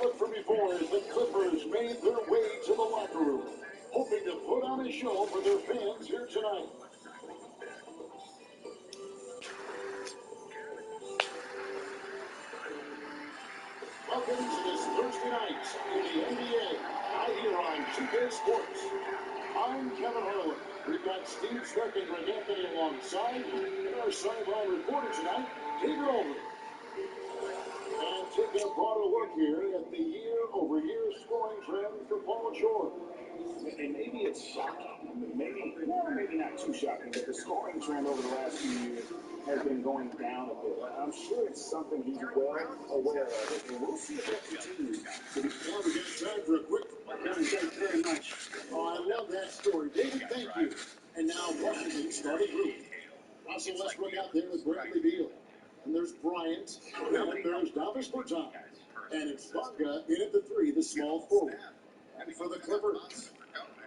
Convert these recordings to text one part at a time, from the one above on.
But from before, the Clippers made their way to the locker room, hoping to put on a show for their fans here tonight. Welcome to this Thursday night in the NBA, right here on 2K Sports. I'm Kevin Harlan. We've got Steve Strick and Greg Anthony alongside, and our sideline reporter tonight, David Olden. And taking a broader look here at the year-over-year scoring trend for Paul George. And maybe it's shocking, maybe not too shocking, but the scoring trend over the last few years has been going down a bit. I'm sure it's something he's well aware of, and we'll see if that continues. Well, we got time for a quick. Thank you very much. Oh, I love that story. David, thank you. And now Washington starting group. Russell Westbrook out there with Bradley Beal. And there's Bryant. And there's Davis Bertans. And it's Varga in at the 3, the small forward. And for the Clippers,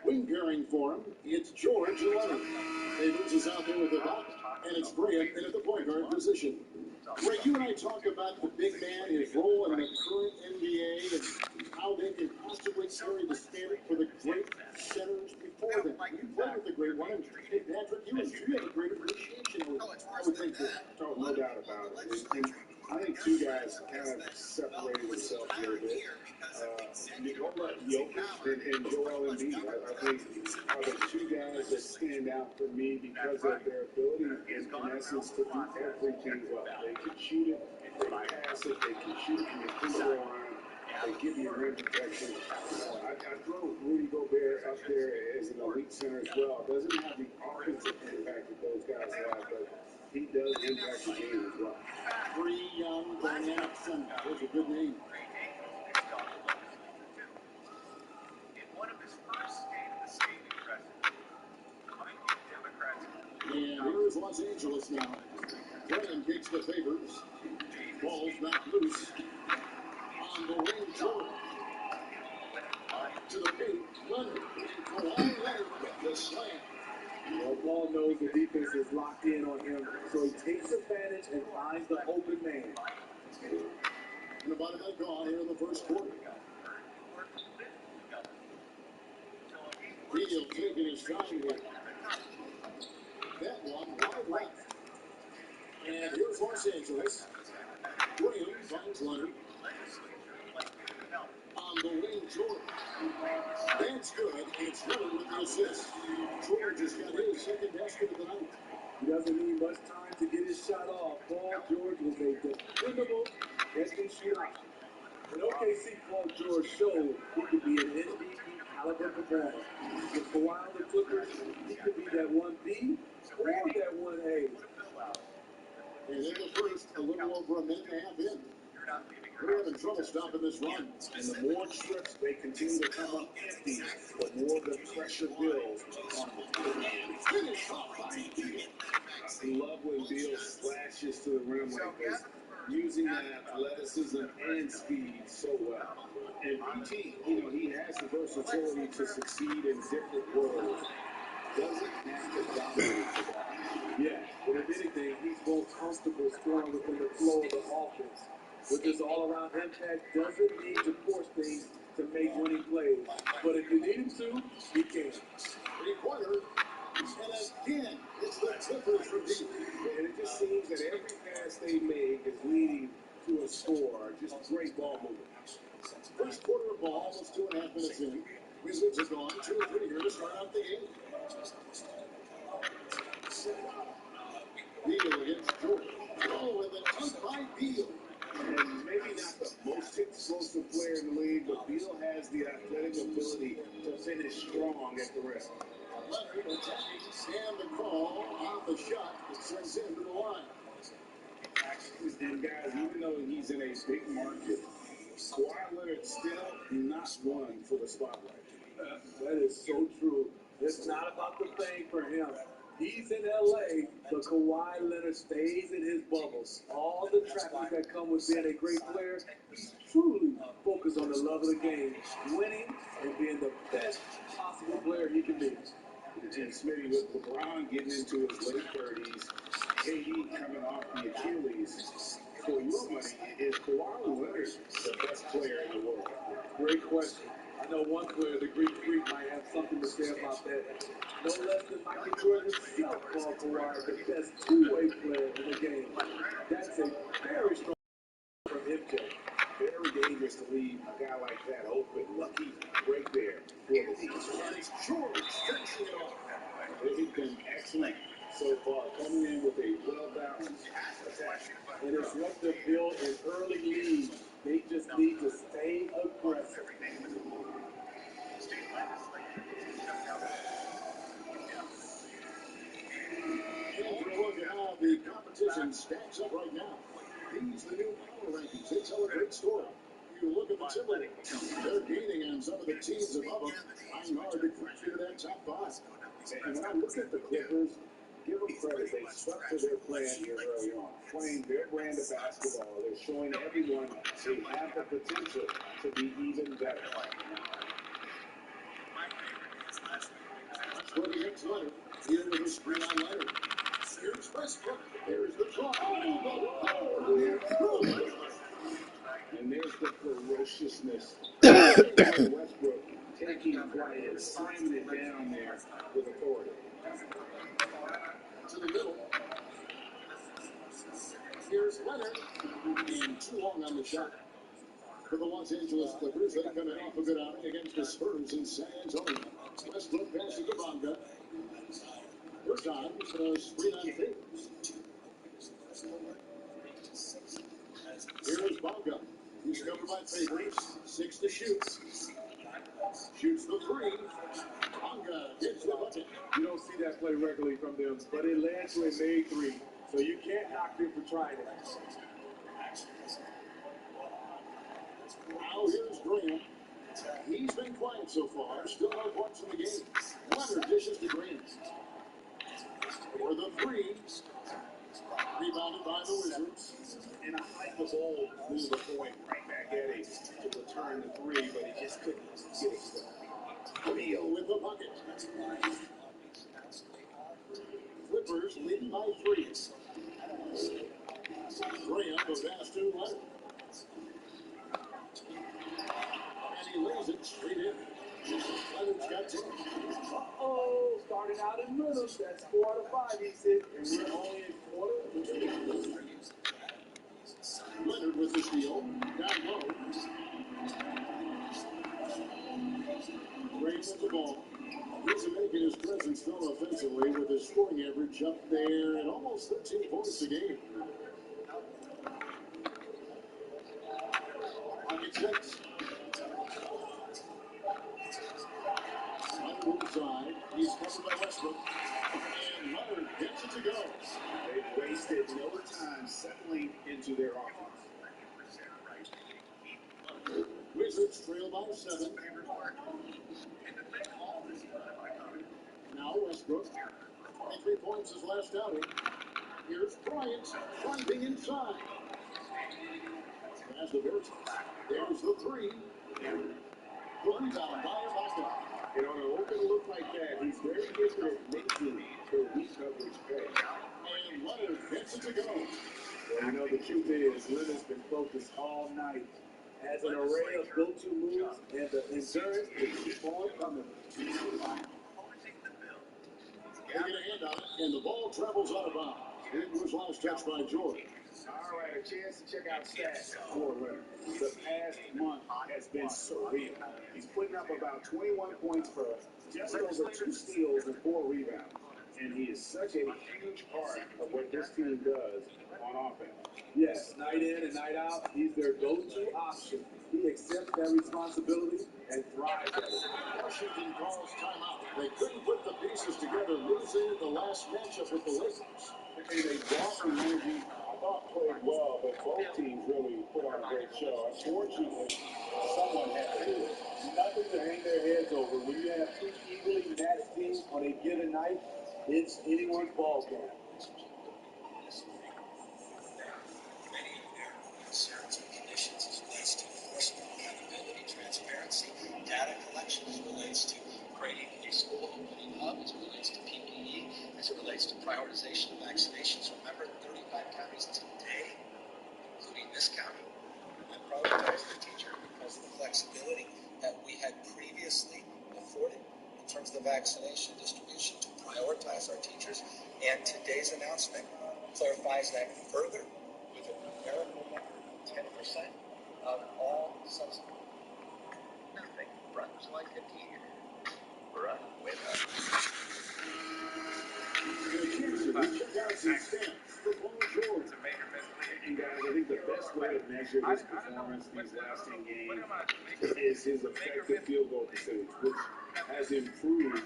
wing pairing for him, it's George and Leonard. Davis is out there with the dot, and it's Graham in at the point guard position. Greg, you and I talk about the big man, his role in the current NBA, and how they can possibly carry the standard for the great centers before them. You played with the great one, and hey, Patrick, you have a great appreciation. I would think that. Oh, no doubt about it. And I think two guys kind of separated themselves a little bit. Nikola Jokic and Joel Embiid, I think, are the two guys that stand out for me because of their ability, in essence, to do everything well. They can shoot it, they pass it, they can shoot it from the free throw line, they give you rim protection. I throw Rudy Gobert up there as an elite center as well. Doesn't have the offensive impact that those guys have, but he does impact the game as well. Three young dynamic centers. That's a good name. And here is Los Angeles now. Graham takes the favors. Ball's back loose. On the wing, Jordan. To the paint, Leonard. Kawhi Leonard with the slam. Well, Paul knows the defense is locked in on him, so he takes advantage and finds the open man. And about a minute gone here in the first quarter. Beal taking his time here. That one wide left. And here's Los Angeles. Graham finds Leonard. On the wing, Jordan. That's good. It's Leonard with the assist. George has got his second basket of the night. He doesn't need much time to get his shot off. Paul George is a dependable catch-and-shoot option. In OKC, Paul George showed he could be an MVP caliber performer. With Kawhi on the Clippers, he could be that 1B or that 1A. And in the first, a little over a minute and a half in. We're having trouble stopping this run. And the more trips they continue to come up empty, the more the pressure builds on them. Finish off by Beal. I love when Beal slashes to the rim like this, using that athleticism and speed so well. And BT, he has the versatility to succeed in different roles. Doesn't have to dominate. Yeah, but if anything, he's more comfortable scoring within the flow of the offense. With his all-around impact, doesn't need to force things to make winning plays. But if you need him to, he can. Three-pointer, And again, it's the Clippers from deep. And it just seems that every pass they make is leading to a score. Just great ball movement. First quarter of ball, almost 2.5 minutes in. Wizards have gone 2 or 3 here to start out the game. Beal against Jordan. Oh, and the dunk by Beal. And maybe not the most explosive player in the league, but Beal has the athletic ability to finish strong at the rim. Leonard attacking, and the call on the shot that sends him to the line. And guys, even though he's in a big market, Kawhi Leonard still not one for the spotlight. That is so true. It's not about the fame for him. He's in LA, but Kawhi Leonard stays in his bubble. All the traffic that comes with being a great player, he's truly focused on the love of the game, winning and being the best possible player he can be. And Smitty, with LeBron getting into his late 30s, KD coming off the Achilles, for your money, is Kawhi Leonard the best player in the world? Great question. I know one player, the Greek Freak, might have something to say about that. No less than Michael Jordan himself called Kawhi the best two-way player in the game. That's a very strong from MJ. Very dangerous to leave a guy like that open. Lucky break there for the Heat. And it's Jordan finishing it off. They've been excellent so far, coming in with a well-balanced attack. And it's what to build an early lead. They just need to stay aggressive. And for a look at how the competition stacks up right now. These the new power rankings. They tell a great story. You look at the Timberwolves. They're gaining on some of the teams above them. Trying hard to crack into that top 5. And when I look at the Clippers, give them credit. They stuck to their plan here early on, playing their brand of basketball. They're showing everyone they have the potential to be even better. Westbrook against Leonard. Here with a screen on Leonard. Here's Westbrook. There's the draw. And there's the ferociousness. Westbrook taking flight and signing it down there with authority. To the middle. Here's Leonard. And too long on the shot. For the Los Angeles Clippers, they're coming off a good outing against the Spurs in San Antonio. Westbrook passes to Bonga. First time, screen on Favors. Here's Bonga. He's covered by Favors. 6 to shoot. Shoots the 3. Bonga gets the bucket. You don't see that play regularly from them, but it led to a made 3. So you can't knock them for trying it. Now here's Graham. He's been quiet so far. Still no points in the game. Leonard dishes to Graham. For the 3. Rebounded by the Wizards. And a hyperbole move the point right back at him to return the 3, but he just couldn't get it. Beal with the bucket. Clippers leading by 3. Graham the pass to Leonard. And he lays it straight in. Leonard's got 10. Uh-oh, starting out in rhythm. That's 4 out of 5, he said. And we're only in quarter. Leonard with the steal. Down low. Graham with the ball. He's making his presence known offensively with his scoring average up there at almost 13 points a game. Pocket 6. Leonard inside. He's covered by Westbrook. And Leonard gets it to go. They wasted no time settling into their offense. Wizards trail by 7. Now Westbrook. 23 points his last outing. Here's Bryant driving inside. As the Bears. There's the 3. The rebound by Ibaka. And on an open look like that, he's very good at making the weak coverage pay. And Leonard gets it to go. Well, you know, the truth is, Leonard's been focused all night. Has an array of go-to moves and the endurance to keep on coming. They get a hand on it, and the ball travels out of bounds. It was last touched by Jordan. All right, a chance to check out stats for Leonard. The past month has been surreal. He's putting up about 21 points per, just over 2 steals and 4 rebounds. And he is such a huge part of what this team does on offense. Yes, night in and night out, he's their go-to option. He accepts that responsibility and thrives at it. Washington calls timeout. They couldn't put the pieces together, losing the last matchup with the Lakers. And they brought some energy. I thought played well, but both teams really put on a great show. Unfortunately, someone had to lose. Nothing to hang their heads over. When you have two evenly matched teams on a given night, it's anyone's ball game. Many of their concerns and conditions as relates to enforcement, accountability, transparency, data collection as relates to creating a school opening hub, as it relates to PPE, as it relates to prioritization of vaccinations. Remember, 35 counties today, including this county, have prioritized their teacher because of the flexibility that we had previously afforded in terms of the vaccination distribution to prioritize our teachers. And today's announcement clarifies that further with a numerical number, 10% of all subsequent. Nothing runs like a deer. Run with us. Check out some stats for Paul George. And guys, I think the best way to measure his performance these last 10 games is his effective field goal percentage, which has improved,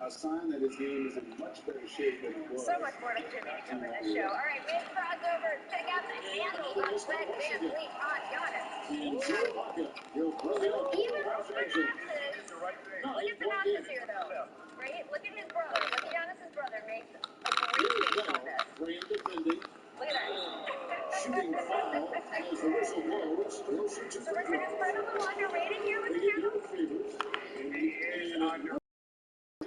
a sign that his game is in much better shape than it was. So much more to come in this show. All right, big crossover. Check out the handles on Fred Van Fleet on Giannis. And Joe Haka, he'll play it up. Even over Giannis. Look at the notches here, though. Right? Look at his brother. Look at Giannis' brother makes a great face on this. Brand defending, Look at that. shooting foul as the whistle blows. He'll shoot two So free we're going to throws. spread a little underrated here with They the get handles. their favors. And he is under.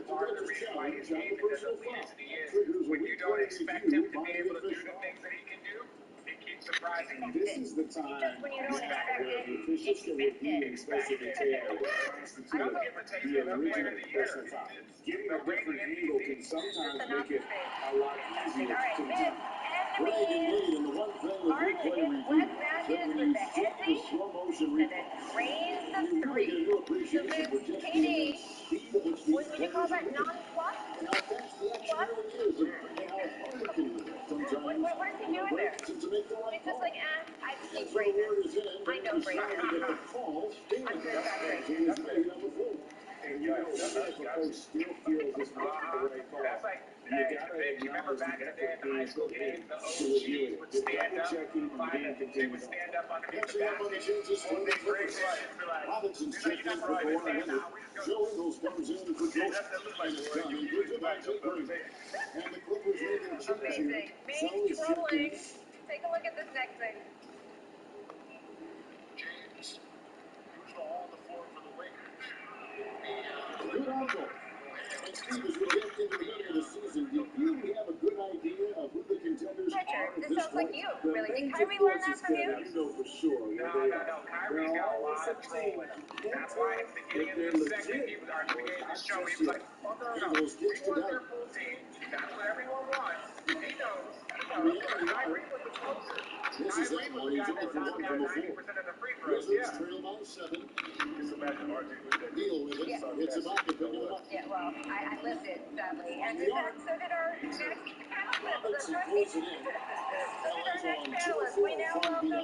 Part of the reason why he's game is as elite as he is. When you don't expect him to be able to do the things that he can do, it keeps surprising you. This is the time Just when you don't expect where it, the officials can review and special detail what constitutes the original personal foul. Getting a different angle can sometimes make it a lot easier All right, to Viv, do. Greg and enemies. Lee, and the one thing with Hard to replay hit review, Wes that Matthews when with you the see the hezzy, slow motion and replay, then drains the you really get a three. new So appreciation for Viv, just KD, the speed at which these would you call players that move. non-flush? And how fast the action really is, and how hard it can be sometimes. What is he doing there? To make the right He's just call. like, I And see so the word greatness. is in, I know but decided to get the greatness. call, I'm good about it greatness. was made on the floor. And you know, even if a coach still feels this wasn't the right call, That's like, you gotta remember acknowledge back in the day the in high effort school being games, the to review OGs it. would Just stand double up, checking and then they continue would on. stand up underneath the Catching up on the basket, changes for hold the their Clippers. drapes, and be like, Robinson's "Dude, checked you in got for to Kawhi stand Leonard. now. We just go." Joe Ingles comes in for Joe. That looked like And it's boy, done. you He gives it back to like Green. And the Clippers make their change here. Amazing. Joe Me is trolling. checking. Take a look at this next thing. James, who's all the floor for the Lakers? Good uncle. And Steve, as we get into the middle of the season, do you have a good idea of who the contenders are Richard, at this this sounds like point? you. The Really? Did thing to Kyrie learn force that is from you? that you know for sure what they are. Kyrie's There got are a lot always of some troll in teams him. That's why at the beginning of the segment, he was our beginning of the show, he was like, oh, no, Ingles we gets to want that. their full team. That's what everyone wants. He knows. Kyrie was the closer. This is Kyrie that was one. the He's guy 0 that for 1 knocked from down the floor. 90% of the free throws. Wizards Yeah. trail by 7. Just imagine RJ with that. Deal with it. Yeah. It's about to pick it up. Yeah, well, I lived it, sadly. And in fact, so did our next panelist. Robinson That's pulls right. it in. So did our next panelist. We now welcome in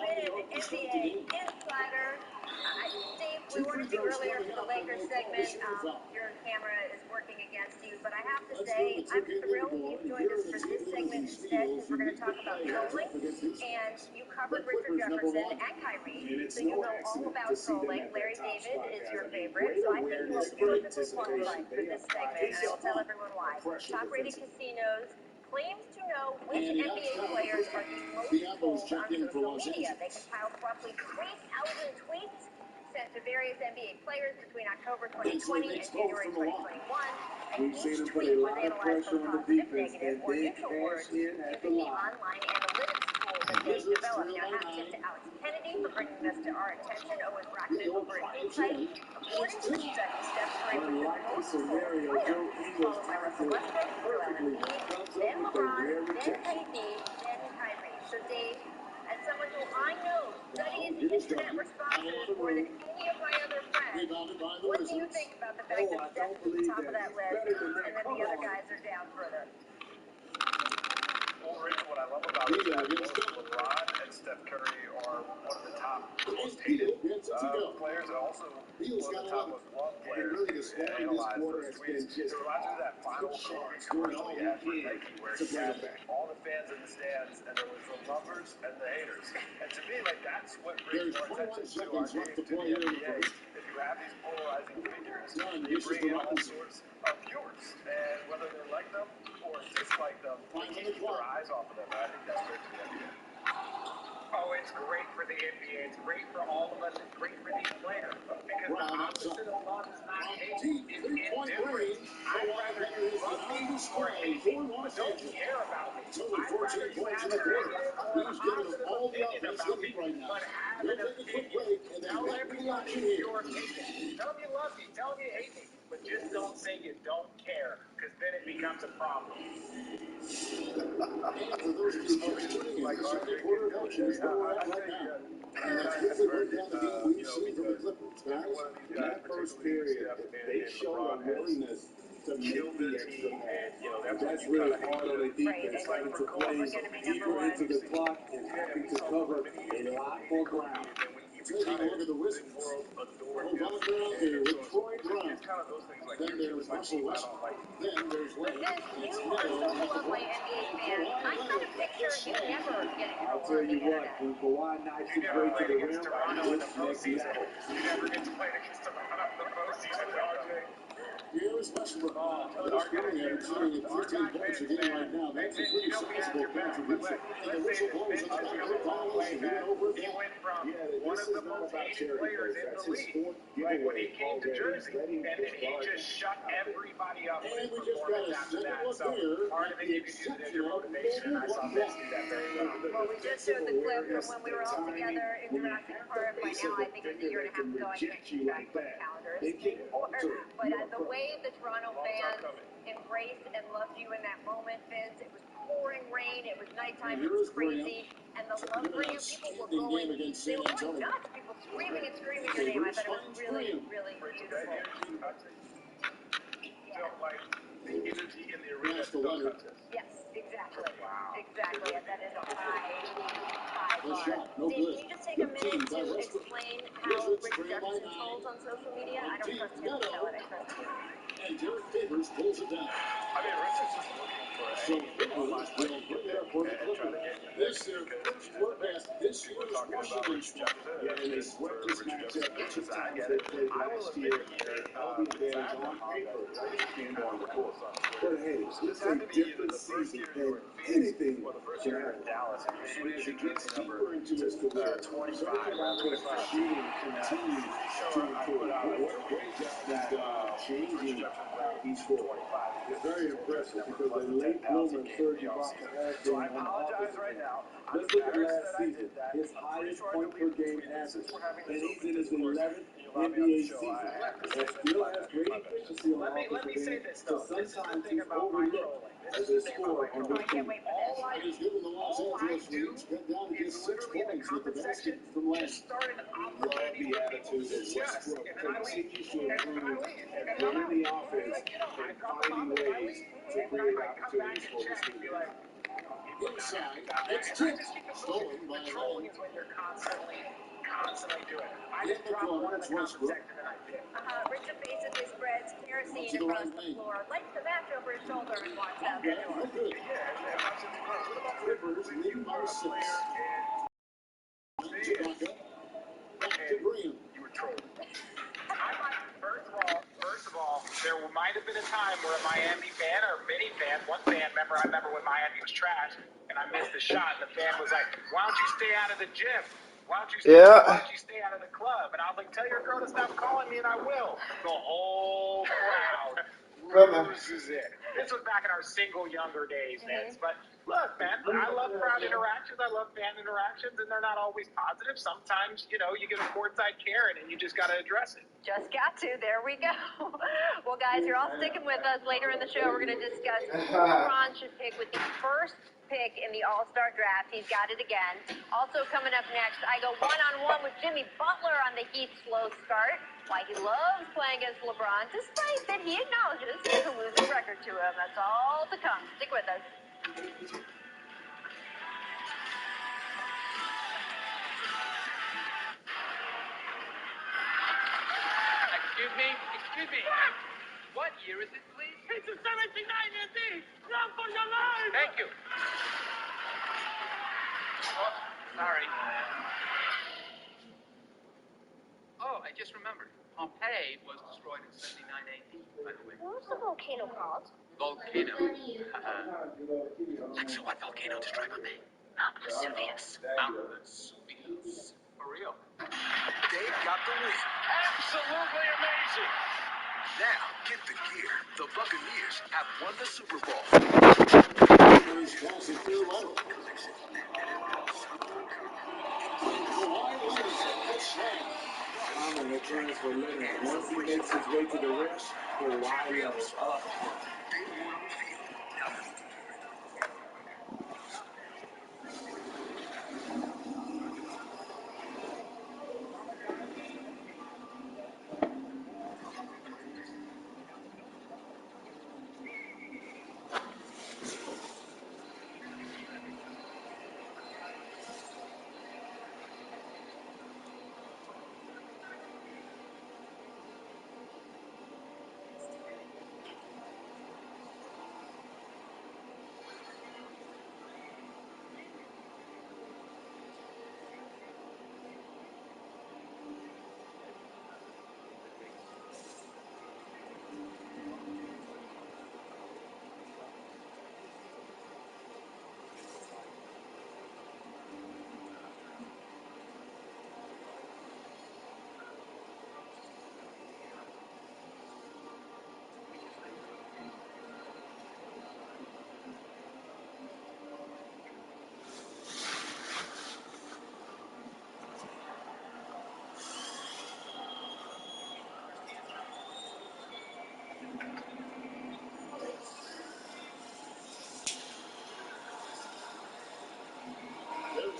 NBA insider. Dave, we wanted you earlier for the Lakers segment. Your camera is working against you, but I have to say, I'm thrilled you've joined us for this segment instead, because we're going to talk about trolling. And you covered Richard Jefferson and Kyrie, so you know all about trolling. Larry David is your favorite, so I think you are perfectly qualified for this segment, and I will tell everyone why. Top-rated casinos claims to know which NBA players are the most trolled on social media. They compiled roughly 3,000 tweets sent to various NBA players between October 2020 and January 2021, and each tweet was analyzed for positive, negative, or neutral words using the online analytics tool that they developed. Now, hat tip to Alex Kennedy, Teddy, for bringing this to our attention. Owen Brackett over at Insight. According to the study, Steph Curry was the most total player, followed by Russell Westbrook, Joel Embiid, then LeBron, then KD, then Kyrie. So Dave, as someone who I know studies the internet responses more than any of my other friends, what do you think about the fact that Steph's at the top of that list and then the other guys are down further? Well, Rich, what I love about it is that both LeBron and Steph Curry are one of the top most hated players and also one of the top most loved players to analyze those tweets. It reminds me of that Final Chorus commercial he had for Nike where he had all the fans in the stands and there was the lovers and the haters. And to me, like, that's what brings more attention to our game, to the NBA. If you have these polarizing figures, you bring in all sorts of viewers. And whether they like them or dislike them, they can't keep their eyes off of them. And I think that's great for the NBA. Oh, it's great for the NBA. It's great for all of us. It's great for these players. Because the opposite of love is not hate. It's indifference. I'd rather you love me or hate me, but don't care about me. I'd rather you have a negative or a positive opinion about me, but have an opinion. Tell everybody your opinion. Tell them you love me. Tell them you hate me. But just don't say you don't care, because then it becomes a problem. And for those of you just tuning in, the second quarter of action is where we're at right now. And let's quickly break down the game we've seen from the Clippers, guys. In that first period, they showed a willingness to make the extra pass. That's really hard on a defense, having to play deeper into the clock and having to cover a lot more ground. Taking a look at the Wizards. Obama out there with Troy Brown. Then there's Russell Westbrook. Then there's But Leonard. then, It's you, a Neto social at the lovely point. NBA fan, I kind of picture you never getting a I'll hold tell of the you what, internet. when Kawhi knifes You it never straight to played the against rim, Toronto in the it's next postseason. level. You never get to play against Toronto in the postseason, RJ. Here's Westbrook. Oh, Chris Cunningham sitting at 15 points a game right now. That's a pretty sizable contribution. And the whistle blows on the backcourt violation here over He that. went from Yeah, one this of is the not most about hated charity players plays. in That's the his league. fourth Like when he giveaway came to already. Jersey, Letting and his he guard just shut everybody up with And his we just got performance a after second that. look So here part at of it the you could use it as your exceptional motivation, and I saw mobile Vince do that very well. Well, we just showed the clip from when we were all together in Jurassic Park. By now, I think it was a year and a half ago. I can't keep track of the calendar anymore. But the way the Toronto fans embraced and loved you in that moment, Vince, it was pouring rain, it was nighttime, it was crazy, and the love for you, people were going, they were going nuts, people screaming and screaming your name. I thought it was really, really beautiful. Felt like the energy in the arena That's the felt Leonard. contest. Yes, exactly. Wow. Exactly, and that is a high The bar. shot, no Dave, good. can you just take a Good minute team by to Westbrook. explain how Wizards Rick trail by Jefferson 9. trolls on social media? I don't trust him to tell it, I trust you. And Derek Favors pulls it down. I mean, Rich is just looking for So any Clippers will bring it up for the Clippers. This is their first look at this year's Washington squad. Yeah, and they swept this matchup each of times they played last year. They held the advantage on paper and on the court. But hey, it's a different season, and anything can happen. And as it gets deeper into his career, Sergio Ibaka's shooting continues to improve. What a great job he's done changing how he scores. It's very impressive because a late bloomer Serge Ibaka has been on the offensive end. Let's look at last season, his highest point per game average, and he's in his 11th NBA season, and still has great efficiency on the offensive end, so sometimes he's overlooked as a scorer on Oh, this I can't team. wait for this. And he's given the Los Angeles Rams cut down to just 6 points at the basket from last. Love the attitude that Westbrook continues to improve at running the offense and finding ways to create opportunities for his teammates. Inside, it's tipped. Stolen by Controlling Leonard. is when you're constantly doing it. I In just the dropped corner, one in it's the comment Westbrook. section and I did. Richard basically spreads kerosene To the across right the wing. floor, lights the match over his shoulder, and walks out the Yeah, door. no good. Clippers leading by 6. Ibaka. Back to Graham. You were trolling. First of all, there might have been a time where a Miami fan or a mini fan, one fan member, I remember when Miami was trash and I missed the shot, and the fan was like, "Why don't you stay out of the gym? Why don't you stay out of the club?" And I was like, "Tell your girl to stop calling me, and I will." The whole crowd loses it. This was back in our single younger days, Vince. But Look, man, I love crowd interactions. I love fan interactions, and they're not always positive. Sometimes, you get a courtside Karen, and you just got to address it. Just got to. There we go. Well, guys, you're all sticking with us. Later in the show, we're going to discuss who LeBron should pick with the first pick in the All-Star draft. He's got it again. Also coming up next, I go one-on-one with Jimmy Butler on the Heat's slow start. Why he loves playing against LeBron, despite that he acknowledges he has a losing record to him. That's all to come. Stick with us. Excuse me. What year is it, please? It's a 79 Run for your life! Thank you. Oh, sorry. Oh, I just remembered. Pompeii was destroyed in 79 AD, by the way. What was the volcano called? Volcano. Alexa, what volcano destroyed Pompeii? Mount Vesuvius. Mount Vesuvius. For real. Dave got the win. Absolutely amazing. Now, get the gear. The Buccaneers have won the Super Bowl. I'm going to transfer Leonard. Once he makes his way to the rim, Kawhi levels up.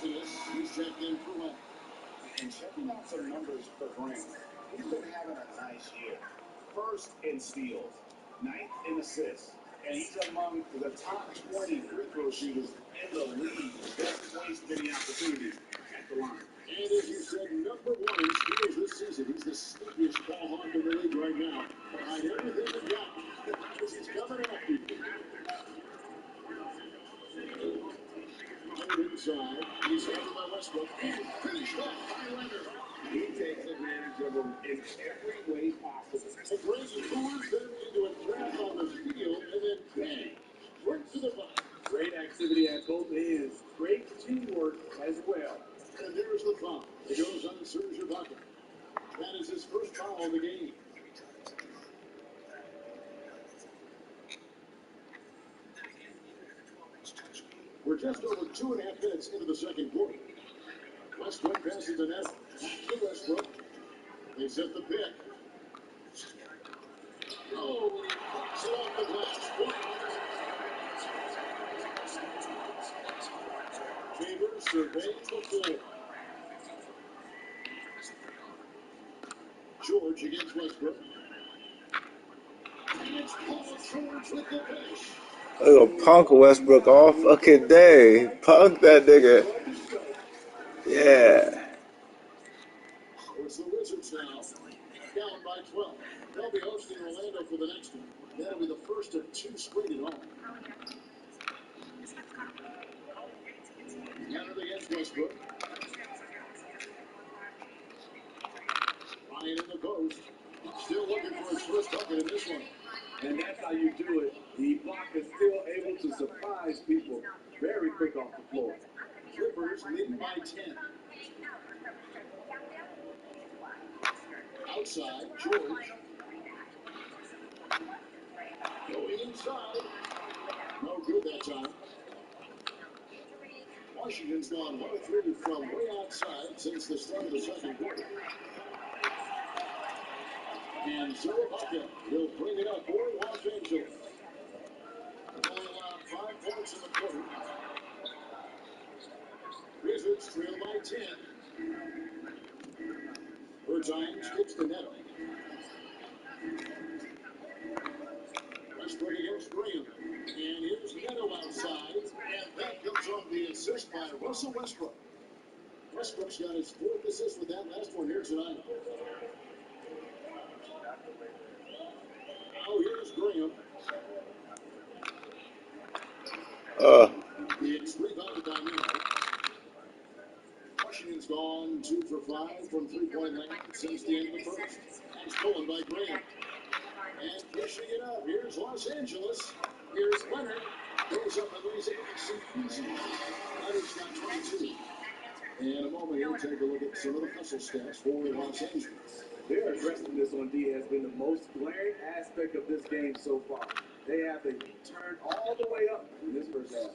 He's checked in for one. And checking out some numbers for Grant, he's been having a nice year. First in steals, ninth in assists, and he's among the top 20 free throw shooters in the league. Doesn't waste many opportunities at the line. And as you said, number one in steals this season. He's the sneakiest ball hawk in the league right now. Behind everything we've got, because he's coming at you. Inside, he's handled by Westbrook and finished off by Leonard. He takes advantage of them in every way possible. And Brady pours them into a trap on the field, and then bang, right to the bucket. Great activity at both ends. Great teamwork as well. And there's the foul. It goes on Serge Ibaka. That is his first foul of the game. We're just over 2.5 minutes into the second quarter. Westbrook passes to net. Back to Westbrook. They set the pick. Oh, and he pops it off the glass. Chambers surveying the floor. George against Westbrook. And it's Paul George with the finish. They gonna punk Westbrook all fucking day. Punk that nigga. Yeah. It's the Wizards now, down by 12. They'll be hosting Orlando for the next one. That'll be the first of two straight at home. Leonard against Westbrook. Ryan in the post. Still looking for his first bucket in this one. And that's how you do it. The block is still able to surprise people very quick off the floor. Clippers leading by 10. Outside, George. Going inside. No good that time. Washington's gone 1 of 3 from way outside since the start of the second quarter. And Zerabaka will bring it up for Los Angeles. Only allowed 5 points in the quarter. Wizards trail by 10. Bertine skips to Neto. Westbrook against Graham. And here's Neto outside. And that comes off the assist by Russell Westbrook. Westbrook's got his 4th assist with that last one here tonight. Now here's Graham. It's rebounded by Neto. Washington's gone 2 for 5 from 3-point land since the end of the first. And stolen by Graham. And pushing it up. Here's Los Angeles. Here's Leonard. Goes up and lays it easy. Leonard's got 22. In a moment, we'll take a look at some of the hustle stats for Los Angeles. Their aggressiveness on D has been the most glaring aspect of this game so far. They have the heat turned all the way up in this first half.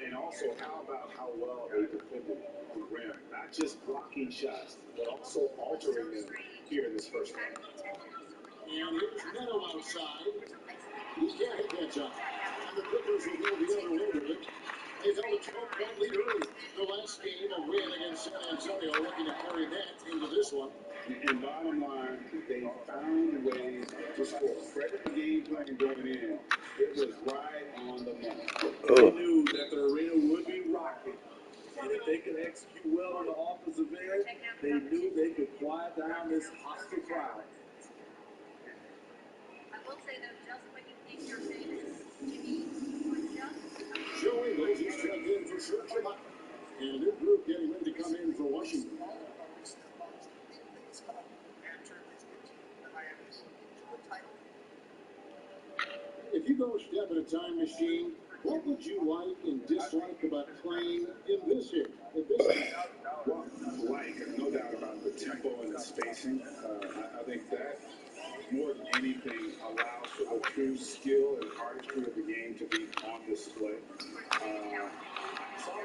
And also, how about how well they defended the rim? Not just blocking shots, but also altering them here in this first half. And here's Neto outside. He can't hit that shot. And the Clippers will go the other way with it. They held a 12-point lead early. The last game, a win against San Antonio, looking to carry that into this one. And bottom line, they found ways to score. Credit the game plan going in. It was right on the money. They knew that the arena would be rocking. And if they could execute well on the offensive end, they knew they could quiet down this hostile crowd. I will say though, just when you think you're famous, Jimmy, Joe Ingles is checked in for Serge Ibaka. And a new group getting ready to come in for Washington. If you go step in a time machine, what would you like and dislike about playing in this here? Well, no doubt about the tempo and the spacing. I think that more than anything allows for the true skill and artistry of the game to be on display.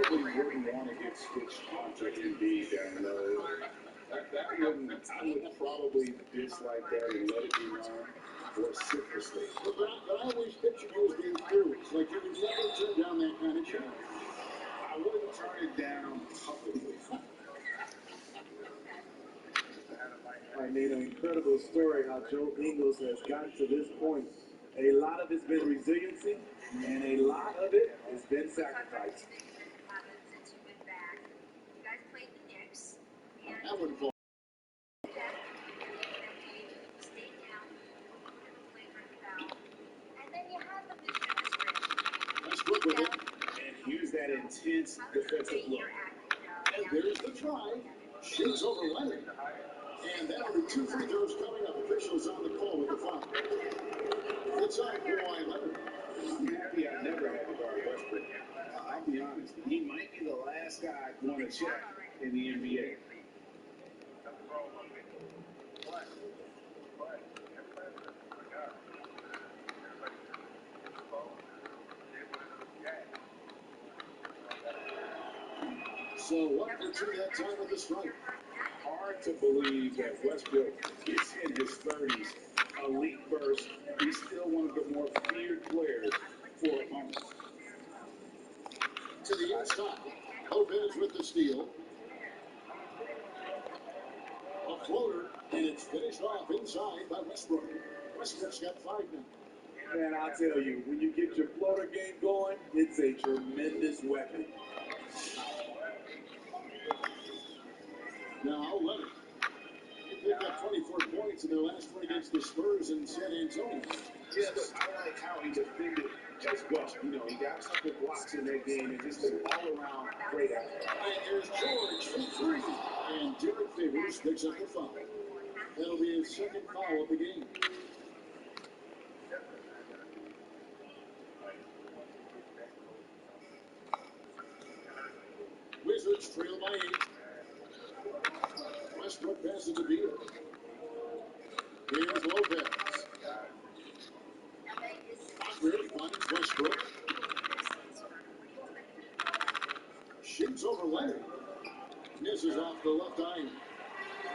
Probably wouldn't want to get switched on to Embiid down low. I would probably dislike that and let it be known vociferously. But I always pictured you as being fearless, like you would never turn down that kind of challenge. I wouldn't turn it down publicly. I mean, an incredible story how Joe Ingles has gotten to this point. A lot of it's been resiliency, and a lot of it has been sacrifice. since you've been back, you guys played the Knicks, and I wouldn't fall. stayed down, never played for foul, and then you had the vision of this Westbrook with it. And here's that intense defensive look. And there's the try. Shoots over Leonard. And that'll be 2 free throws coming up. Officials on the call with the foul. It's on Kawhi Leonard. I'm happy I never had to guard Westbrook. I'll be honest. He might be the last guy I want to check in the NBA. So what gets you that time of the strike? Hard to believe that Westbrook is in his 30s. Elite burst. He's still one of the more feared players for opponents. To the inside. Lopez with the steal. A floater, and it's finished off inside by Westbrook. Westbrook's got 5 now. Man, I'll tell you, when you get your floater game going, it's a tremendous weapon. Now, Leonard. He picked up 24 points in their last one against the Spurs in San Antonio. Yes, I like how he defended as well. You know, he got a couple blocks in that game and just an all-around great effort. And here's George for 3. And Derek Favors picks up the foul. That'll be his second foul of the game. Wizards trail by 8. Westbrook passes to Beal. Here's Lopez. Stockbridge finds Westbrook. Shoots the left eye.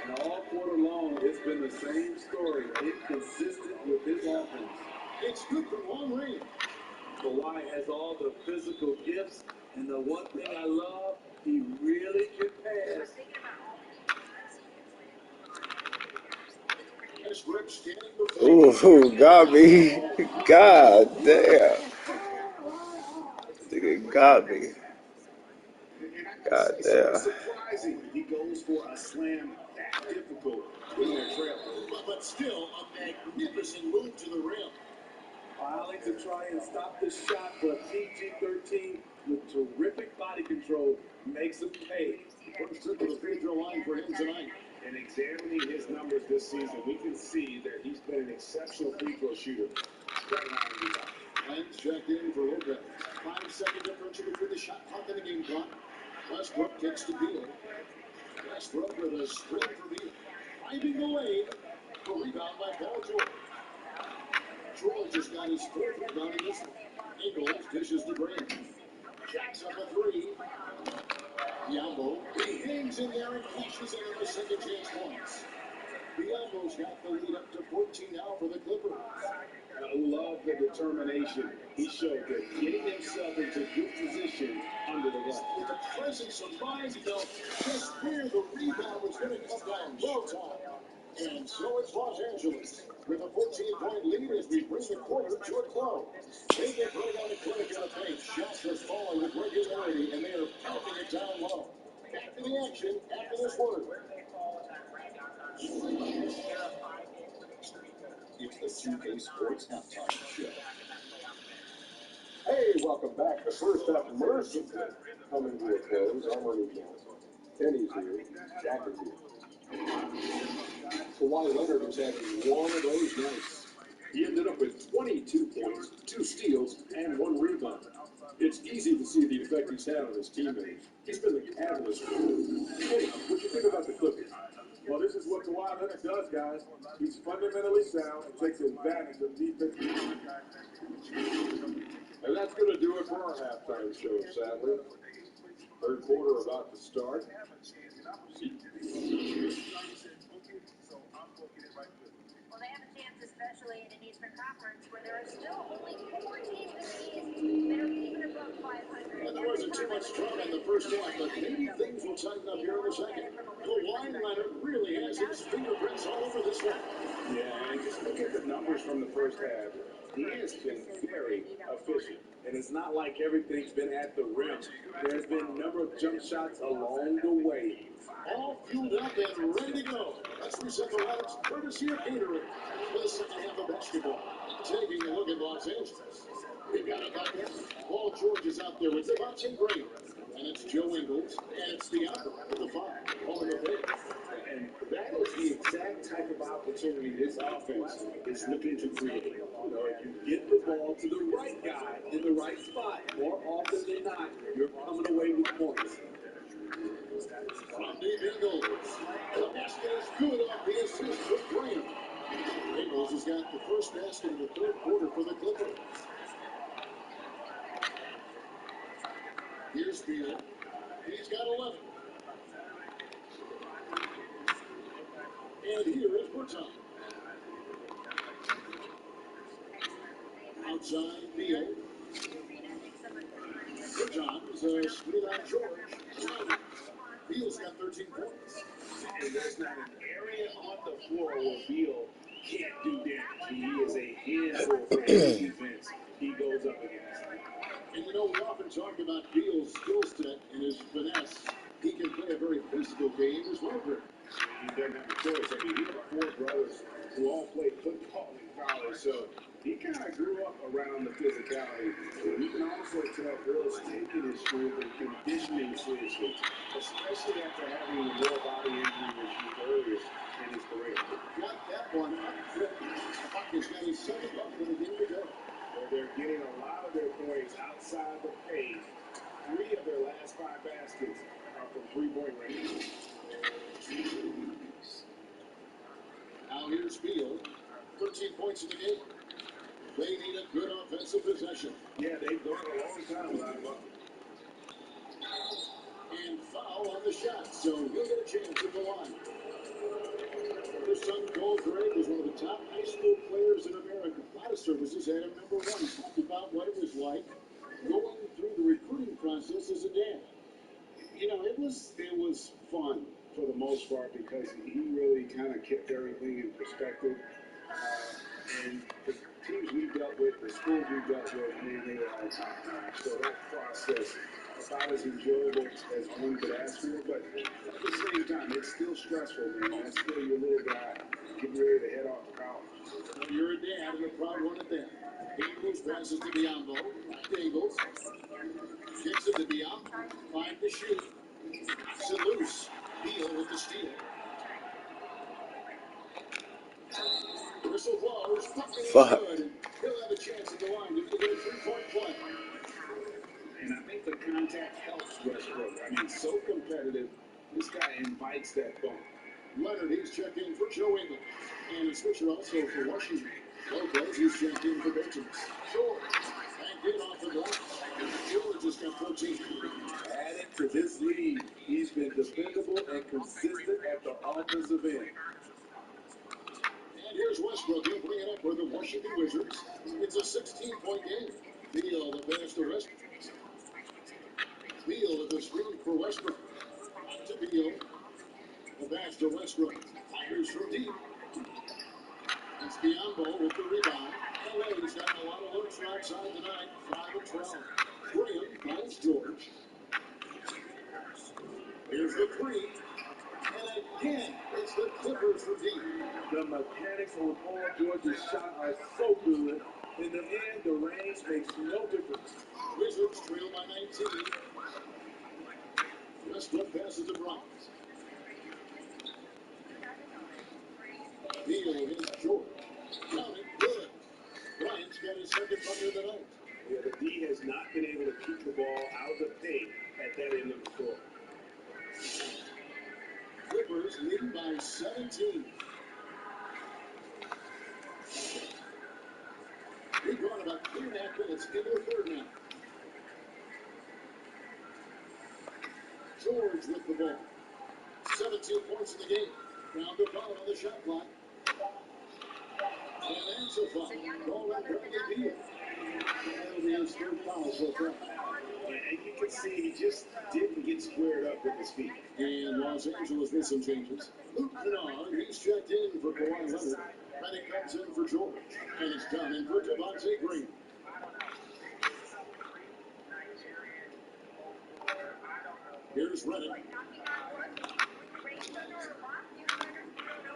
And all quarter long, it's been the same story. Inconsistent with his offense. It's good for long range. Kawhi has all the physical gifts, and the one thing I love, he really can pass. Ooh, got me. God damn. Nigga got me. God damn. Surprising, he goes for a slam that difficult when they're trailing. But still, a magnificent move to the rim. Filing to try and stop the shot, but PG-13 with terrific body control makes him pay. First trip to the free throw line for him tonight. And examining his numbers this season, we can see that he's been an exceptional free throw shooter. Right now in Utah. Lance checked in for Lopez. 5-second differential between the shot clock and the game clock. Westbrook kicks to Beal. Westbrook with a screen for Beal. Finding the lane. A rebound by Paul George. George just got his fourth rebound in this one. Ingles dishes to Graham. Jacks up a three. Diallo, he hangs in there and cashes in on the second chance points. Diallo's got the lead up to 14 now for the Clippers. I love the determination he showed there, getting himself into good position under the run. With a pleasant surprise, he felt just where the rebound was going to come down. Well timed. And so it's Los Angeles with a 14-point lead as we bring the quarter to a close. They get right on the clinic in the paint. Shots are falling with regularity, and they are pounding it down low. Back to the action after this word. It's the 2K Sports Halftime Show. Hey, welcome back. The first half mercifully coming to a close. I'm Ernie Johnson. Kenny's here. Jack is here. Kawhi Leonard has had one of those nights. He ended up with 22 points, 2 steals, and 1 rebound. It's easy to see the effect he's had on his teammates. He's been the catalyst for them. Kenny, what you think about the Clippers? Well, this is what Kawhi Leonard does, guys. He's fundamentally sound and takes advantage of defense. And that's going to do it for our halftime show, sadly. Third quarter about to start. Well, they have a chance, especially in an Eastern Conference, where there are still only 4 teams in the East that are even above 500. And there wasn't too much drama in the first half, but maybe things will tighten up here in the second. Kawhi Leonard really has his fingerprints all over this one. Yeah, and just look at the numbers from the first half. He has been very efficient. And it's not like everything's been at the rim. There's been a number of jump shots along the way. All fueled up and ready to go. Let's reset the lineups courtesy of Gatorade for the second half of basketball. Taking a look at Los Angeles. We've got a bucket. Paul George is out there with Devontae Graham. And it's Joe Ingles. And it's Diallo with the 5. All in the face. And that is the exact type of opportunity this offense is looking to create. You know, if you get the ball to the right guy in the right spot, more often than not, you're coming away with points. From deep Ingles. The basket is good off the assist from Graham. Ingles has got the first basket in the third quarter for the Clippers. Here's Beal. He's got 11. And here is Berton. Outside Beal. Berton's a screen on George. Beal's got 13 points. And there's not an area on the floor where Beal can't do damage. He is a handful for any defense he goes up against. And you know, we often talk about Beal's skill set and his finesse. He can play a very physical game as well, Greg. He doesn't have a choice. I mean, he had 4 brothers who all played football in college, so he kind of grew up around the physicality. And you can also tell Bill's taking his strength and conditioning seriously, especially after having the lower body injury issues earlier in his career. Got that one up. Buck has got his second bucket of the game today. Well, they're getting a lot of their points outside the paint. 3 of their last 5 baskets are from three-point range. Now here's Beal. 13 points in the game. They need a good offensive possession. Yeah, they've gone a long time without a bucket. And foul foul on the shot, so he'll get a chance at the line. His son, Cole Gray, was one of the top high school players in America. A lot of services had him number one. He talked about what it was like going through the recruiting process as a dad. You know, it was fun for the most part because he really kind of kept everything in perspective. And the teams we dealt with, the schools we dealt with, man, they were all top notch. So that process about as enjoyable as one could ask for. But at the same time, it's still stressful, man. That's still your little guy getting ready to head off to college. Well, you're a dad and a proud one at that. Eagles passes to Biombo. Right to Eagles. Kicks it to Biombo. 5 to shoot. Knocks it loose. Beal with the steal. Whistle blows. Fuck. Good. He'll have a chance at the line to get a 3-point play. And I think the contact helps Westbrook. I mean, so competitive. This guy invites that bump. Leonard, he's checked in for Joe Ingles. And a switcher also for Washington. Lopez, he's checked in for Benjamin. George, banked in off the glass. George has got 14. Added to this lead, he's been dependable and consistent at the offensive end. And here's Westbrook. He'll bring it up for the Washington Wizards. It's a 16-point game. Beal the pass to Westbrook. Beal with the screen for Westbrook. Back to Beal. The pass to Westbrook. Fires from deep. It's Biombo with the rebound. LA's gotten a lot of looks from outside tonight. 5 of 12. Graham finds George. Here's the 3. And again, it's the Clippers from deep. The mechanics on Paul George's shot are so good. In the end, the range makes no difference. Wizards trail by 19. Westbrook passes to Bryant. Beal against George. Counting good. Bryant's got his second bucket of the night. Yeah, the D has not been able to keep the ball out of the paint at that end of the floor. Clippers leading by 17. We've gone about 2.5 minutes into the third now. George with the ball. 17 points in the game. Round to foul on the shot clock. And that's a foul. Call out Bradley Beal. That'll be his third foul so far. And you can see he just didn't get squared up with his feet. And Los Angeles with some changes. Luke Kennard, he's checked in for Kawhi Leonard. Reddick comes in for George. And it's done in for Devontae Green. Here's Reddick.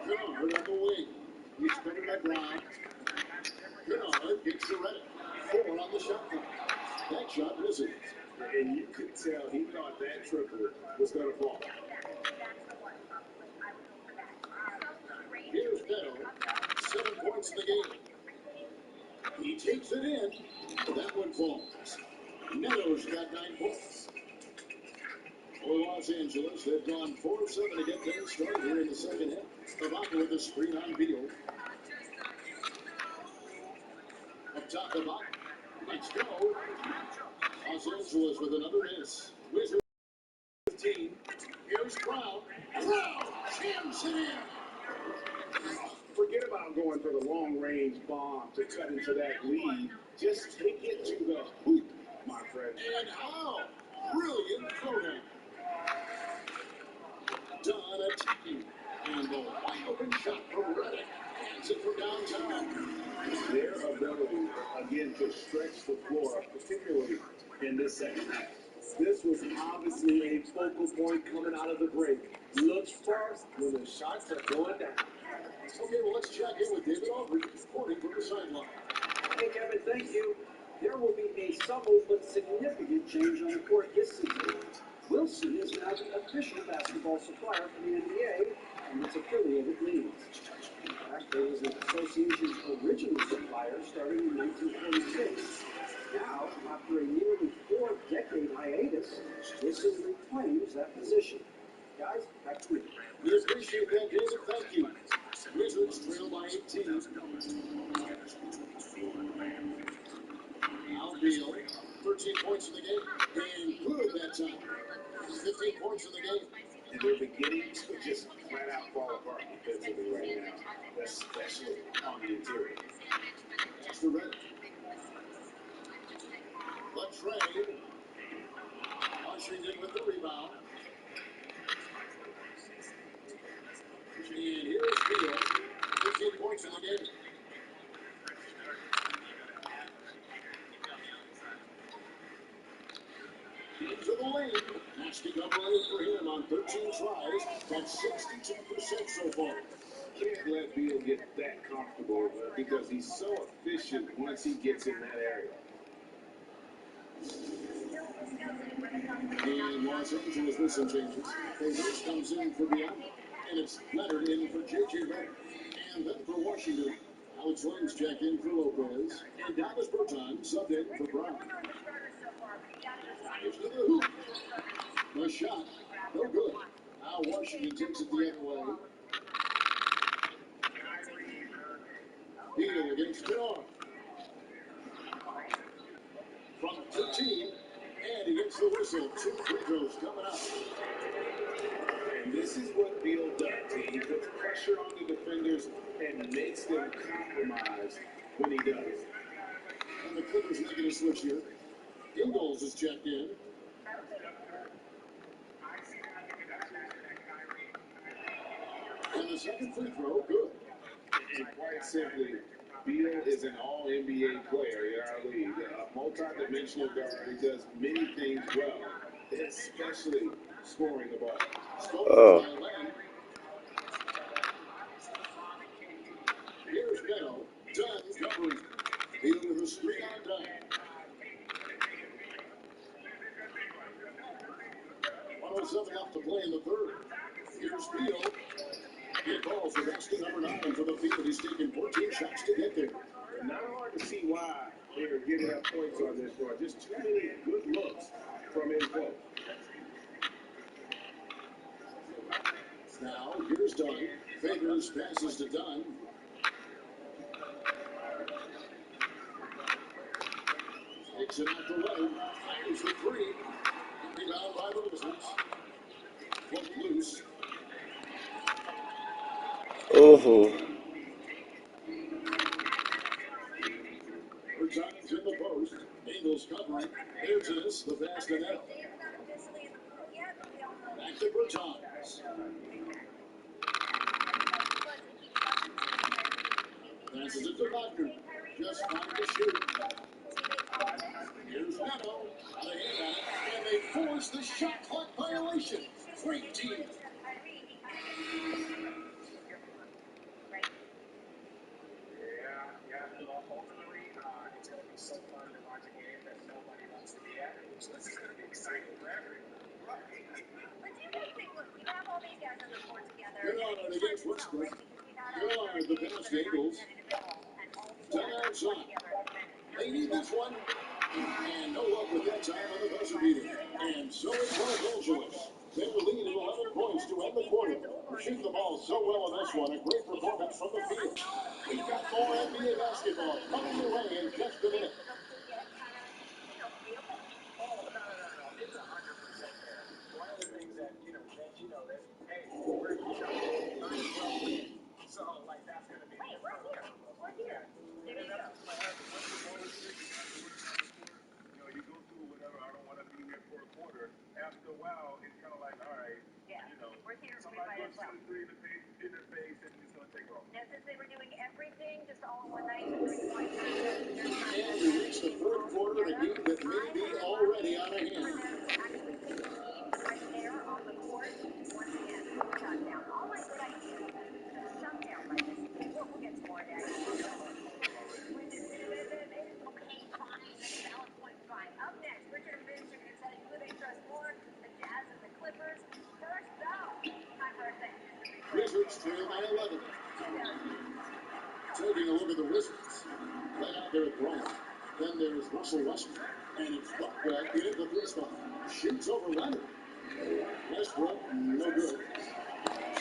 Kennard on the wing. He's covered by Brown. Kennard gets to Reddick. 4 on the shot clock. That shot misses. And you could tell he thought that triple was going to fall. Here's Neto. 7 points in the game. He takes it in. That one falls. Neto's got 9 points. For Los Angeles, they've gone 4 of 7 to get things started here in the second half. Ibaka with the screen on Beal. Up top, Ibaka. Let's go. Los Angeles with another miss. Wizards 15. Here's Brown. Brown jams it in. Forget about going for the long-range bomb to cut into that lead. Just take it to the hoop, my friend. And how brilliant throwdown. Done attacking. And the wide open shot from Reddick. Hands it from downtown. Their ability, again, to stretch the floor, particularly in this second half. This was obviously a focal point coming out of the break. Look sharp when the shots are going down. Okay, well, let's check in with David Aldridge, reporting from the sideline. Hey, Kevin, thank you. There will be a subtle but significant change on the court this season. Wilson is now the official basketball supplier for the NBA and its affiliated leagues. In fact, there was an association's original supplier starting in 1946. Now, after a nearly 4-decade hiatus, Wilson reclaims that position. Guys, back to you. We appreciate that, David. Thank you. Wizards trail by 18. Now Beal, 13 points in the game. And good that time. 15 points. points in the game. And they're beginning to just flat out fall apart defensively right now, especially on the interior. That's the red. The trade. Washington with the rebound. And here's Field. 15 points in the game. Into the lane. Nasty double for him on 13 tries. That's 62% so far. Can't let Beal get that comfortable because he's so efficient once he gets in that area. And Los Angeles with some changes. Favors comes in for Bianca. And it's Leonard in for J.J. Redick. And then for Washington, Alex Williams check in for Lopez. And Dallas Bertan subbed in for Brown. Fires to the hoop. The shot, no good. Now Washington takes it the other way. Beal against Bernard. From 13, and he gets the whistle. 2 free throws coming up. And this is what Beal does. He puts pressure on the defenders and makes them compromise when he does. And the Clippers making a switch here. Ingles is checked in. And the second free throw, good. And quite simply, Beal is an all-NBA player in our league. A multi-dimensional guard who does many things well, especially scoring the ball. Oh. Here's Bello. Dunn covering. Beal with a screen on Dunn. 107 left to play in the third. Here's Beal. He calls for basket number 9 for the field. He's taken 14 shots to get there. Not hard to see why they're giving up points on this one. Just too many good looks from his play. Now, here's Dunn. Favors passes to Dunn. Takes it out the way. Fires the three. Rebound by the Wizards. Look loose. Oh. Bertan's in the post. Ingles covering. There's this. The pass to net. Back to Bertan's. Passes it to Wagner. Just fine to shoot. Here's Neto. Out of hand at it. And they force the shot clock violation. Great team. Ultimately, it's going to be so fun to watch a game that nobody wants to be at. So this is going to be exciting for everyone. But do you guys think, look, you have all these guys on the court together. Good on it against Westbrook. Good on it. The pass to Ingles. Down outside. They need this one. And no luck with that time on the buzzer beater. And so is Los Angeles. They were leading 11 points to end the quarter. Shooting the ball so well on this one. A great performance from the field. We've got more NBA basketball coming your way in just a minute. It's 100% there. One of the things that, that, hey, we're might as well win. So, like, that's going to be Wait, we're here. We're here. There you go. You go through whatever, I don't want to be here for a quarter. After a while, it's kind of like, all right, We're here. We somebody might as puts well. 2 or 3 in their face, and it's going to take off. Now, since they were doing everything just all in one night, and And we reach the fourth quarter in a game that may be already out of hand. right there on the court, once again, shut down. All my good ideas, shut down by this. We'll get to more of that. Okay, fine. Balance point, fine. Up next, Richard and Vince are going to tell you who they trust more, the Jazz and the Clippers. First, though, time for our second. Wizards trail by 11. Taking a look at the Wizards. Right out there at Bryant. Then there's Russell Westbrook. And it's Buckbeck in at the three spot. Shoots over Leonard. Westbrook, no good.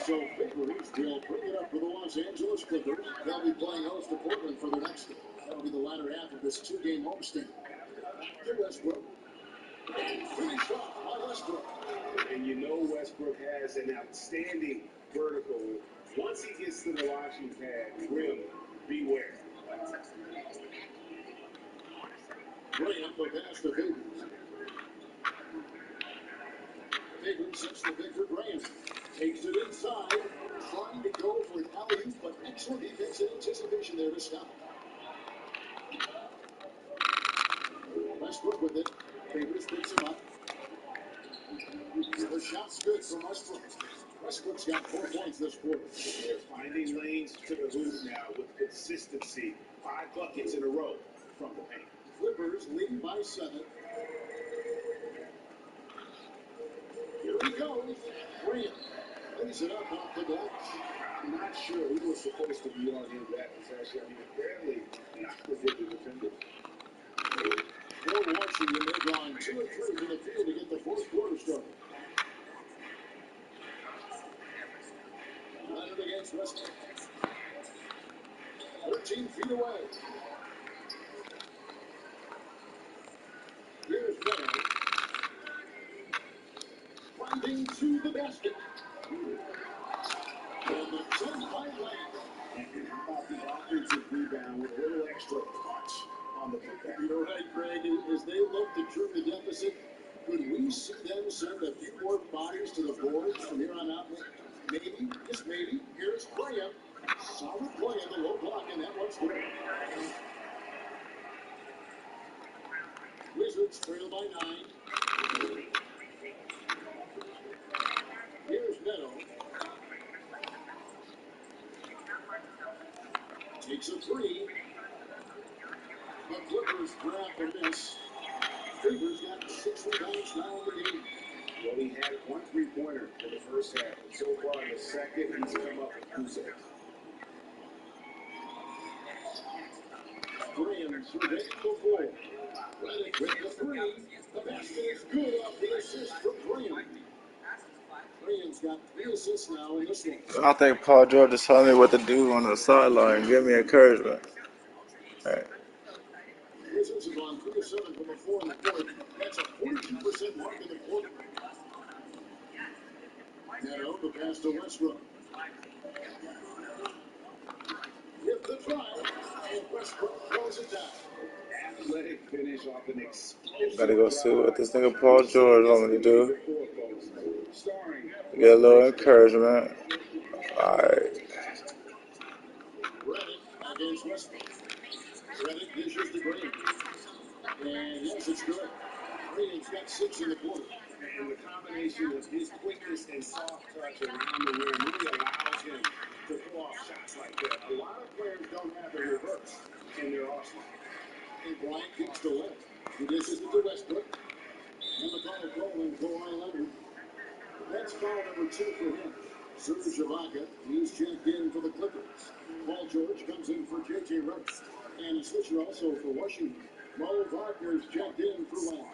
So Clippers will bring it up for the Los Angeles Clippers. They'll be playing host to Portland for their next game. That'll be the latter half of this 2-game homestand. Back to Westbrook. And finished off by Westbrook. And you know Westbrook has an outstanding vertical. Once he gets to the launching pad, rim, beware. Bryant will pass to Favors. Favors sets the pick for Bryant. Takes it inside. Trying to go for an alley-oop, but excellent defense and anticipation there to stop. Westbrook with it. Favors picks him up. The shot's good from Westbrook. Westbrook's got 4 points this quarter. They're finding lanes to the hoop now with consistency. 5 buckets in a row from the paint. Clippers lead by 7. Here he goes. Bryant lays it up off the glass. I'm not sure who was supposed to be on him that possession. I mean, barely knocked the defender. For Washington, they've gone 2 of 3 from the field to get the fourth quarter started. Leonard against Westbrook. 13 feet away. Here's Leonard. Finding to the basket. And the 10-point lead. Off the offensive rebound with a little extra punch on the putback. You're right, Greg. As they look to trim the deficit, could we see them send a few more bodies to the boards from here on out? Maybe, just maybe. Here's Bryant. Solid play in the low block, and that one's good. Wizards trail by 9. Here's Neto. Takes a 3. The Clippers grab the miss. Favors got 6 rebounds now in the game. Well, he had 1 3-pointer in the first half. And so far in the second, he's come up with 2 6. Graham surveying the floor. Redick with the 3. The basket is good off the assist from Graham. Graham's got 3 assists now in this one. I think Paul George is telling me what to do on the sideline. Give me encouragement. All right. Wizards have gone 3 of 7 from the floor in the fourth. That's a 42% mark in the quarter. Neto, the pass to Westbrook. With the drive, and Westbrook throws it down. Athletic finish off an explosive. Gotta go see what this nigga Paul George want me to do. Get a little encouragement. Alright. Redick against Westbrook. Redick dishes to Graham. And yes, it's good. Graham's got 6 in the quarter. And the combination of his quickness and soft touch around the rim really allows him to pull off shots like that. A lot of players don't have the reverse in their arsenal. And Bryant kicks to left. He dishes it to Westbrook. And the call calling Kawhi Leonard. That's foul number 2 for him. Serge Ibaka, he's checked in for the Clippers. Paul George comes in for J.J. Redick. And a switcher also for Washington. Mo Wagner's checked in for Lamb.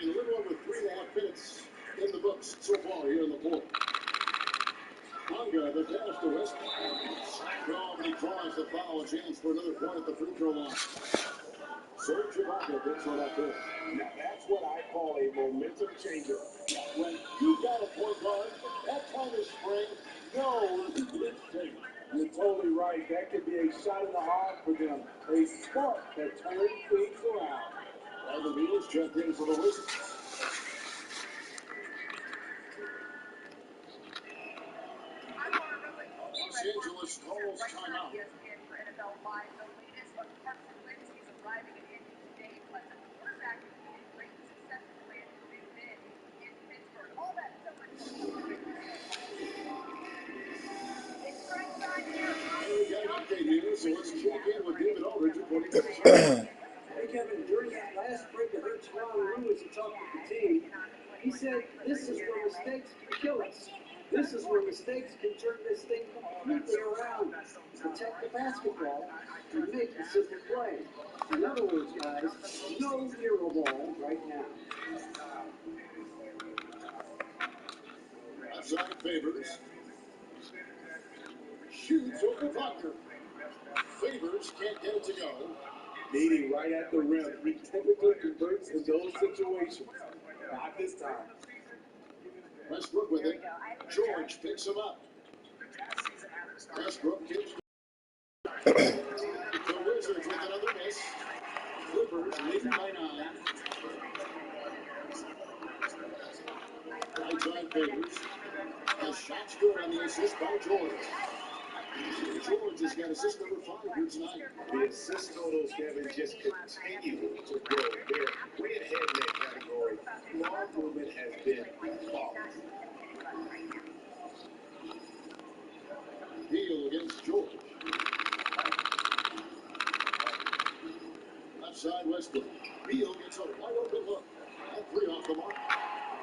And a little over 3.5 minutes in the books so far here in the fourth. Hunger, the pass to Westbrook. No, but he draws the foul, a chance for another point at the free throw line. Serge Ibaka picks one up there. Now that's what I call a momentum changer. When you've got a point guard, that kind of spring, no, it's taken. You're totally right. That could be a shot in the heart for them. A spark that turns things around. Bradley Beal's checked in for the Wizards. Los Angeles calls timeout. So let's check in with David Aldridge reporting from Hey, Kevin, during that last break, I heard Tyronn Lue as he talked with the team. He said, this is where mistakes can kill us. This is where mistakes can turn this thing completely around. Protect the basketball and make a simple play. In other words, guys, no hero ball right now. outside Favors. Shoots over Buckner. Favors can't get it to go. Meeting right at the rim. He typically converts in those situations. Not this time. Westbrook with it. George picks him up. Westbrook gives the Wizards with another miss. Clippers leading by 9. Right side Favors. The shot's good on the assist by George. George has got assist number 5 here tonight. The assist totals, Kevin, just continue to grow. They're way ahead in that category. Ball movement has been flawless. Beal against George. Left side Westbrook. Beal gets a wide open look. And 3 off the mark.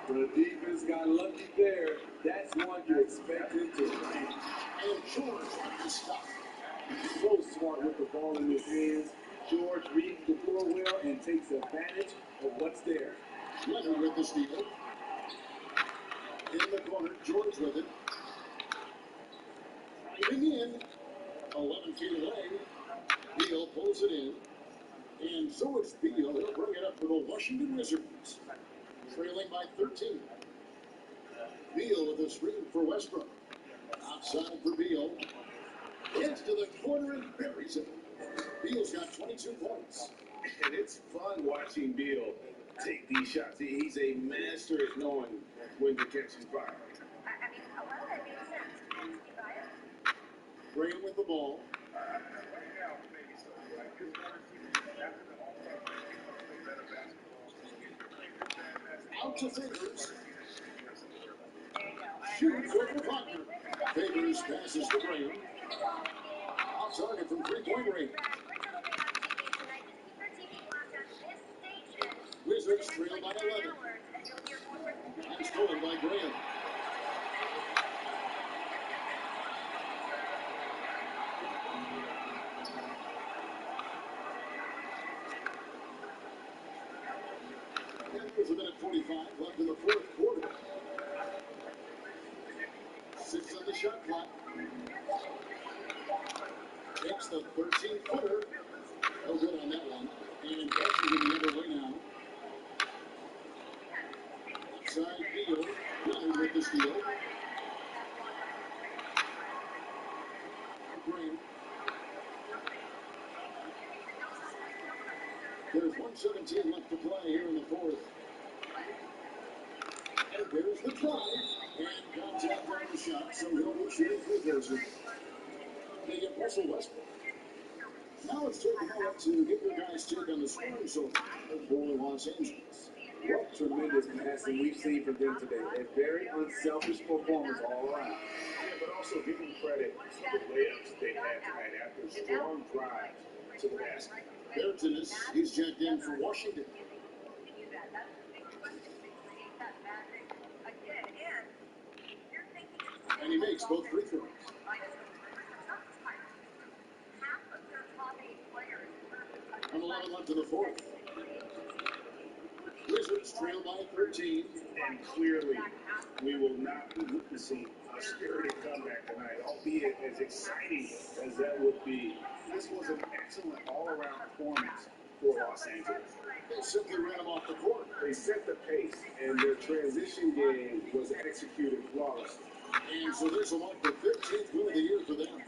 The defense got lucky there. That's one you expected to win. And George with the stop. So smart with the ball in his hands. George reads the floor well and takes advantage of what's there. Leonard with the steal. In the corner, George with it. Driving in. 11 feet away. Beal pulls it in. And so it's Beal. He'll bring it up for the Washington Wizards. Trailing by 13. Beal with a screen for Westbrook. Outside for Beal. Gets to the corner and buries it. Beal's got 22 points. And it's fun watching Beal take these shots. He's a master at knowing when to catch his fire. I mean, a lot of that makes sense. Graham with the ball. Out to Favors. Shoots over Wagner. Favors passes to Graham. Off target from 3-point range. Wizards trail by 11. And stolen by Graham. And there's a minute 45 left in the fourth quarter. 6 on the shot clock. Takes the 13-footer. No good on that one. And passes it the other way now. Outside Beal. Leonard with the steal. Green. There's 1:17 left to play here in the fourth. And there's the try. And contact on the shot, so he'll be shooting free throws. They get Russell Westbrook. Now it's taking a moment to get your guys' take on the scoring so far for Los Angeles. What tremendous passing we've seen from them today. A very unselfish performance all around. Yeah, but also give them credit for the layups they had tonight after strong drives to the basket. Bertinus, he's checked in for Washington. And he makes both free throws. And 11 left in the fourth. Wizards trail by 13. And clearly, we will not be witnessing a spirited comeback tonight, albeit as exciting as that would be. This was an excellent all-around performance for Los Angeles. They simply ran him off the court. They set the pace, and their transition game was executed flawlessly. And so this will mark the 15th win of the year for them.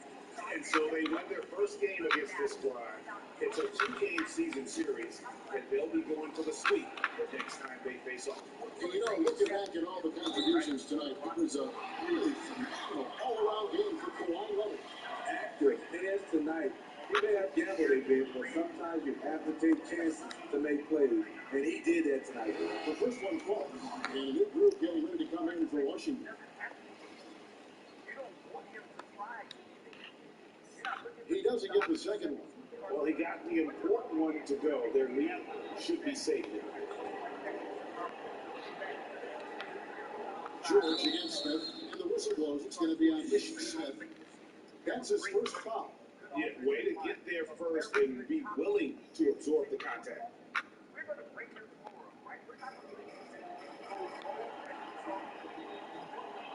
And so they won their first game against this squad. It's a 2-game season series, and they'll be going for the sweep the next time they face off. And you know, looking back at all the contributions tonight, it was a really phenomenal all-around game for Kawhi Leonard. Active hands tonight. You may have gambled a bit, but sometimes you have to take chances to make plays. And he did that tonight. The first one falls, and a new group getting ready to come in for Washington. He doesn't get the second one. Well, he got the important one to go. Their lead should be safe now. George against Smith, and the whistle blows. It's going to be on Ish Smith. That's his first foul. Yeah, way to get there first and be willing to absorb the contact.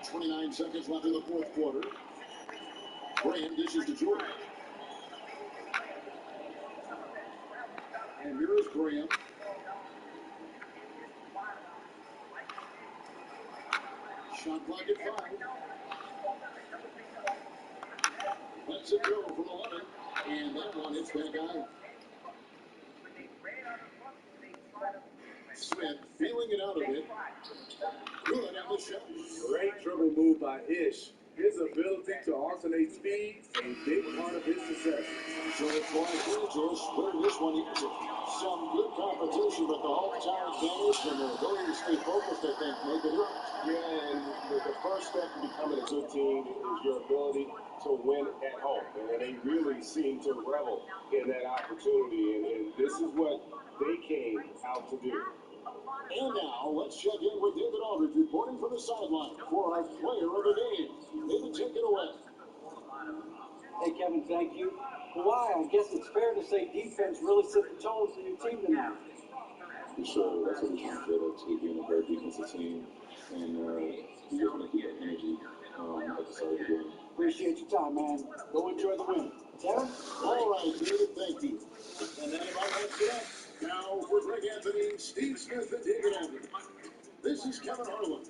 .29 seconds left in the fourth quarter. Graham dishes to George. here is Graham. Shot clock at 5. Let's it go from 11. And that one hits that guy. Smith feeling it out of it. Good on the shot. Great dribble move by Ish. His ability to alternate speeds, a big part of his success. So it's Los Angeles winning this one easy. Some good competition, but the hometown advantage and their ability to stay focused, I think, make it up. Yeah, and the first step to becoming a good team is your ability to win at home. And they really seem to revel in that opportunity. And this is what they came out to do. And now, let's check in with David Aldridge reporting from the sideline for our player of the game. David, take it away. Hey, Kevin, thank you. Kawhi, I guess it's fair to say defense really set the tone for your team tonight. For sure, that's what we're trying to build up to, being a great defensive team. And we just want to keep that energy at the start of the game. Appreciate your time, man. Go enjoy the win. Kevin? All right, David, thank you. And that about wraps it up. Now, for Greg Anthony, Steve Smith, and David Aldridge. This is Kevin Harlan.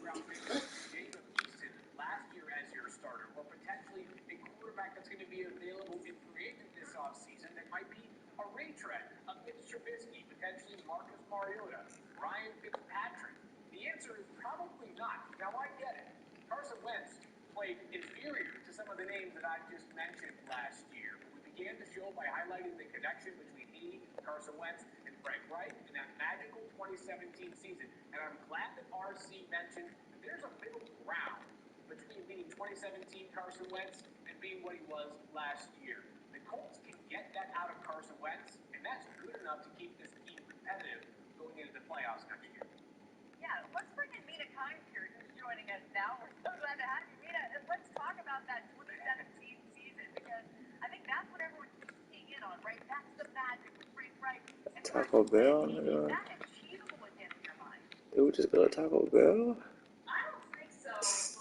Last year as your starter, or potentially a quarterback that's going to be available in free agent this offseason that might be a retread of Mitch Trubisky, potentially Marcus Mariota, Ryan Fitzpatrick? The answer is probably not. Now, I get it. Carson Wentz played inferior to some of the names that I just mentioned last year. We began the show by highlighting the connection between Carson Wentz, and Frank Reich in that magical 2017 season. And I'm glad that RC mentioned that there's a middle ground between being 2017 Carson Wentz and being what he was last year. The Colts can get that out of Carson Wentz, and that's good enough to keep this team competitive going into the playoffs next year. Yeah, let's bring in Mina Kimes here, who's joining us now. We're so glad to have you, Mina. Let's talk about that 2017 season, because I think that's what everyone's keying in on, right? That's the magic with Frank Reich. Taco Bell, nigga. Did we just go to Taco Bell? I don't think so,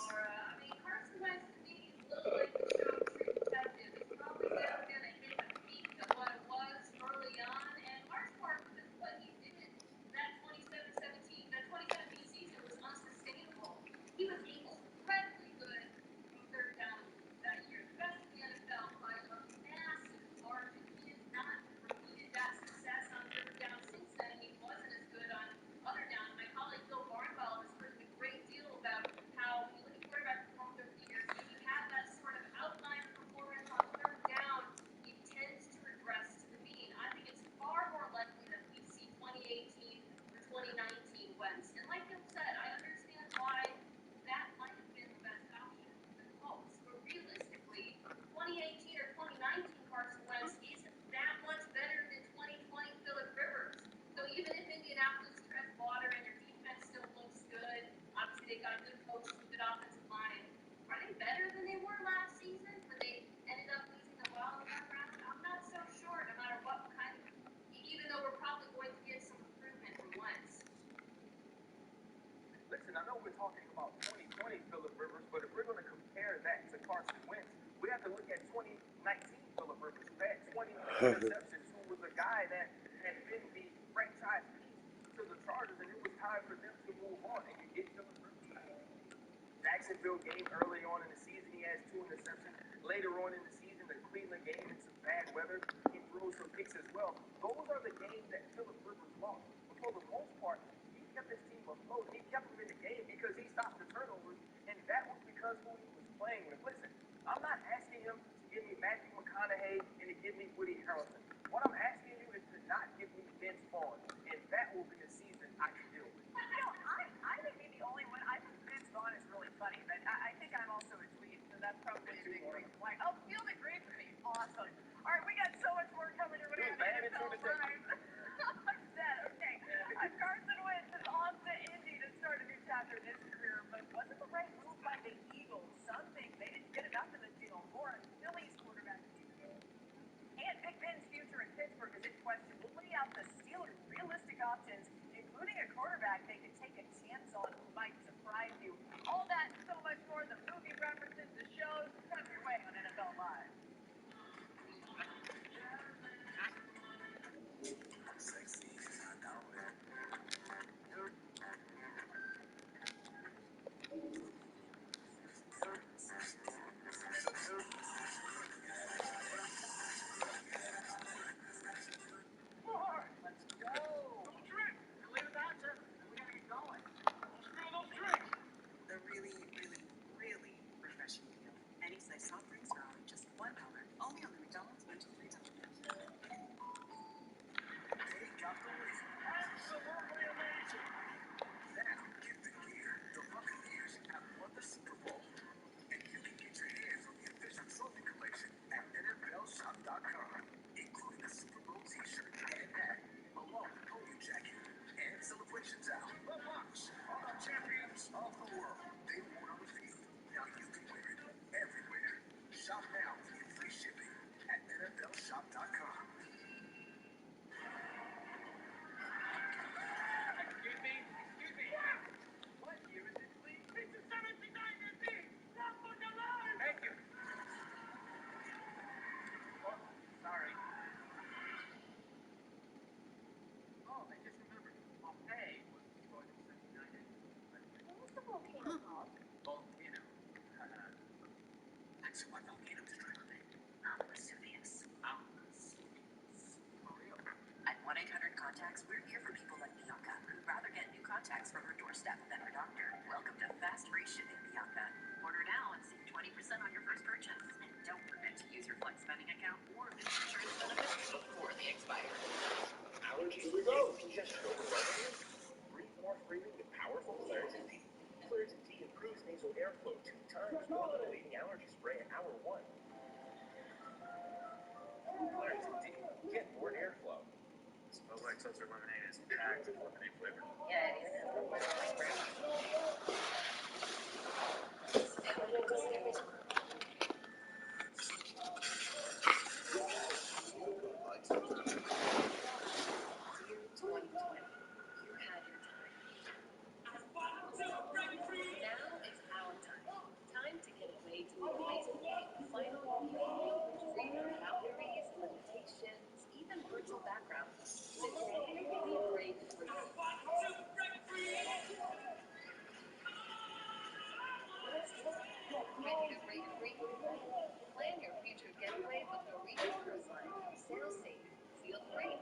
Laura. I mean, Carson Wentz to me is a little like the Shropshire detective. It's probably never going to hit the peak of what it was early on, and large part of what he did that 2017 season was unsustainable. He was incredibly good from third down that year. The best in the NFL by a massive margin. He has not repeated that success on third down since then. He wasn't as good on other downs. My colleague Bill Barnwell has written a great deal about how when you look at quarterback performance over the years, when you have that sort of outline performance on third down, he tends to regress to the mean. I think it's far more likely that we see 2018 or 2019 Wentz. And like Bill said, I understand why that might have been the best option for the Colts. But realistically, 2018 or 2019 Carson Wentz isn't that much better than 2020 Phillip Rivers. So even if Indianapolis treads water and your defense still looks good, obviously they got good coaches and good offensive line. Are they better than they were last season when they ended up losing the wild card round? I'm not so sure, no matter what kind of, even though we're probably going to get some improvement from Wentz. Listen, I know we're talking about 2020 Phillip Rivers, but if we're going to compare that to Carson Wentz, we have to look at 2019 Phillip Rivers, who had 20 interceptions, who was a guy that had been the franchise piece to the Chargers, and it was time for them to move on, and you get Phillip Rivers. Jacksonville game early on in the season, he has 2 interceptions. Later on in the season, the Cleveland game in some bad weather, he throws some picks as well. Those are the games that Phillip Rivers lost. But for the most part, he kept his team afloat. He kept them in the game because he stopped the turnovers, and that was because who he was playing with. Listen, I'm not asking him to give me Matthew McConaughey and to give me Woody Harrelson. What I'm asking you is to not give me Vince Vaughn, and that will be a season I can deal with. I may be the only one. I think Vince Vaughn is really funny, but I think I'm also a tweet, so that's probably a big reason why. Oh, Field agrees with me. Awesome. All right, we got so much more coming your way on NFL Prime. I'm set. Okay. Carson Wentz is off to Indy to start a new chapter in his career, but wasn't the right move by the Eagles? Some think they didn't get enough in the deal. More on Philly's quarterback. And Big Ben's future in Pittsburgh is in question. We'll lay out the Steelers' realistic options, including a quarterback they could take a chance on who might surprise you. All that and so much more. The movie references, the shows, come your way on NFL Live. Sexy. of the world. They wore it on the field. Now you can wear it everywhere. Shop now and get free shipping at NFLShop.com. Excuse me? What year is it, please? It's a 79 NB! Not for your life! Thank you. Oh, sorry. Oh, I just remembered. Pompeii was destroyed in 79 AD. What was the volcano called? Volcano. That's what volcano destroyed on it. Vesuvius. For real. At 1-800-CONTACTS, we're here for people like Bianca, who'd rather get new contacts from her doorstep than her doctor. Welcome to fast free shipping, Bianca. Order now and save 20% on your first purchase. And don't forget to use your Flex Spending account or visit insurance benefits before they expire. Allergies, here we go. Congestion, overwhelming. Breathe more freely with powerful Claritin D. Claritin D improves nasal airflow 2 times more than a leading allergy spray at hour 1. Claritin D. Get more airflow. Smells like seltzer lemonade is packed with lemonade flavor. Yeah, it is. Dear 2020, you had your time. Now it's our time. Time to get away to the amazing final freedom, boundaries, limitations, even virtual backgrounds. To create the great free. Ready to break free? Plan your future getaway with Norwegian Cruise Line. Sail safe. Feel free.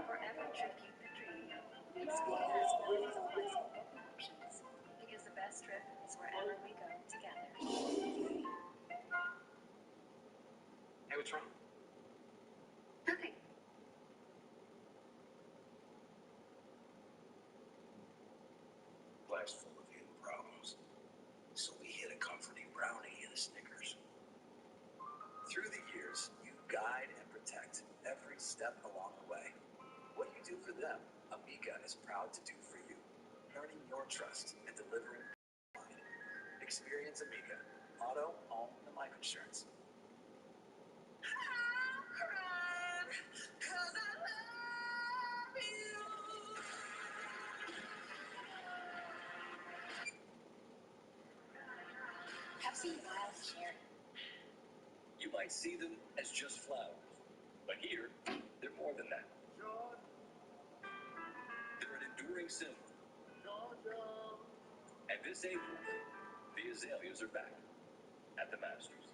Forever trip you've been dreaming of. Explore as well as always open options. Because the best trip is wherever we go together. Hey, what's wrong? Nothing. Life's full of hidden problems. So we hid a comforting brownie in a Snickers. Through the years, you guide and protect every step along the way. What you do for them, Amica is proud to do for you. Earning your trust and delivering. Experience Amica. Auto, home, and life insurance. Pepsi Wild Cherry. You might see them as just flowers, but here, they're more than that. They're an enduring symbol. And this April, the azaleas are back at the Masters.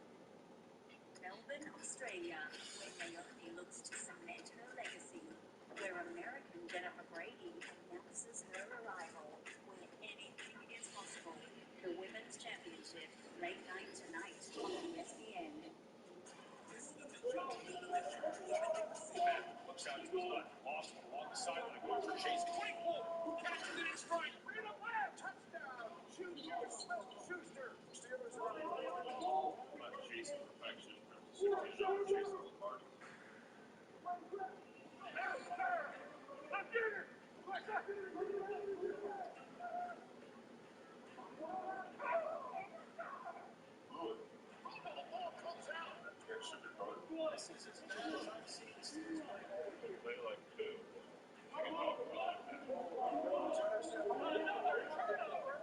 Melbourne, Australia, where Naomi looks to cement her legacy. Where American Jennifer Brady announces her arrival. Where anything is possible. The Women's Championship, late night tonight on Espn. Looks out to his left. Austin along the sideline, going for Chase. Quick move. Who catches it in stride? Bring it up left. Touchdown. Schuster. Steelers are on the ball. But Jason perfection. Jason Lombardi. This is as bad as I've seen the Steelers play all year. Play like two. I can talk about that.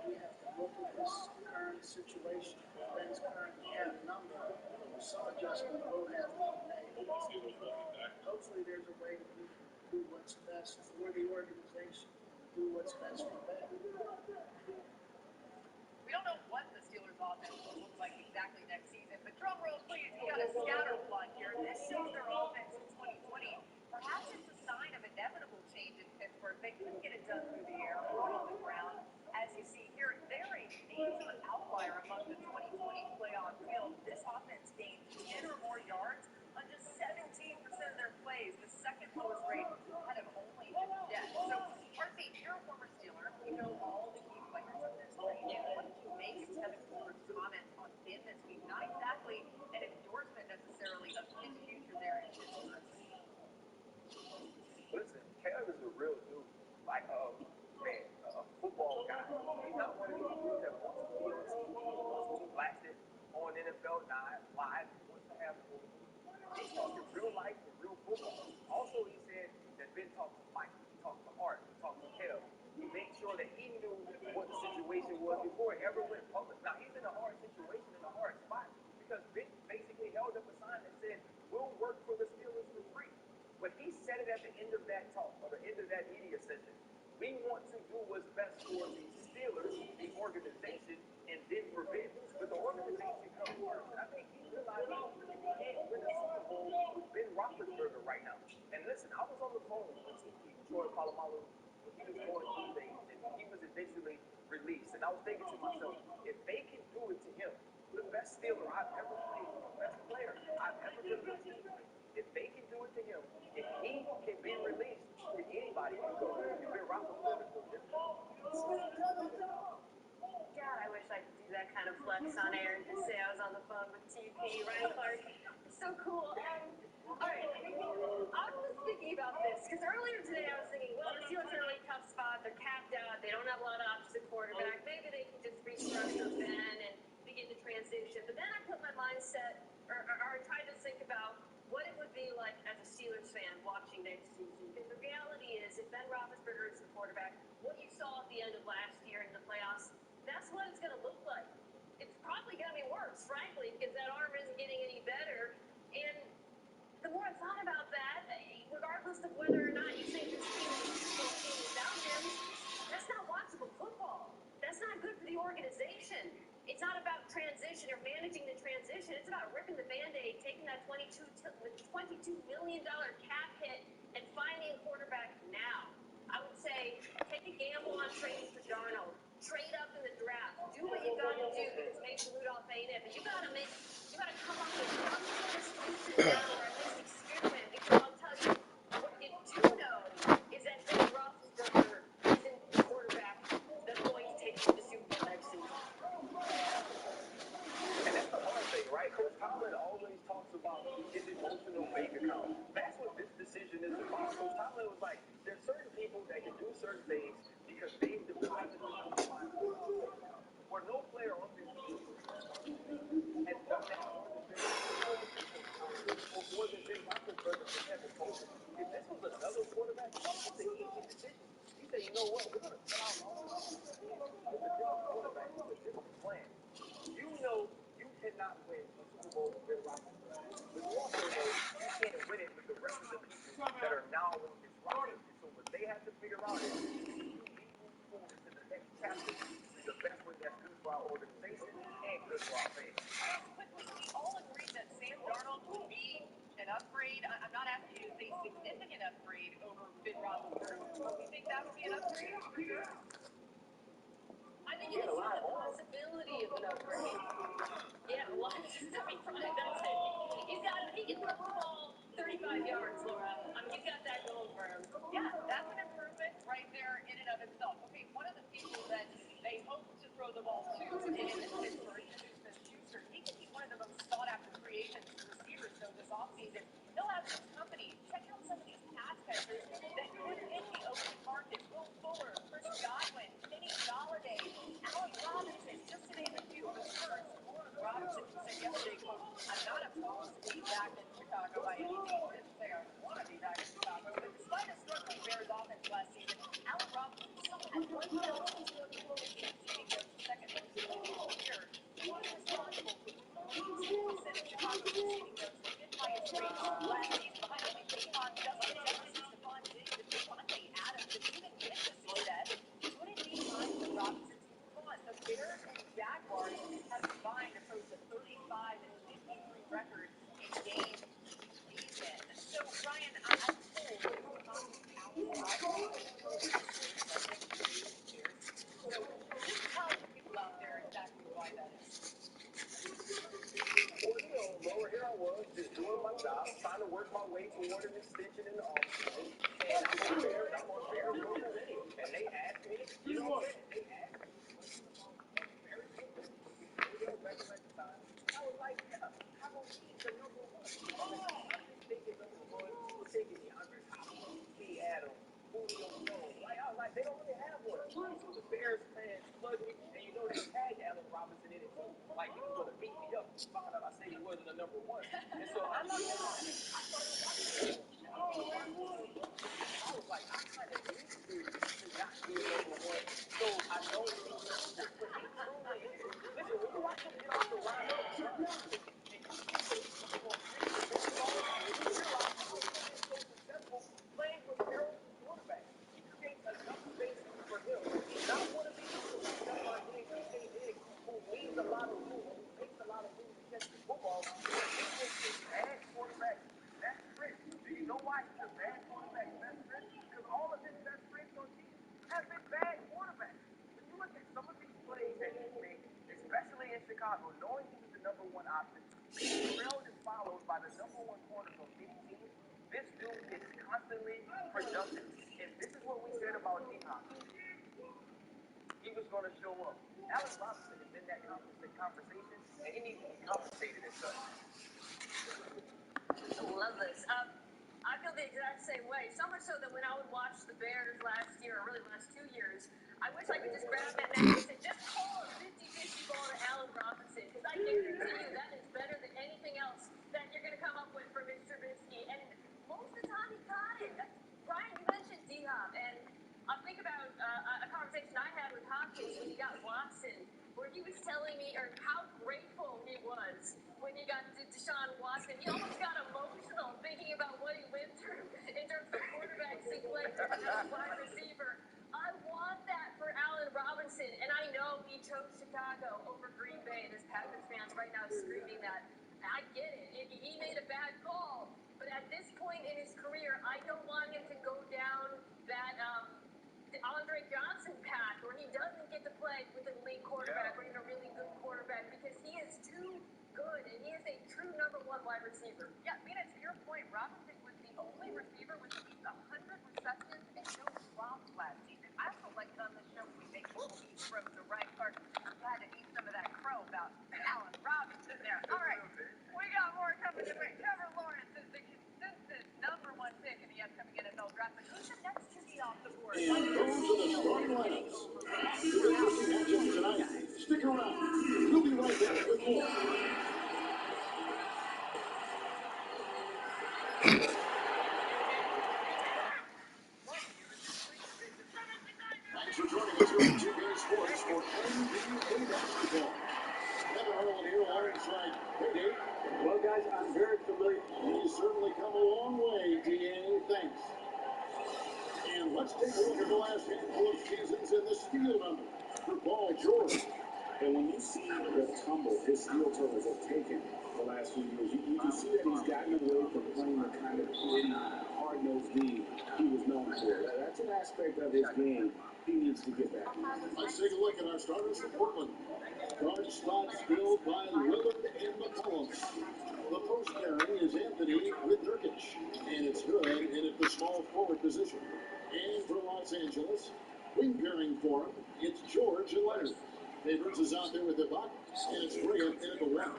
We have to look at this current situation, the Ben's currently have a number, some adjustment will have to be made. Hopefully there's a way that we can do what's best for the organization, do what's best for them. We don't know what the Steelers' offense will look like exactly next season, but drum roll, please. We got a scatter plot here. This shows their offense in 2020. Perhaps it's a sign of inevitable change in Pittsburgh. They couldn't get it done through the air or on the ground. As you see here, they're a major outlier among the 2020 playoff field. This offense gained 10 or more yards on just 17% of their plays, the second lowest rate, ahead of only was before it ever went public. Now, he's in a hard situation, in a hard spot, because Vic basically held up a sign that said, we'll work for the Steelers for free. But he said it at the end of that talk, or the end of that media session. We want to do what's best for the Steelers, the organization, and then for Vic. But the organization comes first. And I think he realizes he can't win a Super Bowl with Ben Roethlisberger right now. And listen, I was on the phone with Troy Polamalu when he was going through things, and he was eventually released. And I was thinking to myself, if they can do it to him, the best Steeler I've ever played with, the best player I've ever been with, if they can do it to him, if he can be released, then anybody can go. And Ben Roethlisberger's no different. God, I wish I could do that kind of flex on air and just say I was on the phone with TP, right, Clark? It's so cool. All right, I was thinking about this because earlier today I was thinking, well, the Steelers are in a really tough spot. They're capped out. They don't have a lot of options at quarterback. Maybe they can just restructure Ben and begin to transition. But then I put my mindset, or tried to think about what it would be like as a Steelers fan watching next season. Because the reality is, if Ben Roethlisberger is the quarterback, what you saw at the end of last year in the playoffs, that's what it's going to look like. It's probably going to be worse, frankly, because that arm isn't getting any better. And the more I thought about that, regardless of whether or not you think this team is a Super Bowl team without him, that's not watchable football. That's not good for the organization. It's not about transition or managing the transition. It's about ripping the Band-Aid, taking that $22 million cap hit, and finding a quarterback now. I would say take a gamble on trading for Darnold. Trade up in the draft. Do what you got to do because Mason Rudolph ain't it. But you got to come up with some sort of solution now, or at least experiment. Because I'll tell you, what you do know is that Ben Roethlisberger isn't the quarterback that's going to take you to the Super Bowl next season. And that's the hard thing, right? Coach Tomlin always talks about his emotional bank account. That's what this decision is about. Coach Tomlin was like, there's certain people that can do certain things because they've deposited money where no player on this team has done that more than Ben Roethlisberger for Kevin Coleman. If this was another quarterback, it's an easy decision. You say, you know what, we're going to cut out all the with a different quarterback, with a different plan. You know you cannot win a Super Bowl with Ben Roethlisberger. But you also know you can't win it with the rest of the people that are now on this roster. And so what they have to figure out is, we move forward to the next chapter the best way that's good for our organization and good for our fans. Quickly, we all agreed that Sam Darnold would be an upgrade. I'm not asking you to say significant upgrade over Ben Roethlisberger, but we think that would be an upgrade for sure. I think it's a possibility of an upgrade. Yeah, well, I mean, right, that's it. He can throw the ball 35 yards, Laura. I mean, he's got that going for him. Yeah, that's an improvement right there in and of itself. Okay, one of the people that they hope to throw the ball to in Pittsburgh, Schuster, he could be one of the most sought-after free agent receivers, though, this offseason. He'll have some company. Check out some of these pass catchers that could hit the opening market. Will Fuller, Chris Godwin, Kenny Galladay, Allen Robinson, just to name a few. But first, Warren Robinson, who said yesterday, quote, I'm not opposed to being back in Chicago by any means. Didn't say I want to be back in Chicago. But despite a struggling Bears offense last season, Allen Robinson still had 1,250 receiving yards, the second most in the year. He was responsible for 42% of Chicago's receiving yards, the fifth highest rate last season, behind only Javon, Justin Jefferson, Stephon Diggs, and Devontae Adams. And even Memphis, he said, could it be time for Robinson to move on? The Bears and Jaguars have combined to post a 35-53 record in games each season. So, Ryan, I'm told that we're talking Allen Robinson. So, just tell the people out there exactly why that is. Well, you know, Laura, here I was just doing my job, trying to work my way toward an extension in the offseason. And I'm on Bears social media. And they asked me, you know what I'm saying? They asked me, very good record at the time. I was like, yeah, I will need the number one. I've been thinking number one, taking DeAndre Hopkins, T. Adams, Julio Jones. Like, I was like, they don't really have one. So the Bears fans plugged me, and you know they tagged Allen Robinson in it too. Like he was going to beat me up. He found out I said he wasn't the number one. And so I'm not going to lie. I started watching the I was like, I kind of need to not be number one. So I don't think for me, Chicago, knowing he was the number one option, being trailed and followed by the number one corner of any team, this dude is constantly productive. And this is what we said about D-Hop. He was going to show up. Allen Robinson is in that consistent conversation, and he needs to be compensated as such. Love this. I feel the exact same way. So much so that when I would watch the Bears last year, or really the last 2 years, I wish I could just grab that necklace and just call a 50-50 ball to Allen Robinson, because I guarantee you that is better than anything else that you're going to come up with from Mitch Trubisky. And most of the time he caught it. Brian, you mentioned D-Hop, and I think about a conversation I had with Hopkins when he got Watson, where he was telling me how grateful he was when he got Deshaun Watson. He almost got emotional thinking about what he went through in terms of quarterback sequence and wide receiver. I want that for Allen Robinson, and I know he chose Chicago over Green Bay. There's Packers fans right now screaming that. I get it. He made a bad call, but at this point in his career, I don't want him to go down that Andre Johnson path where he doesn't get to play with an elite quarterback or even a really good quarterback, because he is too good, and he is a true number one wide receiver. Yeah, Mina, to your point, Robinson was the only receiver with at least 100 receptions and no drops last season. I also like it on this show when we make movies from the right part. Glad to eat some of that crow about Allen Robinson there. All right, we got more coming your way. Trevor Lawrence is the consistent number one pick in the upcoming NFL draft. But who's the next QB off the board? And those are the starting lineups. Interesting matchups tonight. Stick around. We'll be right back with more. Thanks for joining us here on 2K Sports for NBA basketball. Kevin Harlan here alongside Payday. Well, guys, I'm very familiar. You've certainly come a long way, DA. Thanks. And let's take a look at the last handful of seasons in the steal number for Paul George. And when you see the tumble his steal totals have taken the last few years, you can see that he's gotten away from playing the kind of gritty, hard-nosed game he was known for. That's an aspect of his game he needs to get back. Let's take a look at our starters for Portland. Guard spots filled by Lillard and McCollum. The post pairing is Anthony with Nurkic, and it's Hood in at the small forward position. And for Los Angeles, wing pairing for him, it's George and Leonard. Favors is out there with Ibaka, and it's Graham in at the one.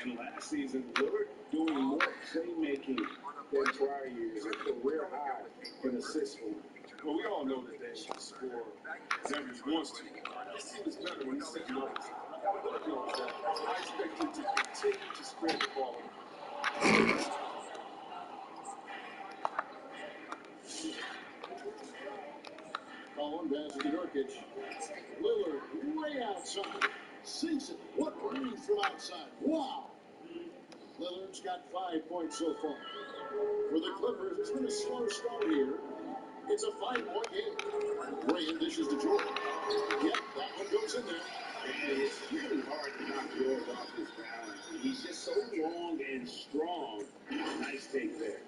And last season, Lillard doing more playmaking than prior years, a career high in assists for him. Well, we all know that he can score whenever he wants to. This team is better when he's setting up. I expect him to continue to spread the ball. Collin passes to Nurkic. Lillard way outside. Sinks it. What range from outside. Wow. Lillard's got 5 points so far. For the Clippers, it's been a slow start here. It's a 5-point game. Graham dishes to Jordan. Yep, that one goes in there. And it's really hard to knock George off his balance. He's just so long and strong. Nice take there.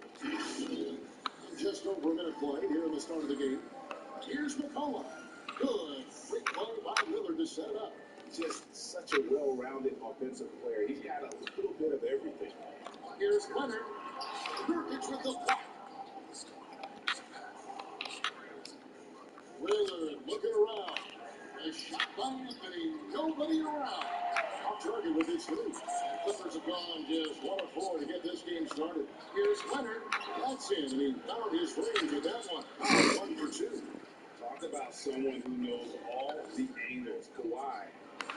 Just over a minute played here in the start of the game. Here's McCollum. Good. Quick play by Lillard to set it up. Just such a well-rounded offensive player. He's got a little bit of everything. Here's Leonard. Nurkic with the block. Lillard looking around. A shot by Anthony. Nobody around. Off target with his three. Clippers have gone just 1 of 4 to get this game started. Here's Leonard. That's in, and he found his range with that one. 1 for 2. Talk about someone who knows all the angles. Kawhi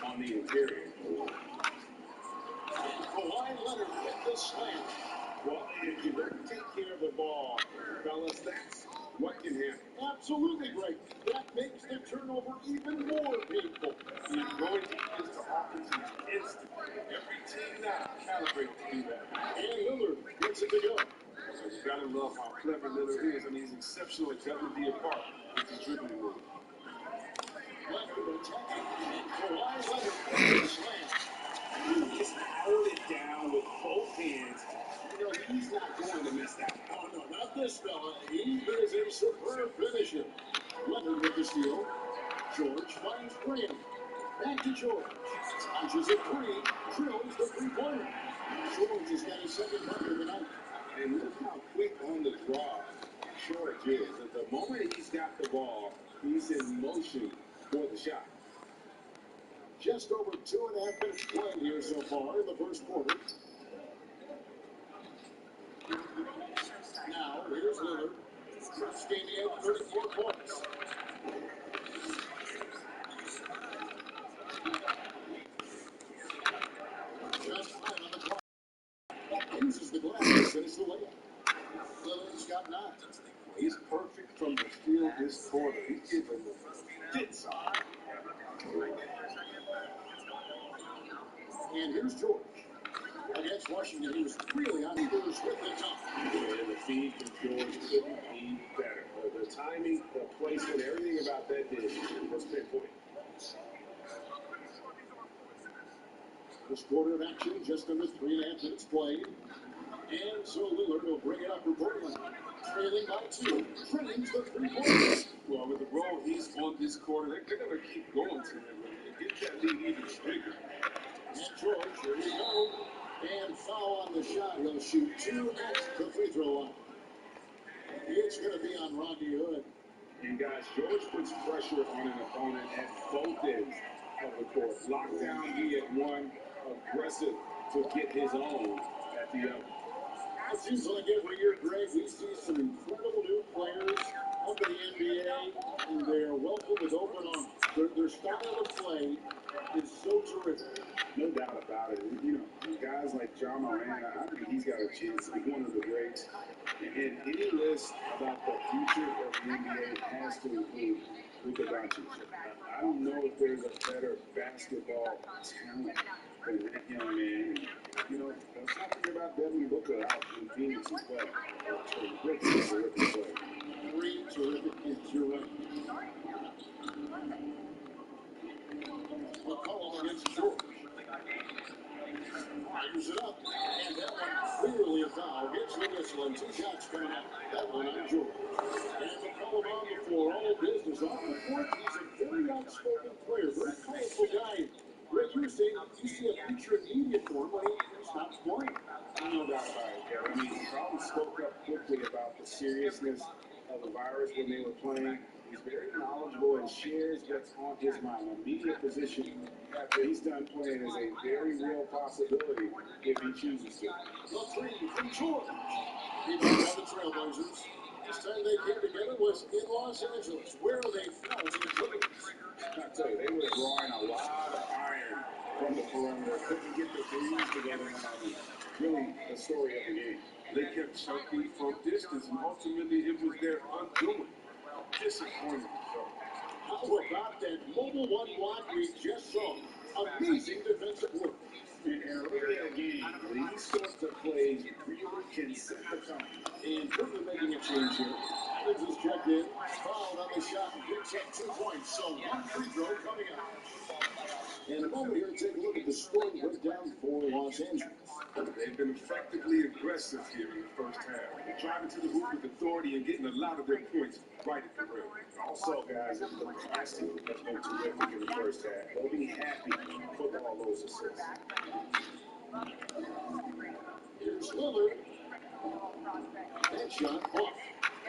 on the interior. Kawhi Leonard with the slam. Well, if you don't take care of the ball, fellas, that's what can happen. Absolutely great. That makes the turnover even more painful. Going defense to offense is instant. Every team now calibrated to do that. And Lillard gets it to go. You gotta love how clever Lillard is. I mean, he's exceptional at telling the apart with his dribbling move. Leonard attacking. Kawhi Leonard with the slam. He's powered it down with both hands. You know, he's not going to miss that. Oh, no, not this fella. He is a superb finisher. Leonard with the steal. George finds Graham. Back to George. Launches a three. Drills the three-pointer. George has got his second bucket of the night. And look how quick on the draw George is. At the moment he's got the ball, he's in motion for the shot. Just over 2.5 minutes played here so far in the first quarter. Now, here's Lillard. Drops game at 34 points. Just 5 on the clock. Uses the glass to finish the layup. Lillard's got 9. He's perfect from the field this quarter. He's given the fits on. And here's George. Against Washington, he was really on Beavers with the top. And the feed from George couldn't be better. The timing, the placement, everything about that did was pinpoint. First quarter of action, just under 3.5 minutes played. And so Lillard will bring it up for Portland. Trailing by 2. Trains the three-pointers. Well, with the role he's on this quarter, they're going to keep going to him and get that lead even bigger. And George, here we go. And foul on the shot. He'll shoot 2 at the free throw line. It's going to be on Rodney Hood. And guys, George puts pressure on an opponent at both ends of the court. Lockdown D at one, aggressive to get his own at the other. It seems like every year, Greg, we see some incredible new players up in the NBA, and they are welcomed with open arms. Their style of play is so terrific. No doubt about it. You know, guys like John Moran, I think he's got a chance to be one of the greats. And any list about the future of the NBA has to include Luka Doncic. I don't know if there's a better basketball talent than that young man. You know, let's not forget about Devin Booker out in Phoenix as well. Terrific play. 3 terrific kids, you're right. McCollum against George. Fires it up. And that one clearly a foul. Gets the whistle and 2 shots coming up. That one on George. And McCollum on the floor. All business off the court. He's a very outspoken player. Very colorful guy. Rick, you were saying you see a future in media for him when he stops playing. No doubt about it, Kevin. I mean, he probably spoke up quickly about the seriousness of the virus when they were playing. He's very knowledgeable and shares what's on his mind. A media position after he's done playing is a very real possibility if he chooses to. The 3 from George. He brought the Trailblazers. This time they came together was in Los Angeles, where they fell to the Clippers. I tell you, they were drawing a lot of iron from the perimeter. Couldn't get the threes to go in. Really the story of the game. They kept chunking from distance, and ultimately it was their undoing. Disappointing. How about that mobile one block we just saw? Amazing defensive work. And early in the game, these sorts of plays really can set the tone. And quickly making a change here. Adams is checked in, fouled on the shot, and picks up 2 points. So 1 free throw coming up. In a moment here, take a look at the scoring breakdown for Los Angeles. They've been effectively aggressive here in the first half. Driving to the hoop with authority and getting a lot of their points right at the rim. Also, guys, the passing has been terrific in the first half. They'll be happy for all those assists. Here's Lillard. That shot off.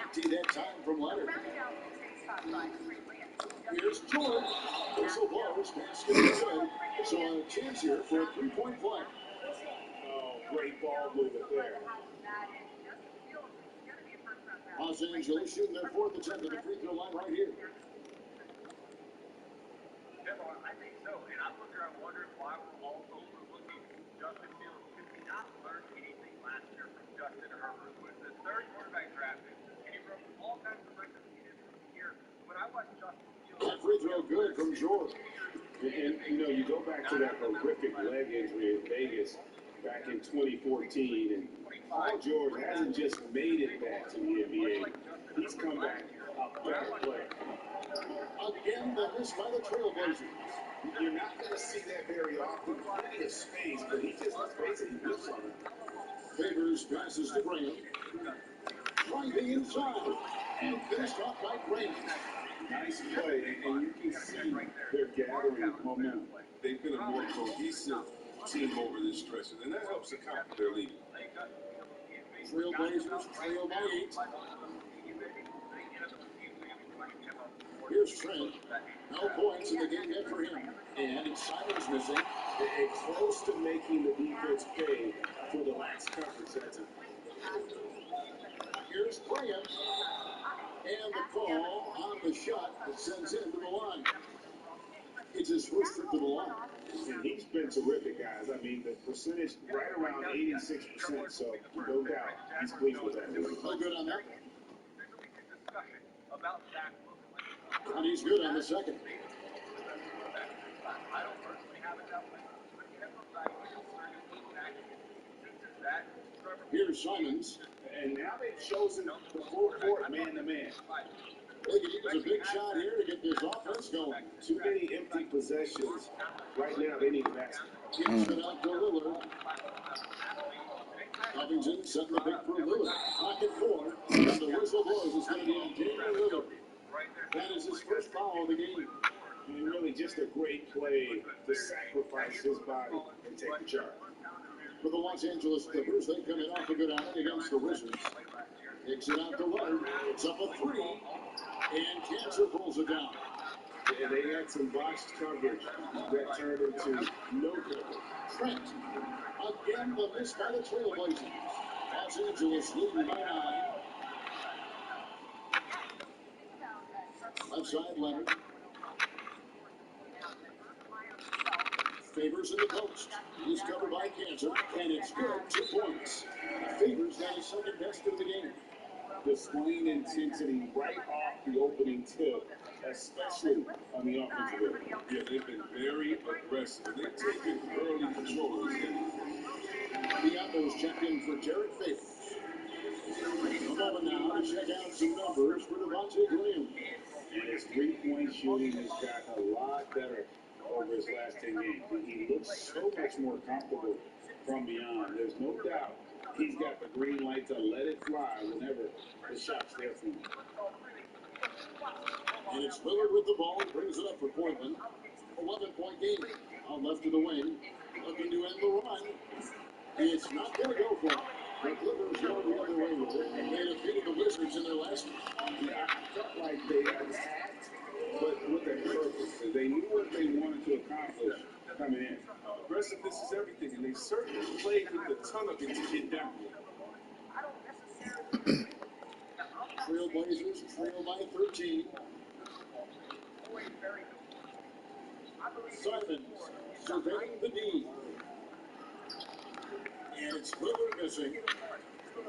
Empty that time from Leonard. Here's George. Whistle blows. Basket is good. So a chance here for a 3-point play. Oh, great ball movement there. Los Angeles shooting their 4th attempt at the free throw line right here. I think so, and I'm looking around wondering why we're all overlooking Justin Fields. Could we not learn anything last year from Justin Herbert? Who was the 3rd quarterback drafted, and he broke all kinds of records in his rookie year. When I watched Justin Fields, That free throw good from George. And you know, you go back to that horrific leg injury in Vegas back in 2014, and Paul George hasn't just made it back to the NBA. He's come back a better player. Again, the miss by the Trailblazers. You're not going to see that very often. Plenty of space, but he just basically whips on it. Favors passes to Graham. Driving inside. And finished off by Grant. Nice play, and you can see they're gathering momentum. They've been a more cohesive team over this stretch, and that helps account for their lead. Trailblazers trail by 8. Here's Trent. No points in the game yet for him. And Simon's missing. They're close to making the defense pay for the last coverage that time. Here's Grant. And the call on the shot that sends him to the line. It's his first trip to the line. And he's been terrific, guys. I mean, the percentage right around 86%, so no doubt he's pleased with that. No good on that. And he's good on the second. Here's Simons. And now they've chosen the full court man-to-man. They could use a big shot here to get this offense going. Too many empty possessions. Right now, they need a basket. Gives it out to Lillard. Covington setting the pick for Lillard. Pocket 4. And the whistle blows. It's going to be on Damian Lillard. That is his first foul of the game. And really just a great play to sacrifice his body and take the charge. For the Los Angeles Clippers, they come in off a good outing against the Wizards. Kicks it out to Leonard. It's up a 3. And Cancer pulls it down. And they had some boxed coverage that turned into no coverage. Trent. Again, the miss by the Trailblazers. Los Angeles leading by 9. Left side, Leonard. Favors in the post. He's covered by Cancer, and it's good. 2 points. Favors got his second best of the game. Displaying intensity right off the opening tip, especially on the offensive end. Yeah, they've been very aggressive. They've taken early control of this game. The Apples checked in for Jared Favors. A moment now to check out some numbers for Devontae Graham. And his three-point shooting has gotten a lot better over his last 10 games. He looks so much more comfortable from beyond. There's no doubt he's got the green light to let it fly whenever the shot's there for him. And it's Lillard with the ball. He brings it up for Portland. 11-point game. On left of the wing. Looking to end the run. It's not going to go for him. The Clippers go the other way with it. And they defeated the Wizards in their last one. Yeah, I felt like they attacked, but with a purpose. They knew what they wanted to accomplish coming in. Aggressiveness is everything, and they certainly played with a ton of it to get down. Trailblazers trail by 13. Simons surveying the D. And it's Lillard missing.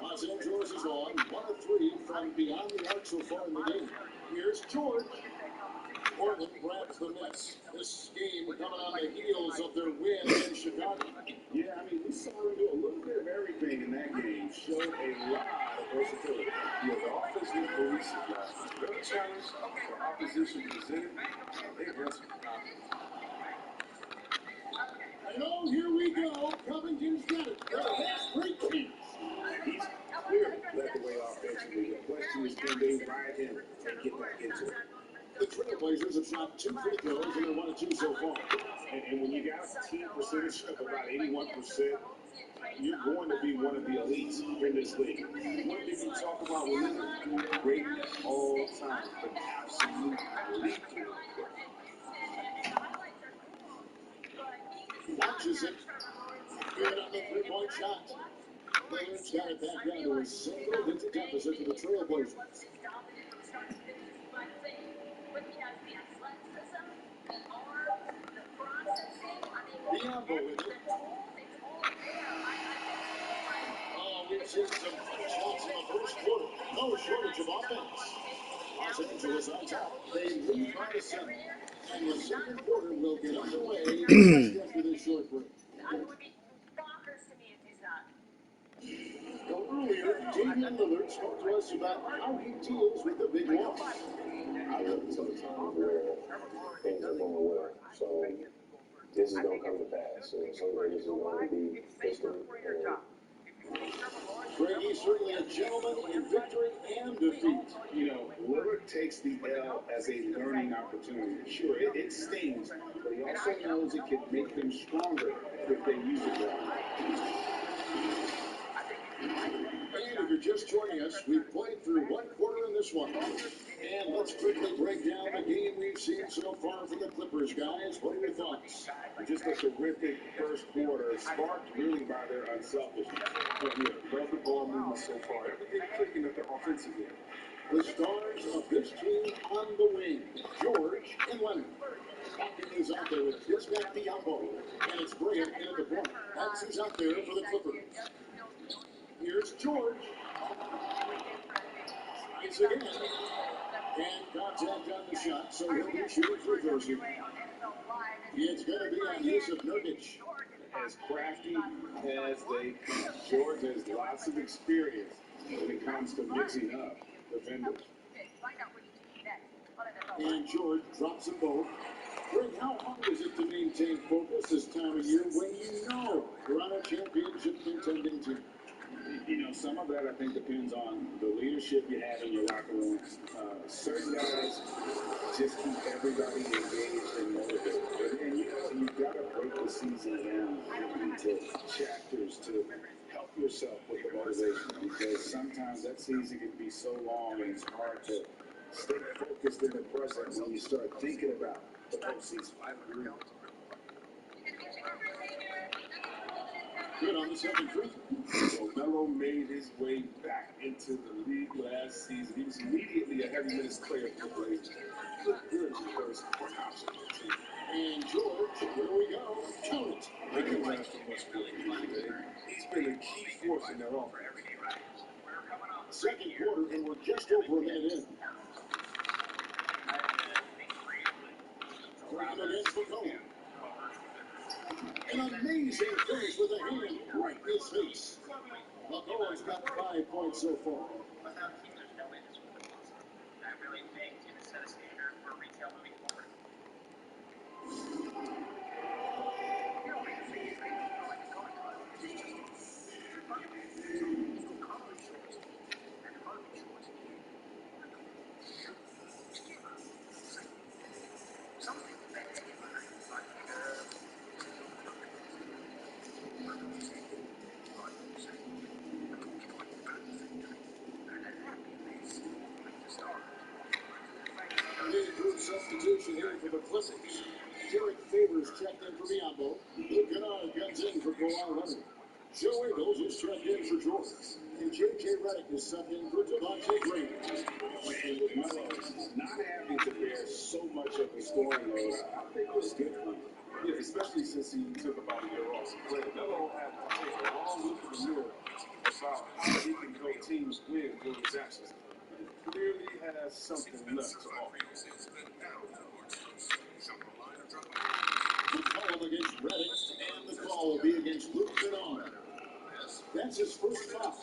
Los Angeles is on 1 of 3 from beyond the arc so far in the game. Here's George. Portland grabs the miss. This game coming on the heels of their win in Chicago. Yeah, I mean, we saw them do a little bit of everything in that game. Showed a lot of versatility. Yeah, the offense was cohesive last week. Very challenged for opposition presented. They answered the confidence. And oh, here we go. Covington's got it. The last great chance. He's clearly led the way offensively. The question is, can they ride him and get back into it? The Trailblazers have shot 2 free throws and they're 1 of 2 so far. And when you got a team percentage of about 81%, you're going to be one of the elites in this league. One thing we talk about with Lillard, great at all times, but absolute elite. Watches it. Good on the 3-point shot. Lillard's got it back down to a single-digit deficit for the Trailblazers. Biombo with it. Oh, we've seen some good shots in the first quarter. No shortage of offense. Los Angeles on top. They lead by 7. And the second quarter will get underway just after this short break. Well, earlier, Damian Lillard spoke to us about how he deals with the big loss. I live until the time where things are going well. So this is going to come to pass. So some of this is going to be distant and Greg, he's certainly a gentleman in victory and defeat. You know, Lillard takes the L as a learning opportunity. Sure, it stings, but he also knows it can make them stronger if they use it well. And if you're just joining us, we've played through one quarter in this one. And let's quickly break down the game we've seen so far from the Clippers, guys. What are your thoughts? Just a terrific first quarter, sparked really by their unselfishness. But yeah, love the ball movement so far. Everything clicking at the offensive end. The stars of this team on the wing, George and Leonard. Hopkins is out there with his back Diallo, and it's Bryant in at the point. That's who's out there for the Clippers. Here's George. Tries again. And contact on the shot, so he'll be shooting free throws here. It's going to be on use of Nurkic. As crafty as they come, George has lots of experience when it comes to mixing up defenders. And George drops them both. Greg, how hard is it to maintain focus this time of year when you know you're on a championship contending team? You know, some of that I think depends on the leadership you have in your locker room. Certain guys just keep everybody engaged and motivated. And you know, you've got to break the season down into chapters to help yourself with the motivation, because sometimes that season can be so long and it's hard to stay focused in the present when you start thinking about the postseason. I agree. Good on the second free throw. So Melo made his way back into the league last season. He was immediately a heavy minutes player for the Blazers. He looked good because he was an option on the team. And George, here we go. Count it. They can ask for much more. He's been a key force in their offense. Second quarter, and we're just over a minute in. Graham against McCollum. An amazing finish with a hand right in his face. McCollum's got 5 points so far. Substitution here for the Clippers. Derek Favors checked in for Diallo. Luke Kennard comes in for Kawhi Leonard. Joe Ingles is checked in for George. And J.J. Redick is subbed in for Devontae Green. And with Melo not having to bear so much of the scoring load, I think it was good for him. Yeah, especially since he took about a year off. Melo had to take a long look in the mirror about how he can help teams win during his absence. He clearly has something left to offer. McCollum against Redick, and the call will be against Luke Kennard. That's his first foul.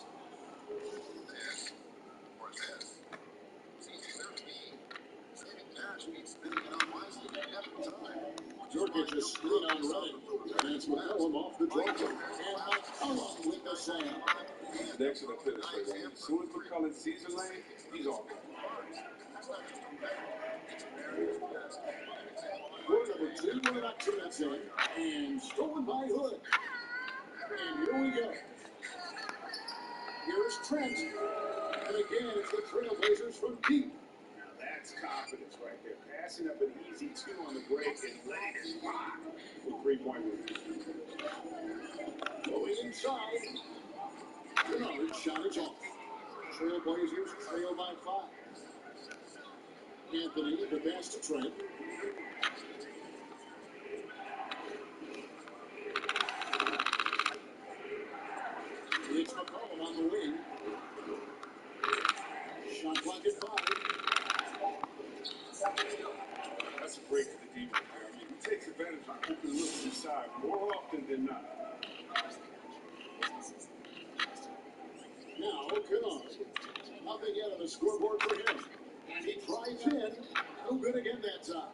Nurkic is split on Redick. And it's McCollum off the draw. And McCollum with the slam. An excellent finish right there. As soon as McCollum sees the lane, he's off. Quarter number 2, we're about 2 minutes in. And stolen by Hood. And here we go. Here's Trent. And again, it's the Trailblazers from deep. Now that's confidence right there. Passing up an easy 2 on the break and letting it rock with 3-point move. Going inside. Kennard's shot is off. Trailblazers trail by 5. Anthony, the pass to Trent. It's McCollum on the wing. Shot clock at 5. That's a break for the defense. I mean, he takes advantage of open looks inside more often than not. Now, Kennard. Nothing yet on the scoreboard for him. And he drives in. No good again that time.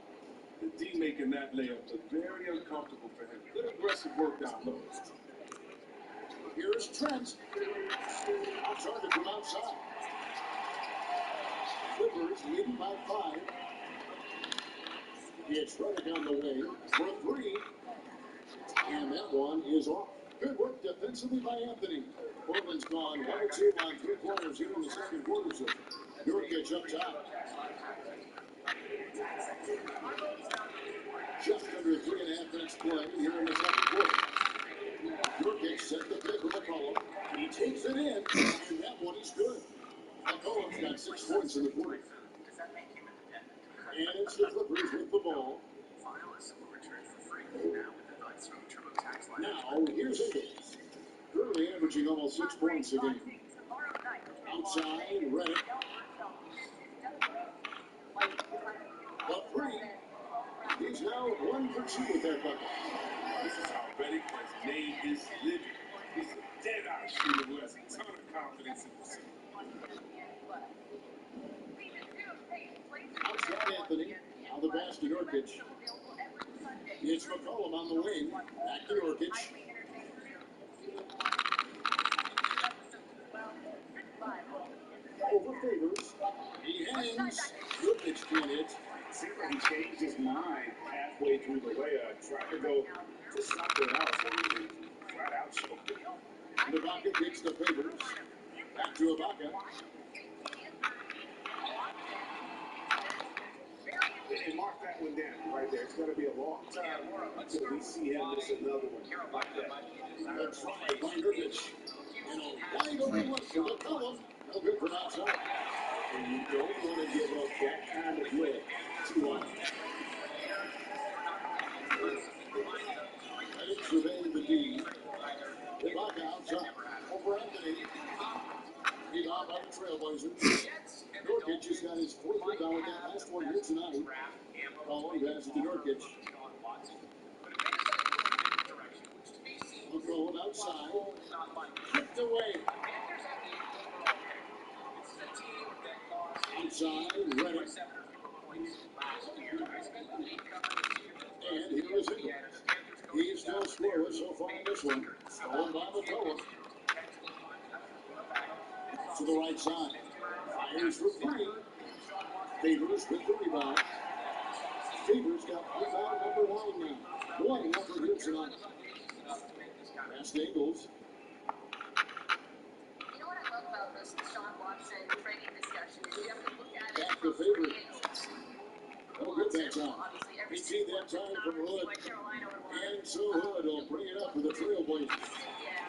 The D making that layup look very uncomfortable for him. Good aggressive work down low. Here's Trent. Off target from outside. Clippers leading by 5. It's Redick on the way for 3. And that one is off. Good work defensively by Anthony. Portland's gone 1 or 2 on 3 quarters here in the second quarter. So Nurkic up top. Just under 3.5 minutes play here in the second quarter. Nurkic set the pick with McCollum. He takes it in, and that one is good. McCollum's got 6 points in the quarter. And it's the Clippers with the ball. Now, here's Ingles. Currently averaging almost 6 points a game. Outside, Redick. But 3. He's now 1 for 2 with that bucket. This is how Redick has made his living. He's a dead-eye shooter who has a ton of confidence in himself. Outside Anthony. Now the pass to Nurkic. It's McCollum on the wing. Back to Nurkic. Over Favors. He hangs. Nurkic can't hit. Seems like he changed his mind halfway through the layup. Tried to go to something else. And he flat out choked it. Ibaka kicks the Favors. Back to Ibaka. And mark that one down right there. It's going to be a long time until we see him miss another one like that. That's right by Nurkic. And a wide open look for McCollum. No good from outside. And you don't want to give up that kind of look too often. Ready surveying the D. Ibaka outside. Over Anthony. Beat off by the Trailblazers. Nurkic just got his 4th rebound with that last one here tonight. Following pass to Nurkic. McCollum outside. Kicked away. Outside, Redick. And here is Ingles. He's still scoreless so far in this one. Stolen by McCollum. To the right side. Fires for 3. Favors with the rebound. Favors got rebound number 1 now. 1 effort here tonight. Pass to Ingles. You know what I love about this Deshaun Watson training discussion is you have to look at it Back from to Favors. 3 angles. No good that time. He see that time from Hood. And so Hood will bring it up for the Trailblazers.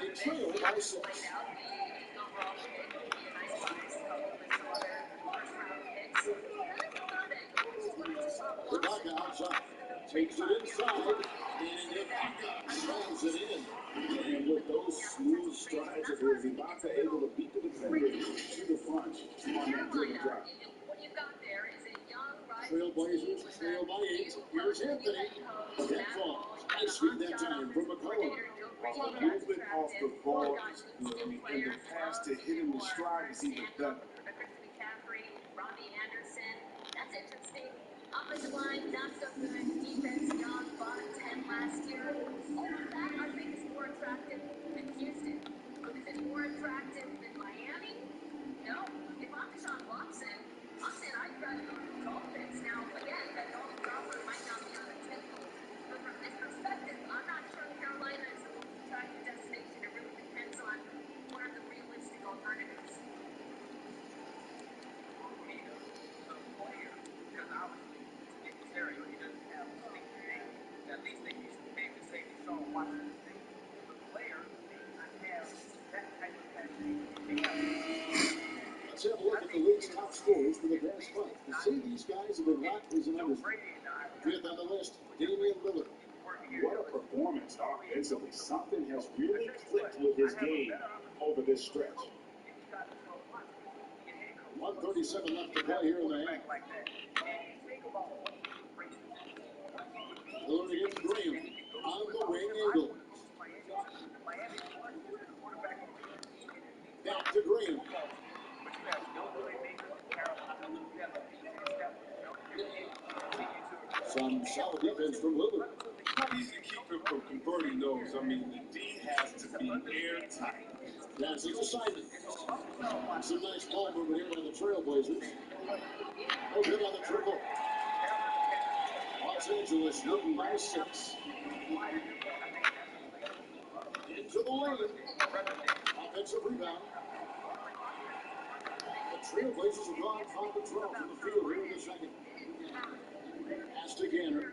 They trail by 6. Ibaka outside. Takes it inside. And Ibaka slams it in. And with those smooth strides of his, Ibaka able to beat the defender to the front on that dribble drive. What you've got there is a young Trailblazers trail by 8. Here's Anthony. That falls. Nice feed that time from McCollum. While the movement off the ball is good, and the pass to hit him in stride is even better. That's interesting. Offensive line, not so good. Defense, young, bottom 10 last year. All of that, I think, is more attractive than Houston. But is it more attractive than Miami? No. If I'm Deshaun Watson, I'm saying I'd rather go to the Dolphins. Now, again, that Dolphins offer might not be on the table. But from this perspective, I'm not sure Carolina is the most attractive destination. It really depends on what are the realistic alternatives. Let's have a look at the league's top scorers for the past month. To say these guys have been hot is an understatement. 5th on the list, Damian Lillard. What a performance offensively. Something has really clicked with his game over this stretch. 1:37 left to play here in the half. Lillard against Graham. On the wing, Ingles. Back to Graham. Some solid defense from Lillard. not easy to keep him from converting those. I mean, the D has to be airtight. That's his assignment. Some nice ball movement here by the Trailblazers. No good on the triple. Los Angeles leading by 6. Into the lane. Offensive rebound. The Trailblazers have gone 5 of 12 from the field here in the second. Pass to Ganner.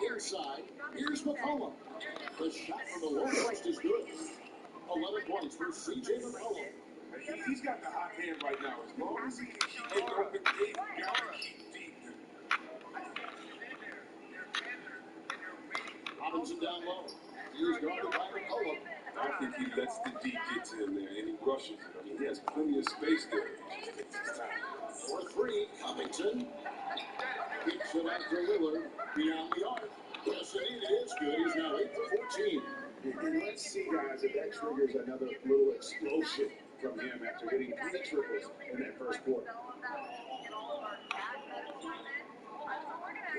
Inside. Here's McCollum. The shot from the low post is good. 11 points for C.J. McCollum. He's got the hot hand right now. As long as he can keep getting open, he's got to keep deep. Robinson down low. He is guarded by McCollum. I think he lets the D get to him there, and he rushes it. I mean, he has plenty of space there. He just takes his time. For 3, Covington. Kicks it out to Lillard. Beyond the arc. Yes, indeed, it is good. He's now 8 for 14. And let's see, guys, if that triggers another little explosion from him after hitting 3 triples in that first quarter.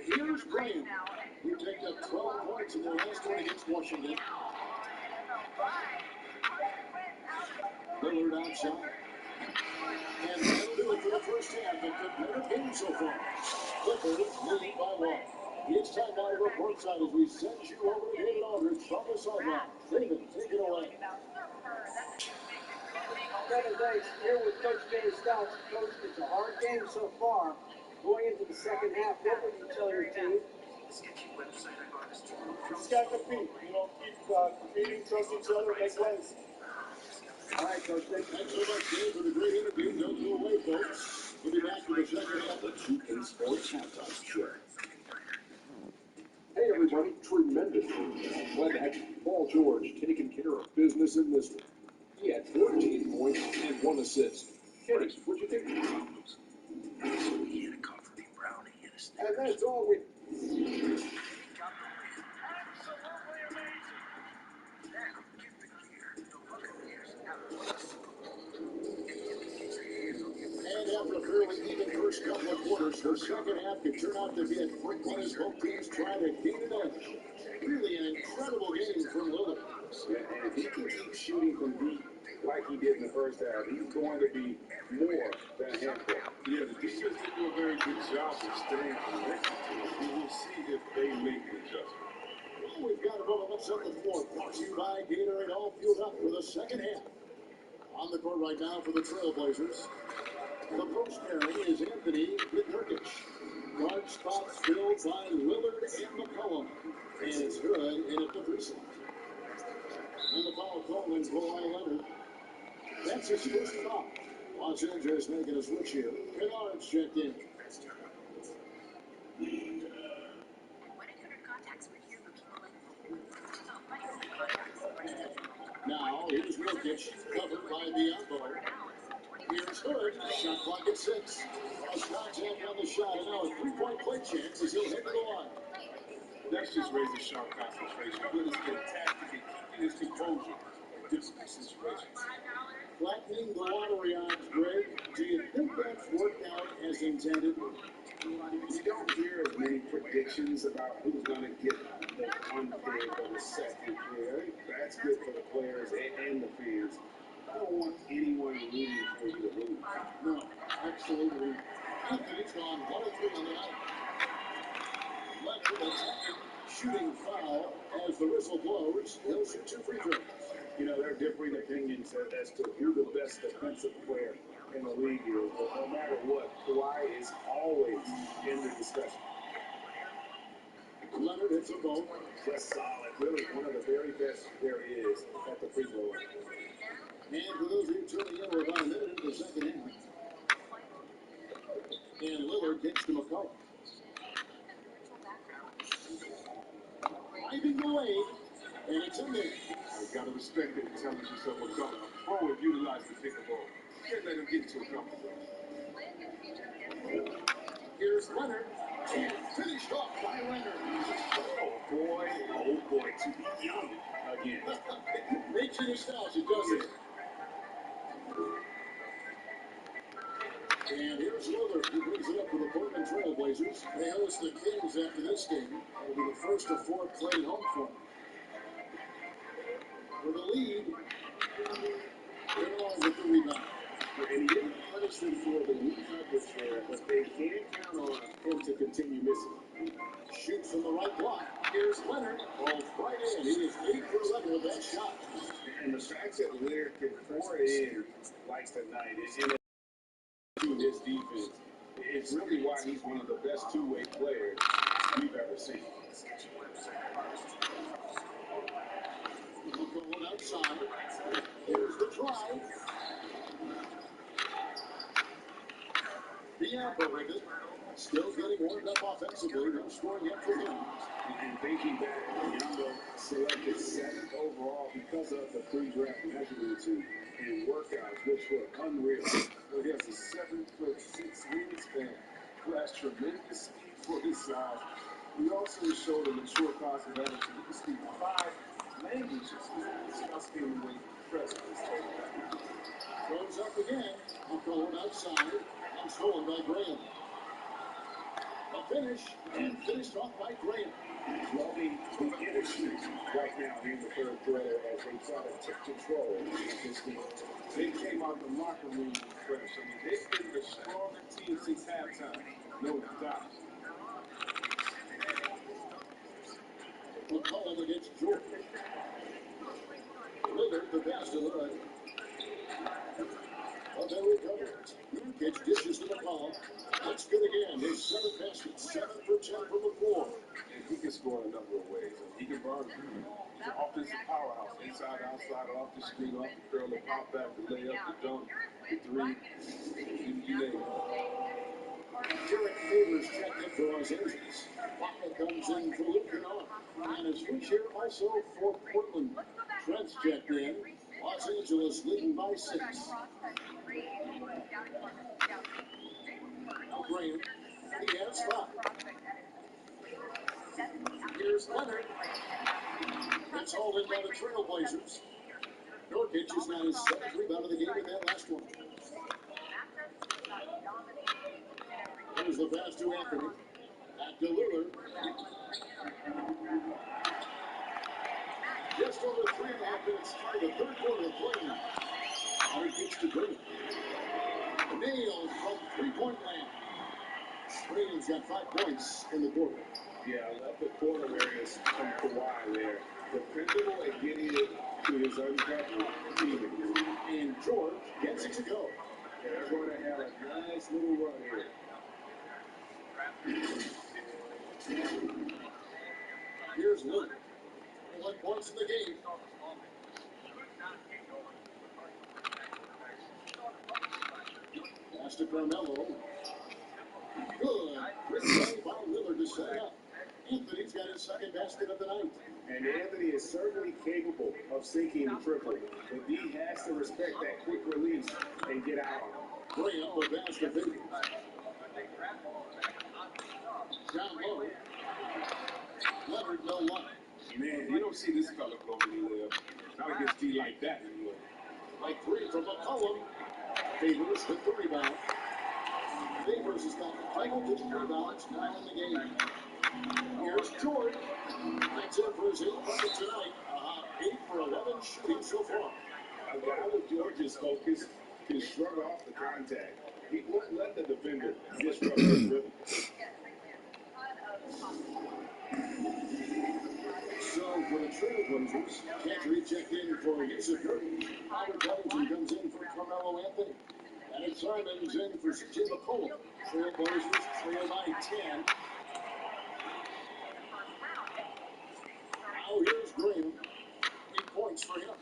Here's Graham, who picked up 12 points in their last one against Washington. Lillard outside. And that'll do it for the first half. A competitive game so far. Clippers lead by 1. It's time now to look courtside as we send you over to David Aldridge from the sideline. David, take it away. Kevin, thanks. Here with Coach James Stouts. Coach, it's a hard game so far. Going into the second half, what would you tell your team? Just gotta compete. Keep competing, trust each other, make plays. All right, Coach. Thanks so much, Dave, for the great interview. Don't go away, folks. We'll be back for the second half of the 2K Sports Halftime Show. Hey everybody, tremendous. Glad to have Paul George taking care of business in this one. He had 14 points and 1 assist. Kenny, what'd you think of the problems? So we hit a comforting brownie and a Snickers. And that's all we... And after a fairly even first couple of quarters, the second half could turn out to be a quick one as both teams try to gain an edge. Really an incredible game from Lillard. And if he can keep shooting from deep like he did in the first half, he's going to be more than a handful. Yeah, the defense didn't do a very good job of staying connected to him. We will see if they make the adjustment. Well, we've got a moment left on the floor. Brought to you by Gatorade, all fueled up for the second half. On the court right now for the Trailblazers. The post pairing is Anthony with Nurkic. Guard spots filled by Lillard and McCollum. And it's good in at the 3 slot. And the foul called in Kawhi Leonard. That's his first foul. Los Angeles making a switch here. Kennard's checked in. Now, here's Nurkic, covered by Biombo. Here's Hood, shot clock at 6. Cross contact on the shot, and now a 3-point play chance as he'll head to the line. That's just raising shot concentration. Hood has been tactic in keeping his composure in difficult situations. Flattening the lottery odds, Greg. Do you think that's worked out as intended? You don't hear as many predictions about who's going to get the 1 pick or the second pick. I think that's good for the players and the fans. I don't want anyone rooting for you to lose. No, absolutely. Anthony's gone 1 of 3 on the night. Leonard attacking, shooting foul as the whistle blows. He'll shoot 2 free throws. There are differing opinions as to who the best defensive player in the league is, but no matter what, Kawhi is always in the discussion. Leonard hits a ball. Just solid, really one of the very best there is at the free throw line. And for those of you tuning in, we're about a minute into the second half. And Lillard gets to McCollum. Driving the lane, and it's in there. You've got to respect the intelligence of McCollum. A pro would utilize the pick and roll. You can't let him get too comfortable. Here's Leonard, and finished off by Leonard. Oh boy, to be young again. Makes you nostalgic, doesn't it? And here's Lillard, who brings it up for the Portland Trail Blazers. They host the Kings after this game. It'll be the first of 4 played home for them. With a lead, they're along with the rebound. And he didn't punish them for the knee coverage there, but they can't count on him to continue missing. Shoots from the right block. Here's Leonard. Falls right in. He is 8 for 11 with that shot. And the fact that Leonard can pour it in like tonight is in his defense. It's really why he's one of the best two-way players we've ever seen. Going outside. Here's the drive. Bianca with it. Still getting warmed up offensively. No scoring yet for him. And thinking back, Bianca selected 7th overall because of the pre-draft measurements and workouts, which were unreal. Well, he has a 7'6" wingspan, who has tremendous speed for his size. He also showed a mature positive attitude. He can speak 5 languages. It's just being the way he presses his total back. Throws up again. Going outside. And stolen by Graham. A finish. And finished off by Graham. Loving the energy right now in the third quarter as they try to take control of this game. They came out the locker room fresh. I mean, they've been the stronger team since halftime. No doubt. McCollum against George. Lillard, the pass to Lillard. But they recover it. Nurkic dishes to McCollum. That's good again. His 7 baskets, 7 for 10 from the floor. And he can score in a number of ways. He can burn. He's an offensive powerhouse. Inside, outside, off the screen, off the curl, the pop back, the layup, the dunk, the three. You name it. Derek Favors checked in for Los Angeles. Baka comes in for Luke Kennard. And a switch here also for Portland. Trent's checked in. Los Angeles leading by 6. Graham. He has 5. Here's Leonard. That's all in by the Trailblazers. Nurkic is now his 7th rebound of the game in that last one. Here's the pass to Anthony. Back to Lillard. Just over 3.5 minutes into the third quarter of play now. And he gets to Graham. Nailed from three-point land. Graham's got 5 points in the quarter. Yeah, I love the corner areas from Kawhi there. Dependable at getting it to his uncovered teammates. And George gets it to go. Yeah, they're going to have a nice little run here. Here's Luke. 1 points in the game. Pass to Carmelo. Good. Great play by Lillard to set up. Anthony's got his 2nd basket of the night. And Anthony is certainly capable of sinking the triple, but he has to respect that quick release and get out. Graham, the pass to Favors. Down low. Leonard, no luck. Man, you don't see this fella go anywhere. Not against D like that anyway. Like 3 from McCollum. Favors with the rebound. Favors has got double-digit rebounds now in the game. Here's George. That's it for his 8th bucket tonight. 8 for 11 shooting so far. A guy with George's focus can shrug off the contact. He won't let the defender disrupt his rhythm. So for the Trailblazers, Kadri checked in for Yusuf Nurkic. Howard Covington comes in for Carmelo Anthony. And Simon's in for CJ McCollum. Trailblazers trail by 10. Now here's Graham. 8 points for him.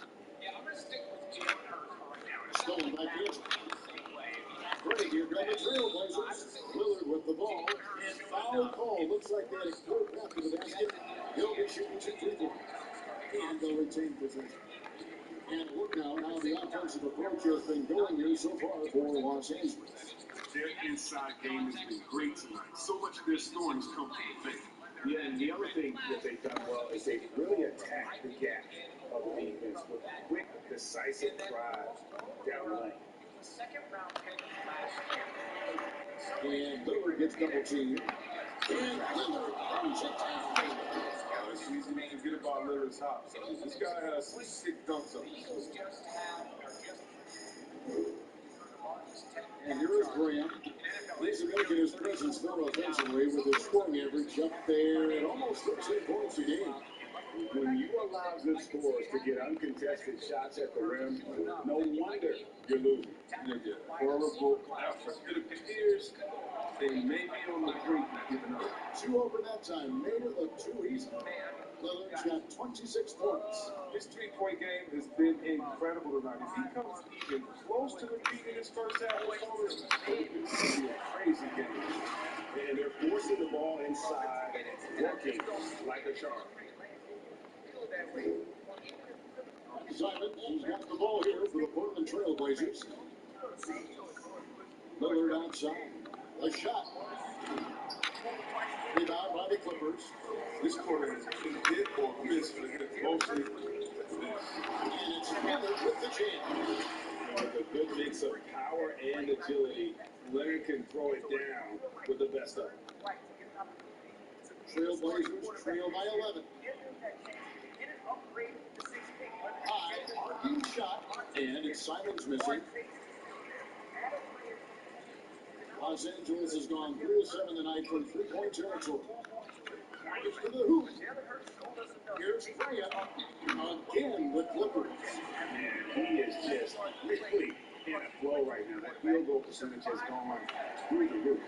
Stolen by Kadri. Great, here come the Trailblazers. Lillard with the ball. And foul call. Looks like they had a clear path to the basket. He'll be shooting 2 free throws. And they'll retain possession. And look now how the offensive approach has been going here so far for Los Angeles. Their inside game has been great tonight. So much of their scoring has come from the paint. Yeah, and the other thing that they've done well is they've really attacked the gap of the defense with quick, decisive drives down the lane. And Lillard gets double teamed. And Lillard brings it down. It's easy to forget about Lillard's hops. This guy has 6 dunks up his sleeve. And here is Graham. He's making his presence known offensively with his scoring average up there at almost 13 points a game. When you allow good scorers to get uncontested shots at the rim, no wonder you're losing. Horrible effort. It appears they may be on the brink of giving up. 2 over that time made it look too easy. Lillard's got 26 points. His 3-point game has been incredible tonight. If he comes even close to repeating his first half performance, it's going to be a crazy game. And they're forcing the ball inside, and it's working like a charm. Simon, he's got the ball here for the Portland Trail Blazers. Lillard outside. A shot. Rebound by the Clippers. This quarter has been hit or miss for him mostly. And it's Lillard with the jam. With a good mix of power and agility, Leonard can throw it down with the best of them. Trail Blazers trail by 11. High, arcing shot, and it's Simon's missing. Los Angeles has gone 3 of 7 tonight from 3-point territory. It's to the hoop. Here's Freya again with Clippers. He is just really in a flow right now. That field goal percentage has gone through the roof.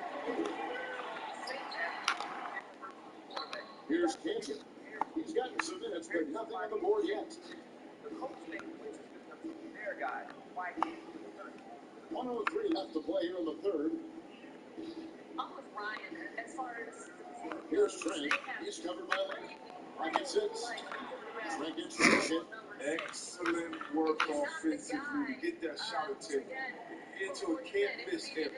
Here's Cantor. He's gotten some minutes, but nothing on the board yet. 1:03 left to play here in the third. Here's Trent. He's covered by Lane. Pocket 6. Trent gets it. Excellent work offensively to get that shot attempt into a can't-miss area.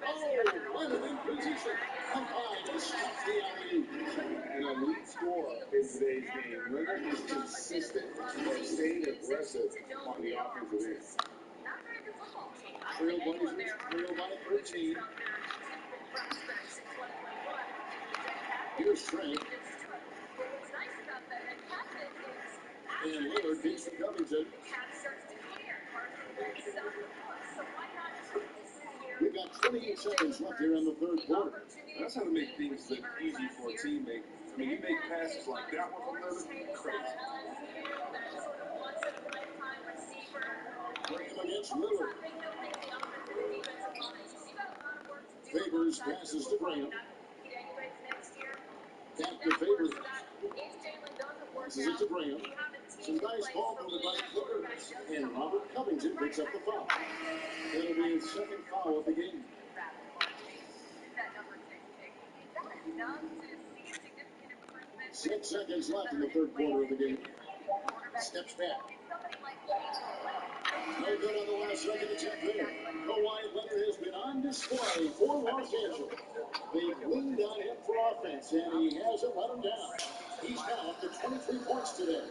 Oh, Leonard in position. Come on, and stop the alley-oop. An elite scorer in today's game. Leonard is consistent and staying aggressive on the offensive end. Trail Blazers trail by 13. Here's Trent. And Lillard beats from Covington. We've got 28 seconds left here in the third quarter. That's how to make things look easy for a teammate. I mean, you make passes like that one from Lillard, crazy. Graham against Lillard. Favors passes to Graham. Back to Favors. Passes it to Graham. Some nice ball movement by the Clippers. And Robert Covington picks up the foul. That'll be his second foul of the game. 6 seconds left in the third quarter of the game. Steps back. No good on the last second attempt there. Kawhi Leonard has been on display for Los Angeles. They've leaned on him for offense, and he hasn't let them down. He's now up to 23 points today.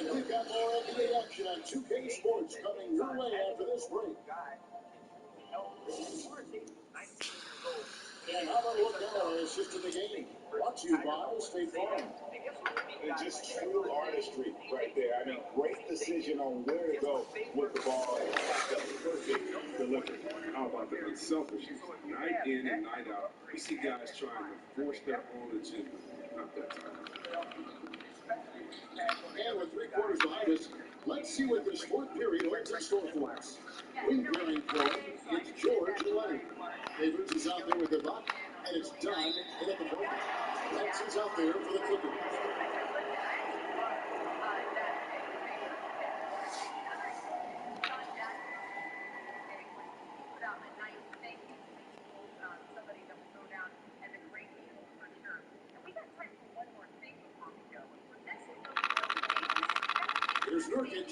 And we've got more NBA action on 2K Sports coming your way after this break. And how about what Gallo assisted the game? Brought to you by State Farm. And just true artistry right there. I mean, great decision on where to go with the ball. The perfect delivery. How about the unselfishness? Night in and night out, we see guys trying to force their own agenda. Not that time. And with 3 quarters behind us, let's see what this fourth period holds in store for us. We're hearing from it's George Leonard. Favors is out there with the buck, and it's done in at the point. Rex is out there for the Clippers. Here's Nurkic.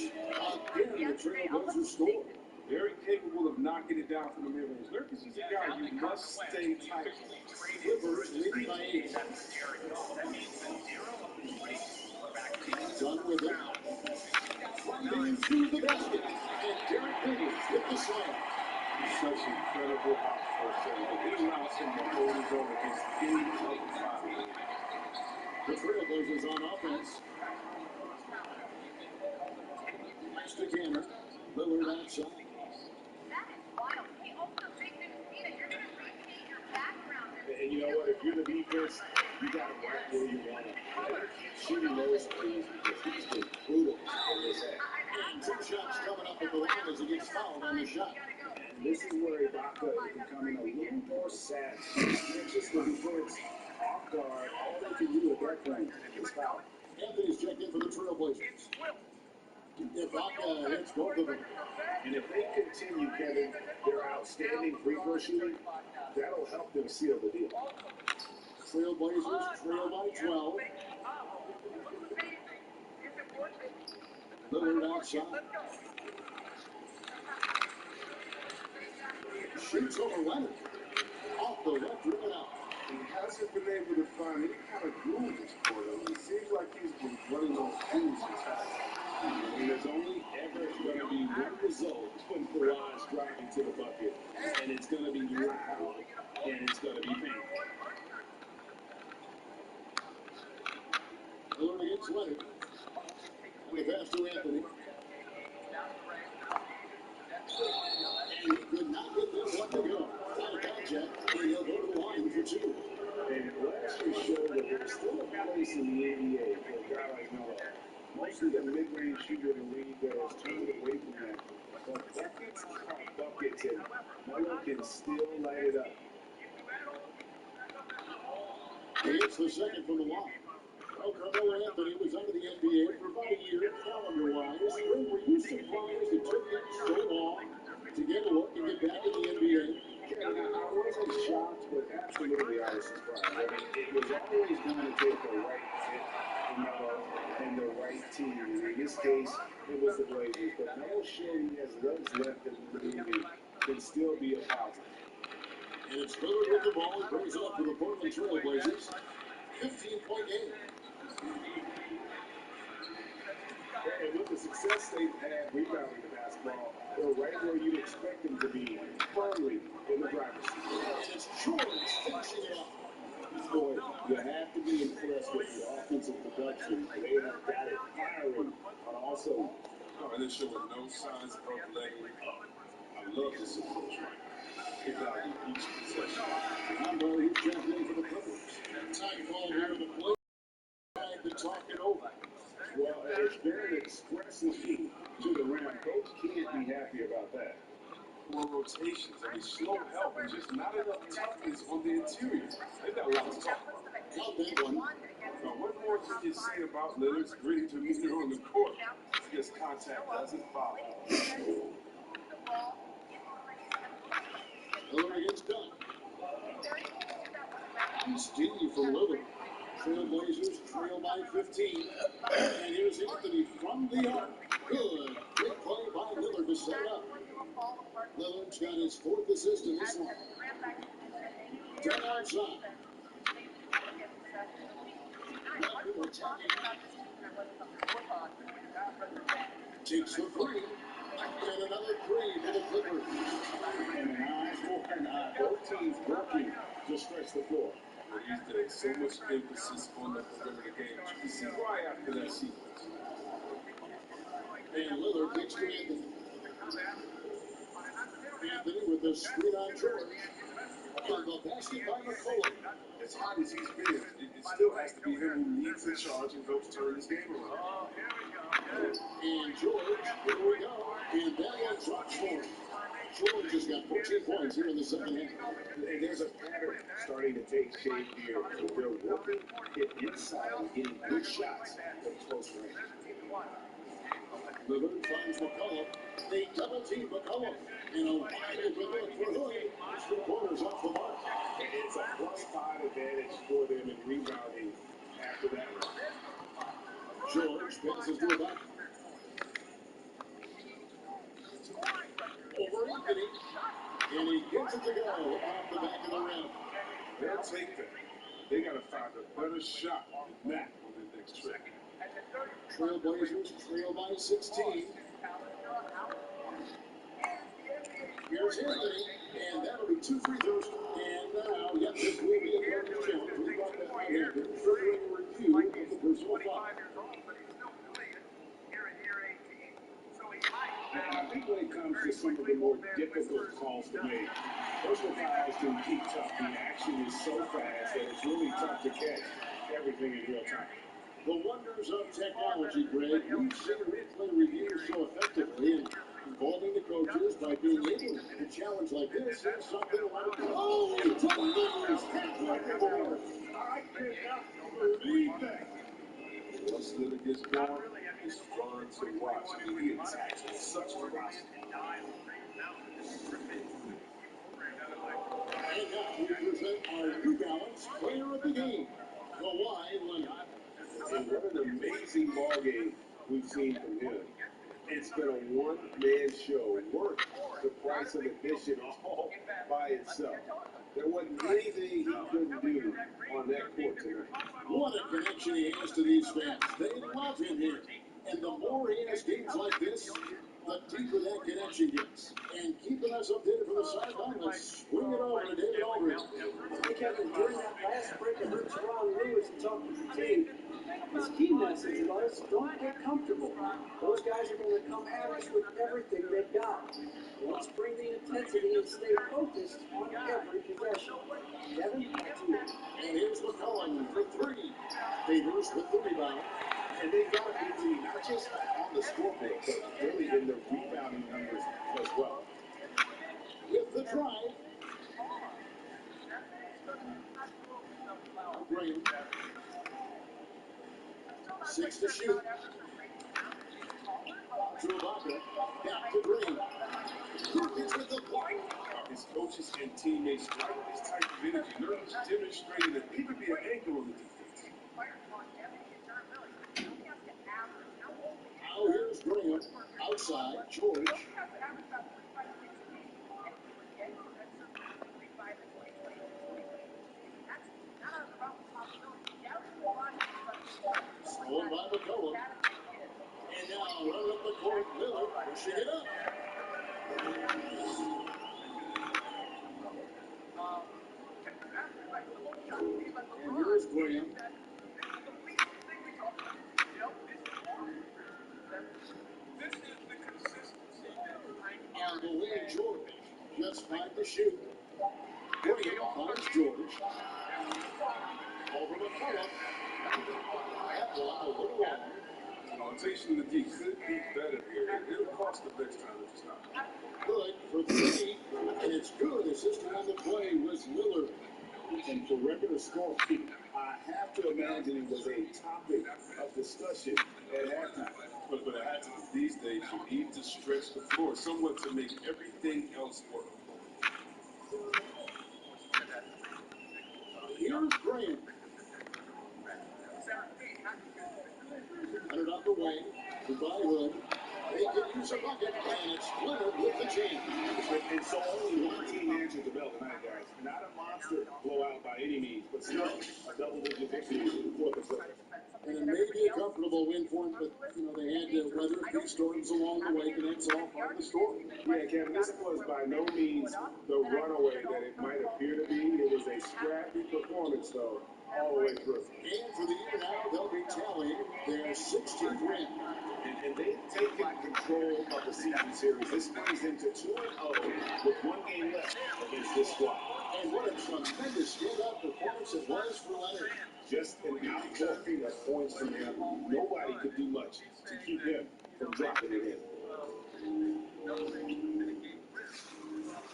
Again, the Trail Blazers score. Very capable of knocking it down from the mid-range. Nurkic is a guy you must stay tight. Clippers leading by 8. Done with it. Finding to the basket. And Derek Favors with the slam. Such incredible outburst. He allows him to hold his own against any other five. The Trailblazers on offense. Stick-hander. Lillard outside. That is wild. He also makes it mean that you're going to rotate your background. And you know what? If you're the defense, you got him right where you want him. Keep shooting those threes because he's been brutal in this half. And 2 shots coming up at the line as he gets fouled on the shot. And this is where Ibaka is becoming a little more savvy. It's just the defense off guard. All they can do at that point is foul. Anthony's checked in for the Trailblazers. Ibaka hits both of them. And if they continue, Kevin, their outstanding free throw shooting, that'll help them seal the deal. Trailblazers trail by 12. Lillard outside. Shoots over Leonard. Off the left, driven out. He hasn't been able to find any kind of groove this quarter. It seems like he's been running on fumes this half. And there's only ever going to be one result when Kawhi's driving to the bucket. And it's going to be loud, and it's going to be painful. Lillard against Leonard. And the pass to Anthony. And he could not get this one to go. Foul contact, and he'll go to the line for 2. And last year showed that there's still a place in the NBA for a guy like Melo. Mostly the mid-range shooter in the league that has turned away from that. But buckets are buckets, and Melo can still light it up. He hits the second from the line. Well, Carmelo Anthony was under the NBA for about a year, calendar-wise. Were you surprised it took him so long to get a look and get back in the NBA? Kevin, I wasn't shocked, but absolutely I was surprised. I mean, it was always going to take the right fit for Melo and the right team. In this case, it was the Blazers. But Melo showed he has legs left in the league and can still be a positive. And it's Lillard with the ball. He brings it up for the Portland Trailblazers. 15-point game. And with the success they've had rebounding the basketball, they're right where you'd expect them to be, firmly in the driver's seat. And it's George finishing it up. Boy, you have to be impressed with the offensive production. They have got it firing on all cylinders. And they're showing no signs of letting up. I love this approach right now. They value each possession. Combo, he's checked in for the Clippers. Time call here to the play. Trying to talk it over. Well, it's been an expressive feat to the rim. Coach can't be happy about that. More rotations. I mean, slow help and just not enough toughness on the interior. They've got a lot to talk about. Count that one. Now, what more can you say about Lillard's gritty demeanor on the court? His contact doesn't bother. Lillard against Dunn. And Steve for Lillard. Trailblazers trail by 15. And here's Anthony from the arc. Good. Big play by Lillard to set up. Lillard's got his 4th assist in this one. Dunn outside. Takes the 3. And another 3 for the Clippers. And an eye for an eye. Both teams working to stretch the floor. These days, so much emphasis on the perimeter game. You can see why after that sequence. And Lillard gets to Anthony. Anthony with the screen on George. And the basket by McCollum. As hot as he's been, it still has to be him who leads the charge and helps turn this game around. And George, here we go. And that one drops for him. George has got 14 points here in the second half. And there's a pattern starting to take shape here. They're working it inside and getting good shots at close range. Lillard finds McCollum. They double-team McCollum. And a wide open look for Hood. 3 quarters off the mark. And it's a +5 advantage for them in rebounding after that run. George passes to Ibaka. Over Anthony. And he gets it to go off the back of the rim. They'll take that. They got to find a better shot than that on the next trip. Trailblazers trail by 16. Here's Anthony, and that'll be 2 free throws. And now, yep, this will be a garbage challenge. We thought that might happen. Triggering a review of the personal foul. I think when it comes to some of the more difficult calls to make, personal fouls can be tough. The action is so fast that it's really tough to catch everything in real time. The wonders of technology, Greg. We've seen replay reviews so effectively and involving the coaches by being able to challenge like this is something like, oh, delivers halfway there. I cannot believe that. Once Lillard gets going, it's fun to watch. He attacks with such ferocity. And now we present our New Balance Player of the Game, Kawhi Leonard. And what an amazing ball game we've seen from him. It's been a one-man show, worth the price of admission all by itself. There wasn't anything he couldn't do on that court tonight. What a connection he has to these fans. They love him here. And the more he has games like this, the deeper that connection gets. And keeping us updated from the sideline, let's swing it over to David Aldridge. Hey, Kevin, during that last break, I heard Teron Lewis talking to the team. His key message was, don't get comfortable. Those guys are going to come at us with everything they've got. Let's bring the intensity and stay focused on every possession. Kevin, back to you. And here's McCollum for 3. Favors with the rebound. And they've got a good team, not just on the scoreboard, but really in the rebounding numbers as well. With the drive. Graham. 6 to shoot. To Ibaka. Back to Green. Perkins with the block. His coaches and teammates like this type of energy. Nerds demonstrating that he could be an anchor on the defense. Now here's Graham. Outside, George. Stolen by McCollum. And now running up the court, Miller pushing it up. And here's Graham. On the wing, George. Just 5 to shoot. Graham finds George. Over McCollum. That one a little long. Rotation of the D could be better here. It'll cost them next time if it's not. Good for 3. And it's good. Assisting on the play was Miller. And for regular score, I have to imagine it was a topic of discussion at halftime. But at halftime these days, you need to stretch the floor somewhat to make everything else work. Here's Graham. Leonard on the wing. Goodbye, Hood. They can use a bucket, and it's Leonard with the jam. And so only one team answered the bell tonight, guys. Not a monster blowout by any means, but still a double-digit victory for the Clippers. And it may be a comfortable win for them, but, they had to weather a few storms along the way, and that's all part of the story. Yeah, Kevin, this was by no means the runaway that it might appear to be. It was a scrappy performance, though, all the way through. And for the year now, they'll be tallying their 16th win. And they've taken control of the season series. This brings them to 2-0 with 1 game left against this squad. And what a tremendous standout performance it was for Leonard. Just an outpouring of points from him. Nobody could do much to keep him from dropping it in.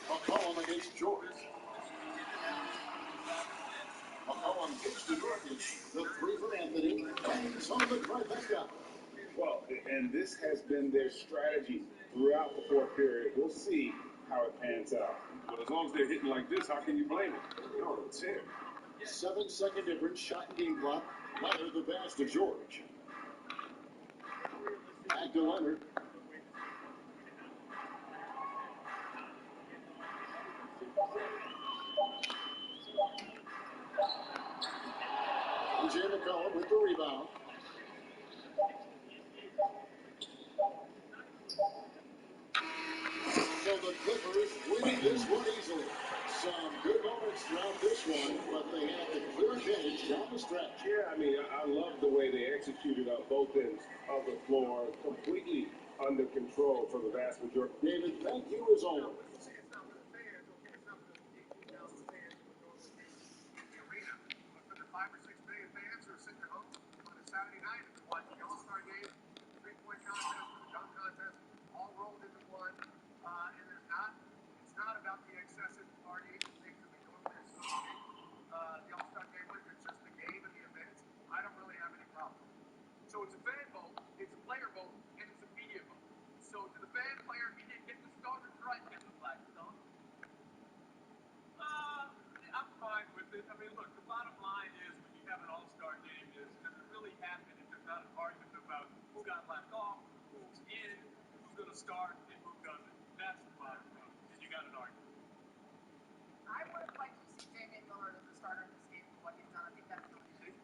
McCollum against George. McCollum gets to Nurkic. The 3 for Anthony. Bangs on the trifecta. Well, and this has been their strategy throughout the fourth period. We'll see how it pans out. But as long as they're hitting like this, how can you blame them? They're on a tear. 7-second difference, shot and game clock. Leonard the pass to George. Back to Leonard. DJ McCollum with the rebound. So the Clippers this one easily. Some good moments throughout this one, but they had the clear advantage down the stretch. Yeah, I mean, I love the way they executed on both ends of the floor, completely under control for the vast majority. David, thank you as always. Saturday night, watching the All-Star game, three-point contest, the dunk contest, all rolled into one. And it's not about the excessive partying and things that we normally associate the All-Star game with. It's just the game and the events. I don't really have any problem. So it's a fan vote, it's a player vote, and it's a media vote. So to the fan, player, media, get the starters right, get the flag stone. I'm fine with it. I mean, look, the bottom line is when you have an all-star game is, does it really happen if there's not an argument about who got left off, who's in, who's going to start, and who doesn't? That's the bottom line. And you got an argument. I would have liked to see Damian Lillard as a starter in this game for what he's done. I think that's really good.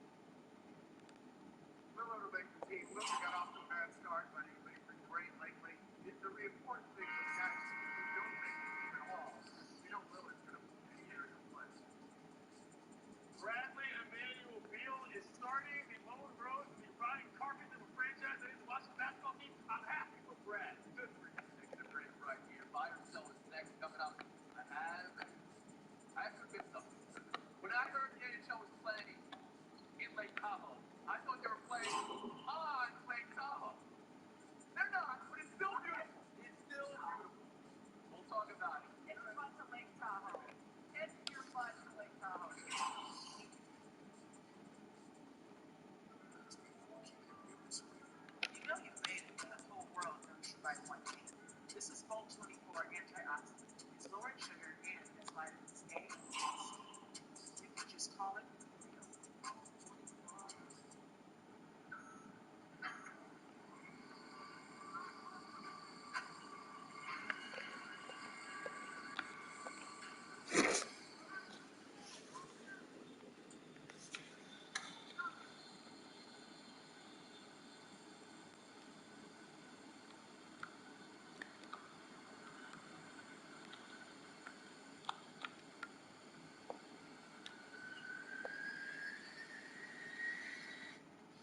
Lillard will make the team. Lillard got off to a bad start, but he's been great lately. The really important thing is that if you don't make the team at all, you know Lillard's going to move any area of play. Bradley Emmanuel Beal is starting the lone road, the rotting carcass of a franchise that is the Washington basketball team. I'm happy for Brad. Good for you. Taking a break right here. Buy or sell is next coming up. I have to admit something. When I heard the NHL was playing in Lake Tahoe, I thought they were playing on Lake Tahoe. They're not, but it's still beautiful. It's still beautiful. We'll talk about it. It's fun to Lake Tahoe. It's your fun to Lake Tahoe. You know you've made it when the whole world knows you by one name. This is Volt 24 antioxidant. It's lowering sugar and has vitamins A and C. You can just call it real.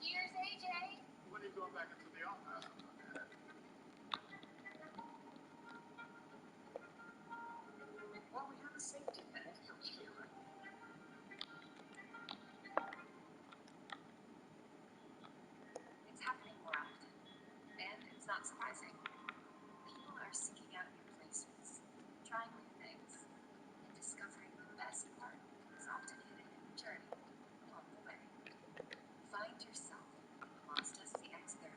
Here's AJ. When are you going back into the office? Well, we have a safety net here. It's happening more often, and it's not surprising. People are seeking out new places, trying new things, and discovering the best part is often hidden in the journey along the way. Find yourself in the Mazda CX-30.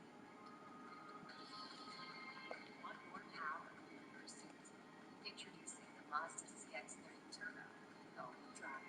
Want more power in pursuit? Introducing the Mazda CX-30 Turbo all-wheel drive.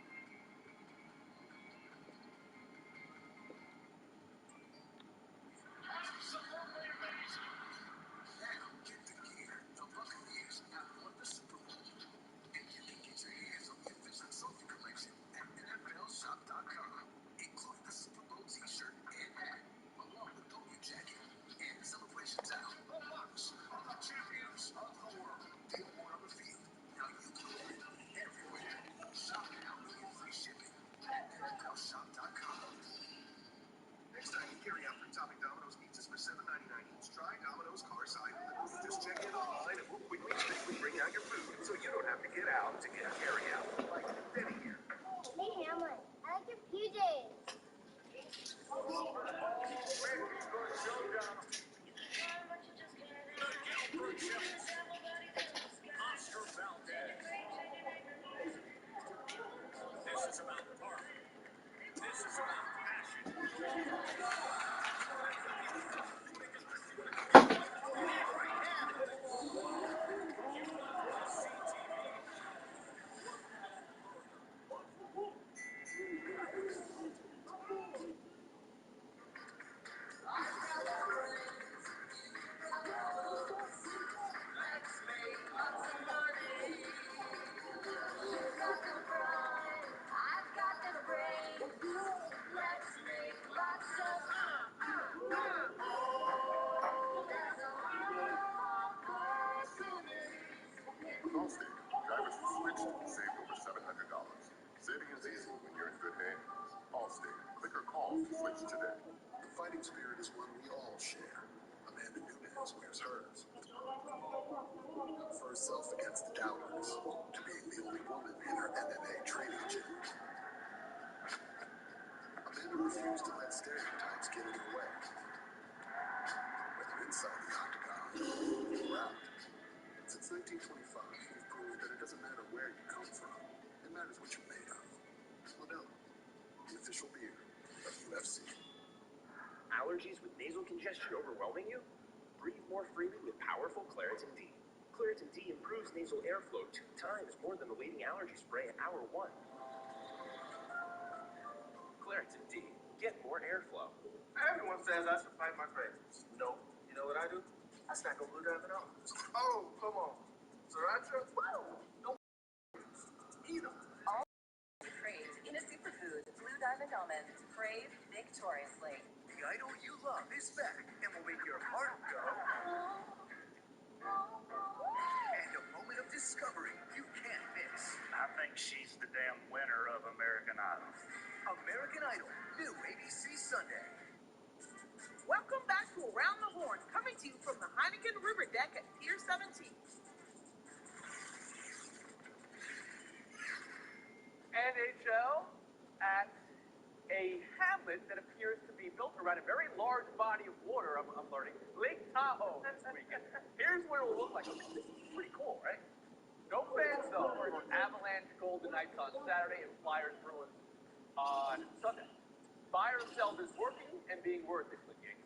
Next time you carry out three-topping Domino's pizzas for $7.99 each, try Domino's Carside Delivery. Just check in online and we'll quickly bring out your food so you don't have to get out to get carry out. Like Denny here. Hey, Hamlin, I like your PJs. off the fridge today. The fighting spirit is one we all share. Amanda Nunes wears hers. For herself against the doubters, to being the only woman in her MMA training gym. Amanda refused to let stereotypes get in her way. Whether inside the octagon or out. Since 1925, we've proved that it doesn't matter where you come from. It matters what you're made of. Modelo, the official beer of UFC. Allergies with nasal congestion overwhelming you? Breathe more freely with powerful Claritin D. Claritin D improves nasal airflow 2 times more than the leading allergy spray at hour 1. Claritin D. Get more airflow. Everyone says I should fight my cravings. No. You know what I do? I snack on Blue Diamond Almonds. Oh, come on. Sriracha? Whoa! Don't eat them. All crave in a superfood. Blue Diamond Almonds. Crave victoriously. The idol you love is back and will make your heart go. And a moment of discovery you can't miss. I think she's the damn winner of American Idol. American Idol, new ABC Sunday. Welcome back to Around the Horn, coming to you from the Heineken River Deck at Pier 17. NHL at a hamlet that appears to be built around a very large body of water, I'm learning, Lake Tahoe this weekend. Here's what it will look like. This is pretty cool, right? No fans, though, for Avalanche Golden Knights on Saturday and Flyers Bruins on Sunday. Buy or sell this working and being worth it, Yankees.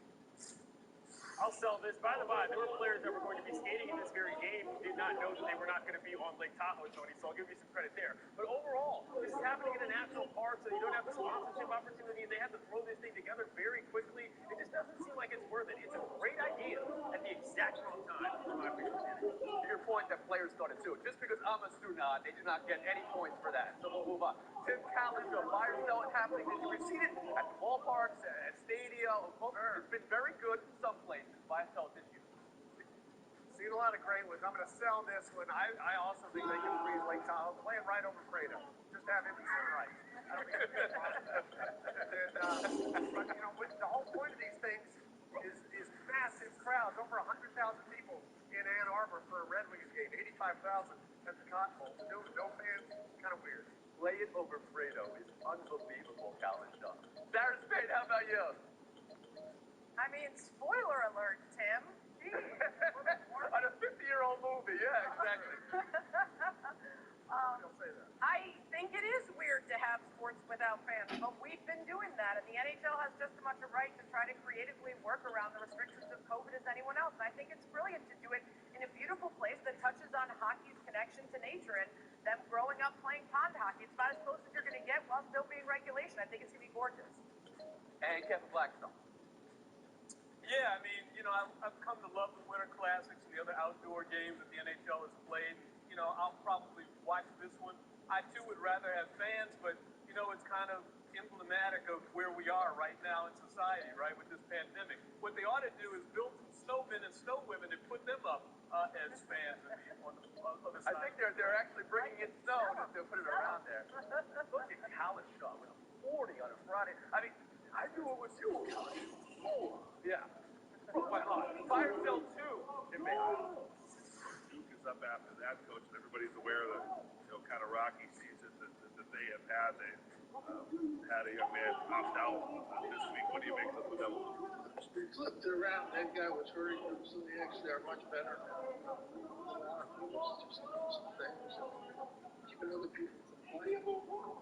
I'll sell this. By the by, there were players that were going to be skating in this very game who did not know that they were not going to be on Lake Tahoe, Tony, so I'll give you some credit there. But overall, this is happening in a national park, so you don't have the sponsorship opportunity, and they have to throw this thing together very quickly. It just doesn't seem like it's worth it. It's a great idea at the exact wrong time, from my understanding. To your point that players thought it too. Just because I'm a Stunad, they did not get any points for that. So we'll move on. Tim Callister, buy or sell it happening. Did you receive it at the ballparks, at stadia? It's been very good in some places. Buy or sell it this year. Seen a lot of great ones. I'm going to sell this one. I also think they can freeze Lake Tahoe. Play it right over Fredo. Just have him in right. I don't think it's but, you know, the whole point of these things is massive crowds. Over 100,000 people in Ann Arbor for a Red Wings game. 85,000 at the Cotton Bowl. No fans. Kind of weird. Play it over Fredo is unbelievable, Callister. Sarah Spade, how about you? I mean, spoiler alert, Tim. On a 50-year-old movie, yeah, exactly. I think it is weird to have sports without fans, but we've been doing that, and the NHL has just as much a right to try to creatively work around the restrictions of COVID as anyone else. And I think it's brilliant to do it in a beautiful place that touches on hockey's connection to nature and them growing up playing pond hockey. It's about as close as you're going to get while still being regulation. I think it's going to be gorgeous. And Kevin Blackstone. Yeah, I mean, you know, I've come to love the Winter Classics and the other outdoor games that the NHL has played. You know, I'll probably watch this one. I, too, would rather have fans, but, you know, it's kind of emblematic of where we are right now in society, right, with this pandemic. What they ought to do is build some snowmen and snowwomen and put them up as fans on the other side. I think they're actually bringing in snow and they're putting it around there. Look at Callister with a 40 on a Friday. I mean, I knew it was you, Callister. 4. Yeah. Broke my heart. Fire sell 2 in Mayheim. Duke is up after that, coach, and everybody's aware of the, you know, kind of rocky season that they have had. They had a young man opt out this week. What do you make of them? They flipped it around. That guy was hurt, so they actually are much better now. Keeping other people from playing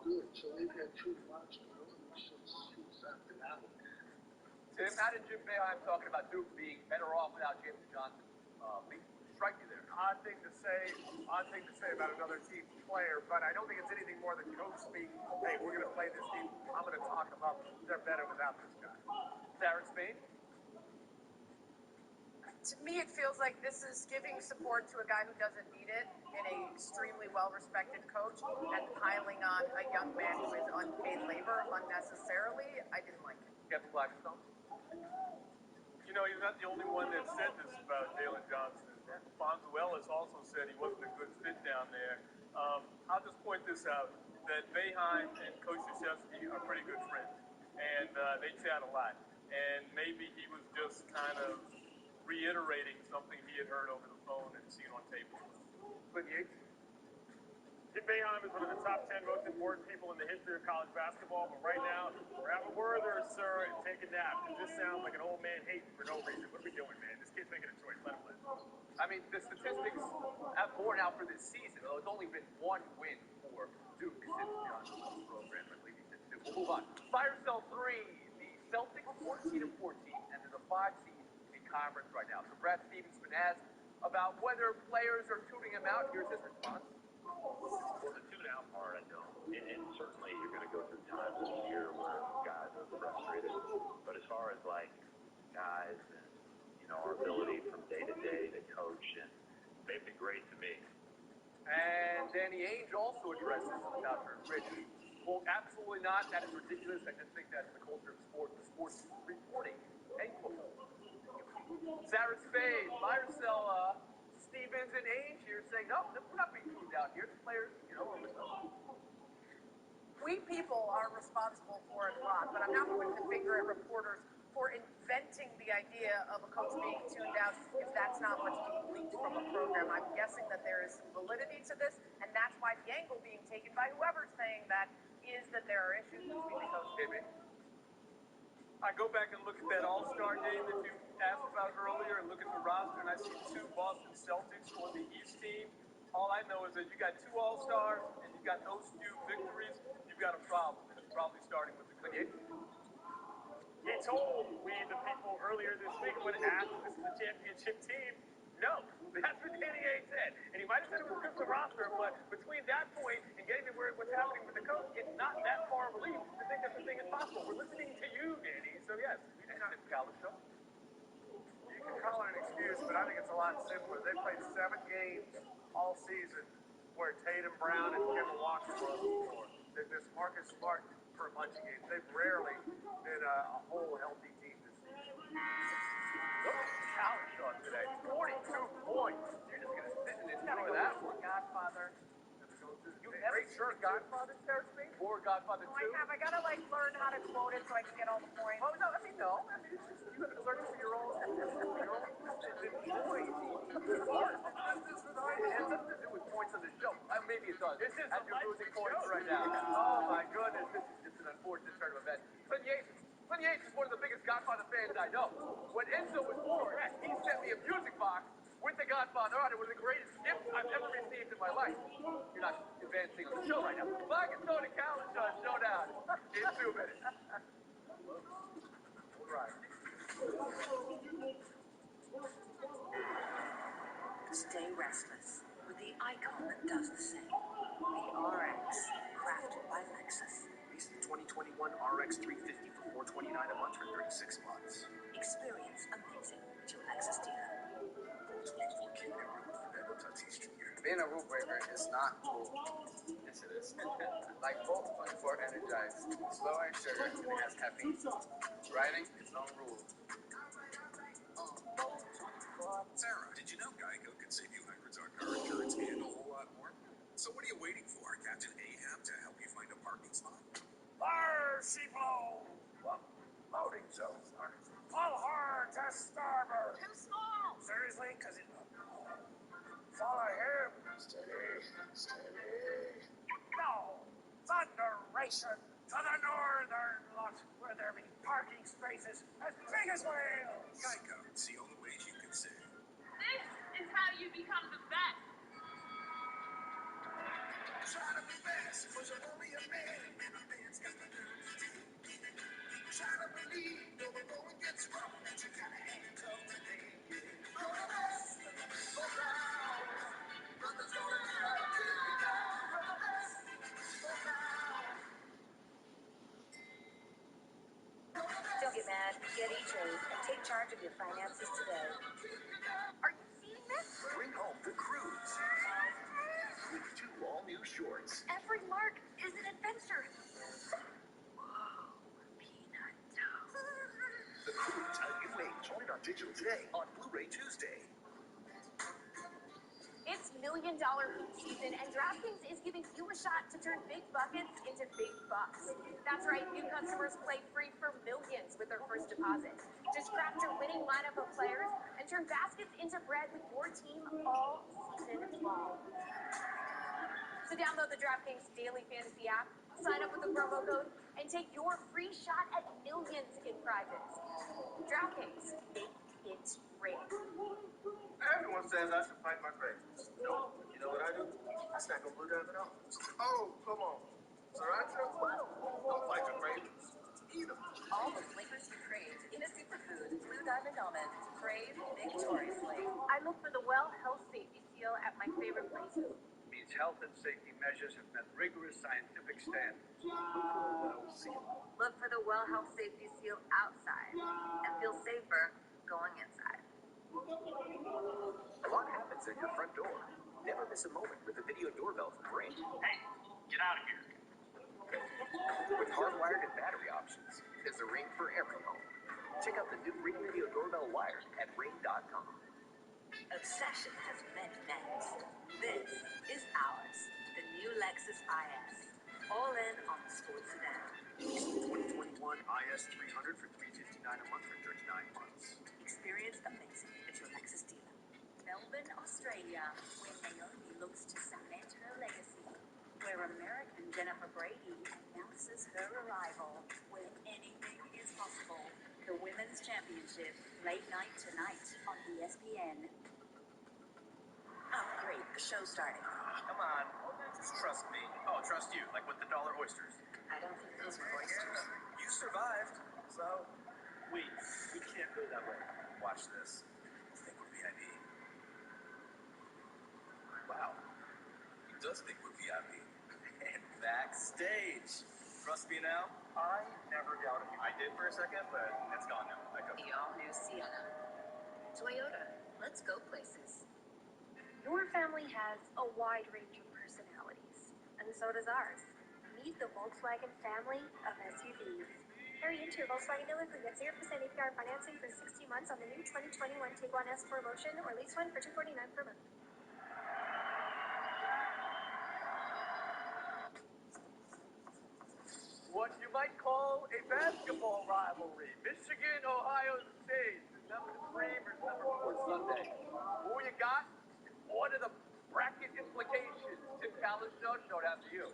good. So they've had 2 monster moves since he was opted out. Tim, how did Jim Boeheim talking about Duke being better off without James Johnson strike you there? Odd thing to say about another team player, but I don't think it's anything more than coach speak. Hey, we're going to play this team. I'm going to talk them up. They're better without this guy. Sarah Spain? To me, it feels like this is giving support to a guy who doesn't need it in an extremely well-respected coach and piling on a young man who is unpaid labor unnecessarily. I didn't like it. Kevin Blackstone? You know, you're not the only one that said this about Jalen Johnson. Fonzo Ellis also said he wasn't a good fit down there. I'll just point this out, that Boeheim and Coach Krzyzewski are pretty good friends. and they chat a lot. And maybe he was just kind of reiterating something he had heard over the phone and seen on tape. But Yates? Jim Boeheim is one of the top 10 most important people in the history of college basketball, but right now, grab a Werther, sir, and take a nap. This sounds like an old man hating for no reason. What are we doing, man? This kid's making a choice. Let him live. I mean, the statistics have borne out for this season, though it's only been one win for Duke since John Wall's program. I believe he said two. We'll move on. Fire Cell 3, the Celtics 14-14, and there's a 5 seed in conference right now. So Brad Stevens been asked about whether players are tuning him out. Here's his response. Well, the tune-out part, I don't. And certainly you're going to go through times this year where guys are frustrated. But as far as, like, guys and, our ability from day to day to coach, and they've been great to me. And Danny Ainge also addresses about her. Rich, well, absolutely not. That is ridiculous. I just think that's the culture of sports, the sports reporting. End quote. Sarah Spade, Marcel, Stevens, and Ainge here saying, no, we're not being tuned out here. The players, are with us. We people are responsible for it a lot, but I'm not pointing the finger at reporters for inventing the idea of a coach being tuned out if that's not what's being leaked from a program. I'm guessing that there is some validity to this, and that's why the angle being taken by whoever's saying that is that there are issues between the coaches. I go back and look at that All-Star game that you asked about earlier and look at the roster, and I see 2 Boston Celtics on the East team. All I know is that you got 2 All-Stars and you got those few victories, you've got a problem. And it's probably starting with the coach. He told we, the people, earlier this week when asked if this is a championship team, no. That's what Danny Ainge said. And he might have said it was good for the roster, but between that point and getting to what's happening with the coach, it's not that far of a leap to think that the thing is possible. We're listening to you, Danny. So, yes, we did not have college show. You can call it an excuse, but I think it's a lot simpler. They played 7 games all season where Tatum, Brown, and Kemba Walker were on the floor. This Marcus Smart for a bunch of games. They've rarely been a whole healthy team this season. Look at the college show today. 42 points. You're just going to sit and enjoy that one. Godfather. You never seen Godfather, Sarah Spade? Or Godfather 2? No, I have. I gotta learn how to quote it so I can get all the points. Oh, no. I mean, it's just, you have to learn it for your own enjoy the art. It has nothing to do with points on the show. Maybe it does. This is and you're losing points right now. Oh, my goodness. This is just an unfortunate turn of events. Clint Yates is one of the biggest Godfather fans I know. When Enzo was born, he sent me a music box with the Godfather on it. One of the greatest gifts I've ever received in my life. You're not advancing on the show right now. Black and Tony Collins showdown in 2 minutes. All right. Stay restless with the icon that does the same. The RX, crafted by Lexus. Lease the 2021 RX 350 for $429 a month for 36 months. Experience amazing at your Lexus dealer. Being a rule breaker is not cool. Yes, it is. Like Volt 24 Energized, it's low in sugar and it has caffeine. Writing its own rules. Sarah, did you know Geico could save you hundreds on car insurance and a whole lot more? So what are you waiting for? Captain Ahab to help you find a parking spot? Fire, sheeple! Well, loading zones are full hard to starboard. Too small. Seriously? Because it... Follow him. Steady, steady. No. Thunderation to the northern lot where there be parking spaces as big as whales. Geico, it's the only ways you can save. This is how you become the best. Try to be best, cause you're only a man. And a man's got the nerve to do. Try to believe, though the going gets rough, that you gotta handcuff today. You're the best. Go down. Nothing's gonna ever keep you down. You're the best. Go down. Don't get mad. Get E-Trade and take charge of your finances today. Are you seeing this? Bring home the cruise. With 2 all-new shorts. Every mark is an adventure. The Cruise, a new age, only on digital today, on Blu-ray Tuesday. It's $1 Million Hoop season, and DraftKings is giving you a shot to turn big buckets into big bucks. That's That's right, new customers play free for millions with their first deposit. Just craft your winning lineup of players and turn baskets into bread with your team all season long. So download the DraftKings Daily Fantasy app, sign up with the promo code, and take your free shot at millions in prizes. DraftKings, make it real. Everyone says I should fight my cravings. No. You know what I do? I snack on Blue Diamond Almonds. Oh, come on. Sriracha? Don't fight your cravings. Eat them. All the flavors you crave in a superfood. Blue Diamond Almonds. Crave victoriously. I look for the Well Health Safety Seal at my favorite places. Means health and safety measures have met rigorous scientific standards. Well seal. Look for the Well Health Safety Seal outside and feel safer going inside. A lot happens at your front door. Never miss a moment with the video doorbell from Ring. Hey, get out of here. With hardwired and battery options, there's a Ring for every home. Check out the new Ring video doorbell wired at ring.com. Obsession has met next. This is ours. The new Lexus IS. All in on the sports sedan. 2021 IS 300 for $359 a month for 39 months. Experience amazing at your Lexus dealer. Melbourne, Australia, where Naomi looks to cement her legacy, where American Jennifer Brady announces her arrival, where anything is possible. The Women's Championship, late night tonight on Espn. Oh, great. The show's starting. Come on, just trust me. Oh, trust you, like with the dollar oysters. I don't think those were oysters. You survived, so we can't go that way. Watch this. Think we're VIP. Wow, he does think we're VIP. And backstage. Trust me now. I never doubted you. I did for a second, but it's gone now. I The all-new Sienna. Toyota. Let's go places. Your family has a wide range of personalities, and so does ours. Meet the Volkswagen family of SUVs. Hurry into your Volkswagen dealer and get 0% APR financing for 60 months on the new 2021 Tiguan S4 Motion or lease one for $249 per month. What you might call a basketball rivalry. Michigan, Ohio State. Number 3 versus number 4 Sunday. Who you got? What are the bracket implications? Tim Calisno showed after you.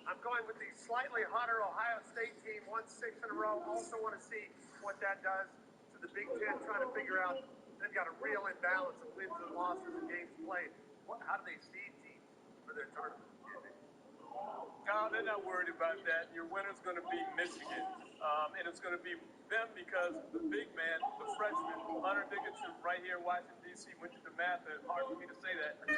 I'm going with the slightly hotter Ohio State team, won 6 in a row. Also want to see what that does to the Big Ten, trying to figure out they've got a real imbalance of wins and losses and games played. How do they seed teams for their tournament? No, they're not worried about that. Your winner's going to be Michigan. And it's going to be them because the big man, the freshman, Hunter Dickinson, right here in Washington, D.C., went to DeMatha. Hard for me to say that. But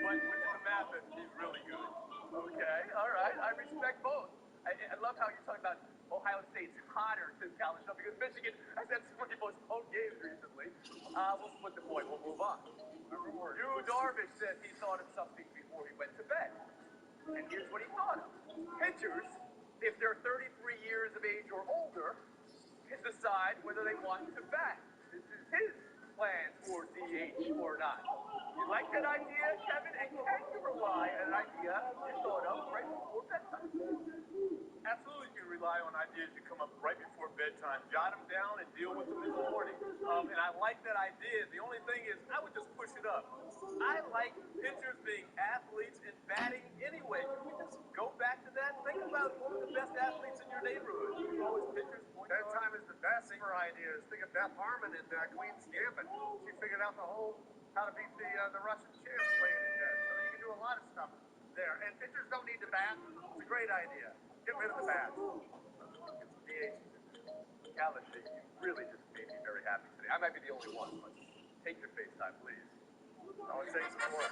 went to DeMatha, he's really good. Okay, all right. I respect both. I love how you talk about Ohio State's hotter to Calisno because Michigan has had some of the most home games recently. We'll split the point. We'll move on. Yu Darvish said he thought of something before he went to bed. And here's what he thought of. Pitchers, if they're 33 years of age or older, can decide whether they want to bat. This is his plan for DH or not. You like that idea, Kevin? And can you rely on an idea you thought of right before bedtime? Absolutely, you can rely on ideas you come up right before bedtime. Jot them down and deal with them in the morning. And I like that idea. The only thing is, I would just push it up. I like pitchers being athletes and batting anyway. Can we just go back to that? Think about one of the best athletes in your neighborhood. You're always pitchers. Bedtime is the best for ideas. Think of Beth Harmon and Queen's Gambit. She figured out how to beat the Russian champs playing in bed. So you can do a lot of stuff there. And pitchers don't need to bat. It's a great idea. Get rid of the bat. Calisno, you really just made me very happy today. I might be the only one, but take your FaceTime, please. Oh, it takes more.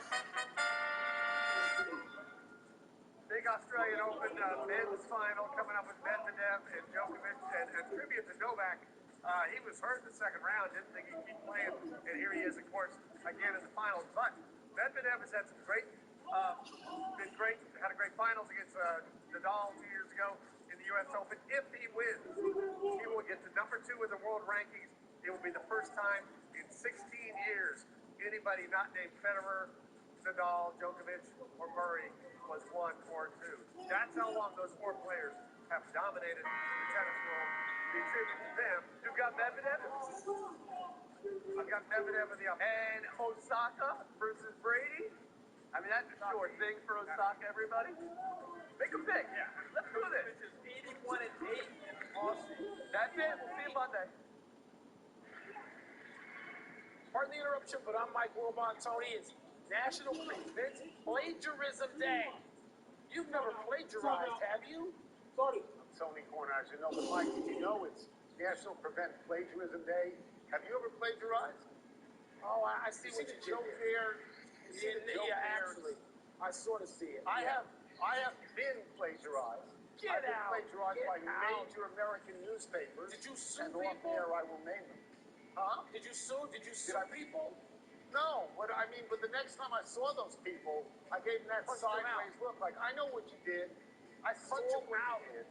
Big Australian Open men's final coming up with Medvedev and Djokovic. And tribute to Novak. He was hurt in the second round. Didn't think he'd keep playing. And here he is, of course, again in the finals. But Medvedev has had some been great. Had a great finals against Nadal 2 years ago in the U.S. Open. If he wins, he will get to number 2 in the world rankings. It will be the first time in 16 years anybody not named Federer, Nadal, Djokovic, or Murray was 1 or 2. That's how long those 4 players dominated in the tennis world. The tribute to them. You got Medvedev? I've got Medvedev in the up. And Osaka versus Brady? I mean, that's a sure thing for Osaka, everybody. Make a pick. Yeah. Let's do this. Which is 81-8 in Austin. That's it. We'll see you Monday. Pardon the interruption, but I'm Mike Wilbon. Tony, it's National Prevent Plagiarism Day. You've never plagiarized, have you? I'm Tony Kornheiser. No, but Mike, did you know it's National Prevent Plagiarism Day? Have you ever plagiarized? Oh, I see what you did joke there. You see the joke Yeah, there? actually. I sort of see it. I have been plagiarized. Get I've been out. plagiarized Get by out. major American newspapers. Did you sue and off people? air I will name them. Huh? Did you sue? Did you sue people? No, but the next time I saw those people, I gave them that Punch them sideways look, like, I know what you did. I saw what you did.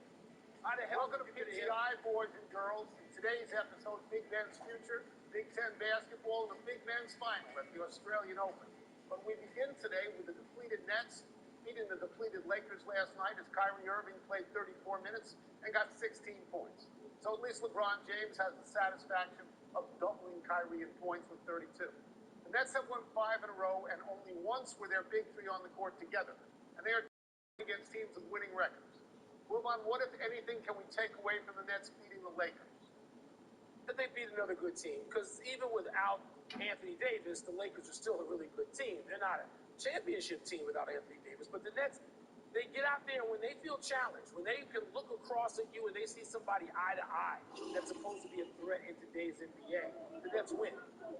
How the hell Welcome to did you get PTI, boys and girls. In today's episode, Big Men's Future, Big Ten Basketball, and the Big Men's Final at the Australian Open. But we begin today with the depleted Nets beating the depleted Lakers last night as Kyrie Irving played 34 minutes and got 16 points. So at least LeBron James has the satisfaction of doubling Kyrie in points with 32. The Nets have won 5 in a row, and only once were their big three on the court together. And they are against teams with winning records. Wilbon, what, if anything, can we take away from the Nets beating the Lakers? That they beat another good team. Because even without Anthony Davis, the Lakers are still a really good team. They're not a championship team without Anthony Davis. But the Nets, they get out there, and when they feel challenged, when they can look across at you and they see somebody eye to eye that's supposed to be a threat in today's NBA, the Nets win.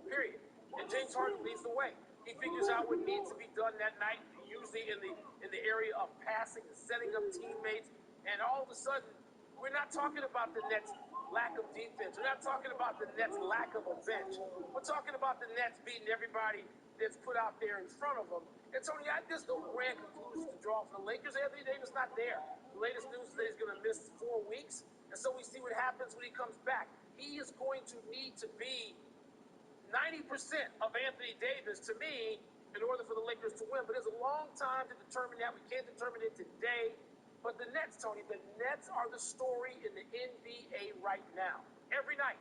Period. And James Harden leads the way. He figures out what needs to be done that night, usually in the area of passing and setting up teammates. And all of a sudden, we're not talking about the Nets' lack of defense. We're not talking about the Nets' lack of a bench. We're talking about the Nets beating everybody that's put out there in front of them. And Tony, there's no grand conclusion to draw for the Lakers. Anthony Davis not there. The latest news is that he's going to miss 4 weeks. And so we see what happens when he comes back. He is going to need to be 90% of Anthony Davis, to me, in order for the Lakers to win. But there's a long time to determine that. We can't determine it today. But the Nets, Tony, the Nets are the story in the NBA right now. Every night.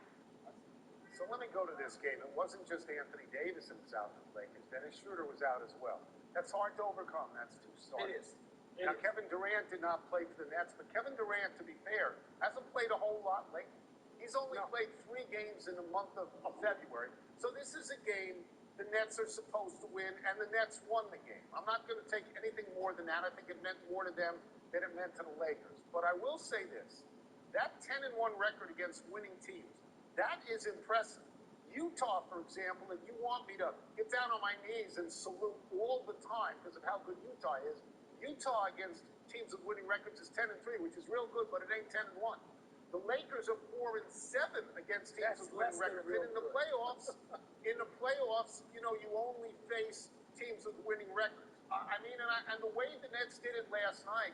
So let me go to this game. It wasn't just Anthony Davis that was out for the Lakers. Dennis Schroeder was out as well. That's hard to overcome. That's two starters. It is. Now, Kevin Durant did not play for the Nets, but Kevin Durant, to be fair, hasn't played a whole lot lately. He's only played 3 games in the month of February. So this is a game the Nets are supposed to win, and the Nets won the game. I'm not going to take anything more than that. I think it meant more to them than it meant to the Lakers. But I will say this. That 10-1 record against winning teams, that is impressive. Utah, for example, and you want me to get down on my knees and salute all the time because of how good Utah is. Utah against teams with winning records is 10-3, which is real good, but it ain't 10-1. The Lakers are 4-7 against teams with winning records. And in the playoffs, you only face teams with winning records. And the way the Nets did it last night,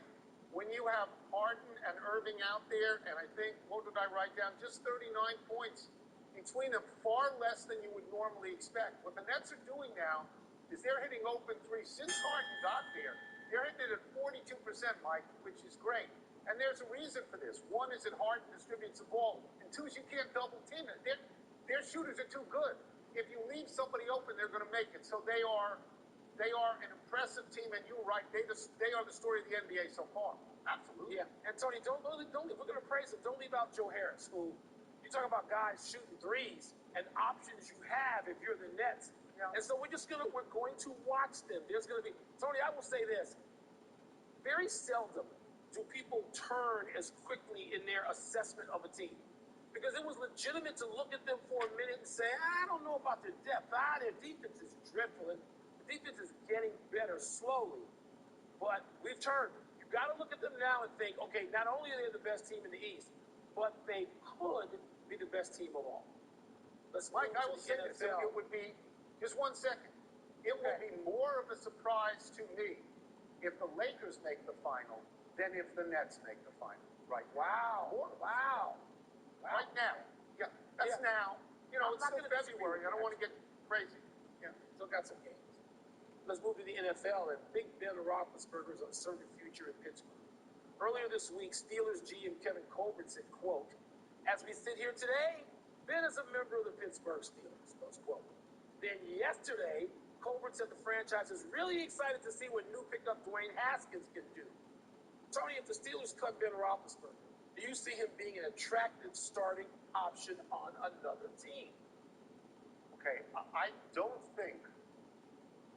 when you have Harden and Irving out there, and I think, what did I write down? Just 39 points between them, far less than you would normally expect. What the Nets are doing now is they're hitting open threes. Since Harden got there, they're hitting it at 42%, Mike, which is great. And there's a reason for this. One is that Harden distributes the ball, and 2 is you can't double team it. Their shooters are too good. If you leave somebody open, they're going to make it. So they are an impressive team, and you're right. They are the story of the NBA so far. Absolutely. Yeah. And Tony, don't we're going to praise him. Don't leave out Joe Harris, who you talk about guys shooting threes and options you have if you're the Nets. Yeah. And so we're going to watch them. There's going to be Tony. I will say this: very seldom do people turn as quickly in their assessment of a team. Because it was legitimate to look at them for a minute and say, I don't know about their depth. Their defense is dreadful, and the defense is getting better slowly. But we've turned. You've got to look at them now and think, okay, not only are they the best team in the East, but they could be the best team of all. Mike, I will say this. It would be, just 1 second, it will be more of a surprise to me if the Lakers make the final than if the Nets make the final. Right. Wow. Wow. Right now. Yeah, that's now. It's still February. I don't want to get crazy. Yeah, still got some games. Let's move to the NFL, and Big Ben Roethlisberger's uncertain future in Pittsburgh. Earlier this week, Steelers GM Kevin Colbert said, quote, "As we sit here today, Ben is a member of the Pittsburgh Steelers," close quote. Then yesterday, Colbert said the franchise is really excited to see what new pickup Dwayne Haskins can do. Tony, if the Steelers cut Ben Roethlisberger, do you see him being an attractive starting option on another team? Okay, I don't think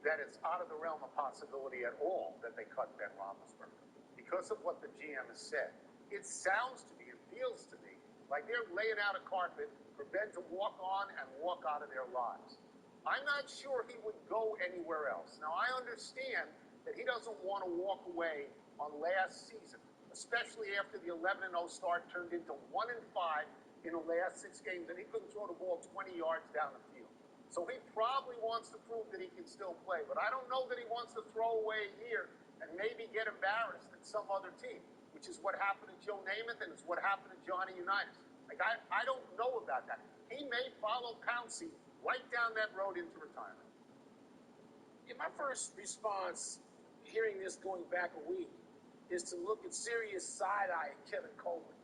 that it's out of the realm of possibility at all that they cut Ben Roethlisberger because of what the GM has said. It sounds to me, it feels to me, like they're laying out a carpet for Ben to walk on and walk out of their lives. I'm not sure he would go anywhere else. Now, I understand that he doesn't want to walk away on last season, especially after the 11-0 start turned into 1-5 in the last 6 games, and he couldn't throw the ball 20 yards down the field. So he probably wants to prove that he can still play, but I don't know that he wants to throw away a year and maybe get embarrassed at some other team, which is what happened to Joe Namath and it's what happened to Johnny Unitas. Like, I don't know about that. He may follow Pouncey right down that road into retirement. Yeah, my first response, hearing this going back a week, is to look at serious side-eye at Kevin Colbert.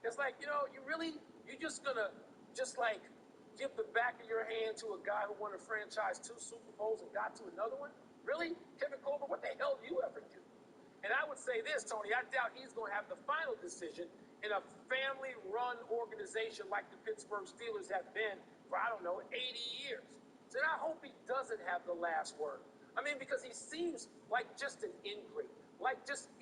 It's like, you're just going to give the back of your hand to a guy who won a franchise 2 Super Bowls and got to another one? Really? Kevin Colbert, what the hell do you ever do? And I would say this, Tony, I doubt he's going to have the final decision in a family-run organization like the Pittsburgh Steelers have been for, 80 years. So I hope he doesn't have the last word. Because he seems like just an ingrate.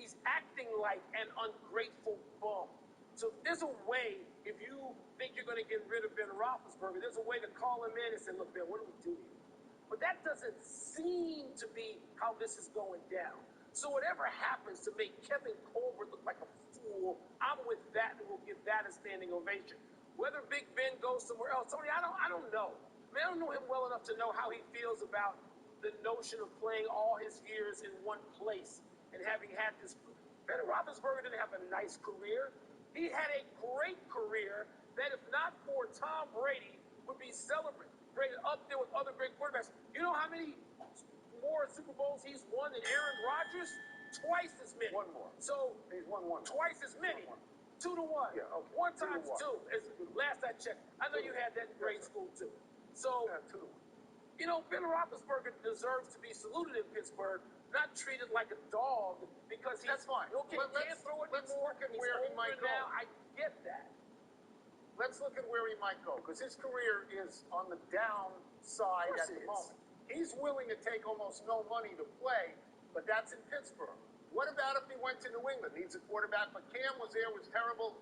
He's acting like an ungrateful bum. So there's a way, if you think you're going to get rid of Ben Roethlisberger, there's a way to call him in and say, "Look, Ben, what do we do here?" But that doesn't seem to be how this is going down. So whatever happens to make Kevin Colbert look like a fool, I'm with that, and we'll give that a standing ovation. Whether Big Ben goes somewhere else, Tony, I don't know. I don't know him well enough to know how he feels about the notion of playing all his years in one place and having had this. Ben Roethlisberger didn't have a nice career. He had a great career that, if not for Tom Brady, would be celebrated up there with other great quarterbacks. You know how many more Super Bowls he's won than Aaron Rodgers? Twice as many. One more. So he's won one. Twice as many. 2 to 1. Yeah, okay. 1 times 2. Last I checked. I know you had that in grade school too. So, 2 to 1. Ben Roethlisberger deserves to be saluted in Pittsburgh, not treated like a dog because he's That's fine. Okay, can't throw it anymore. Look at where he might go. Now. I get that. Let's look at where he might go, because his career is on the downside at the moment. He's willing to take almost no money to play, but that's in Pittsburgh. What about if he went to New England? Needs a quarterback, but Cam was there, was terrible.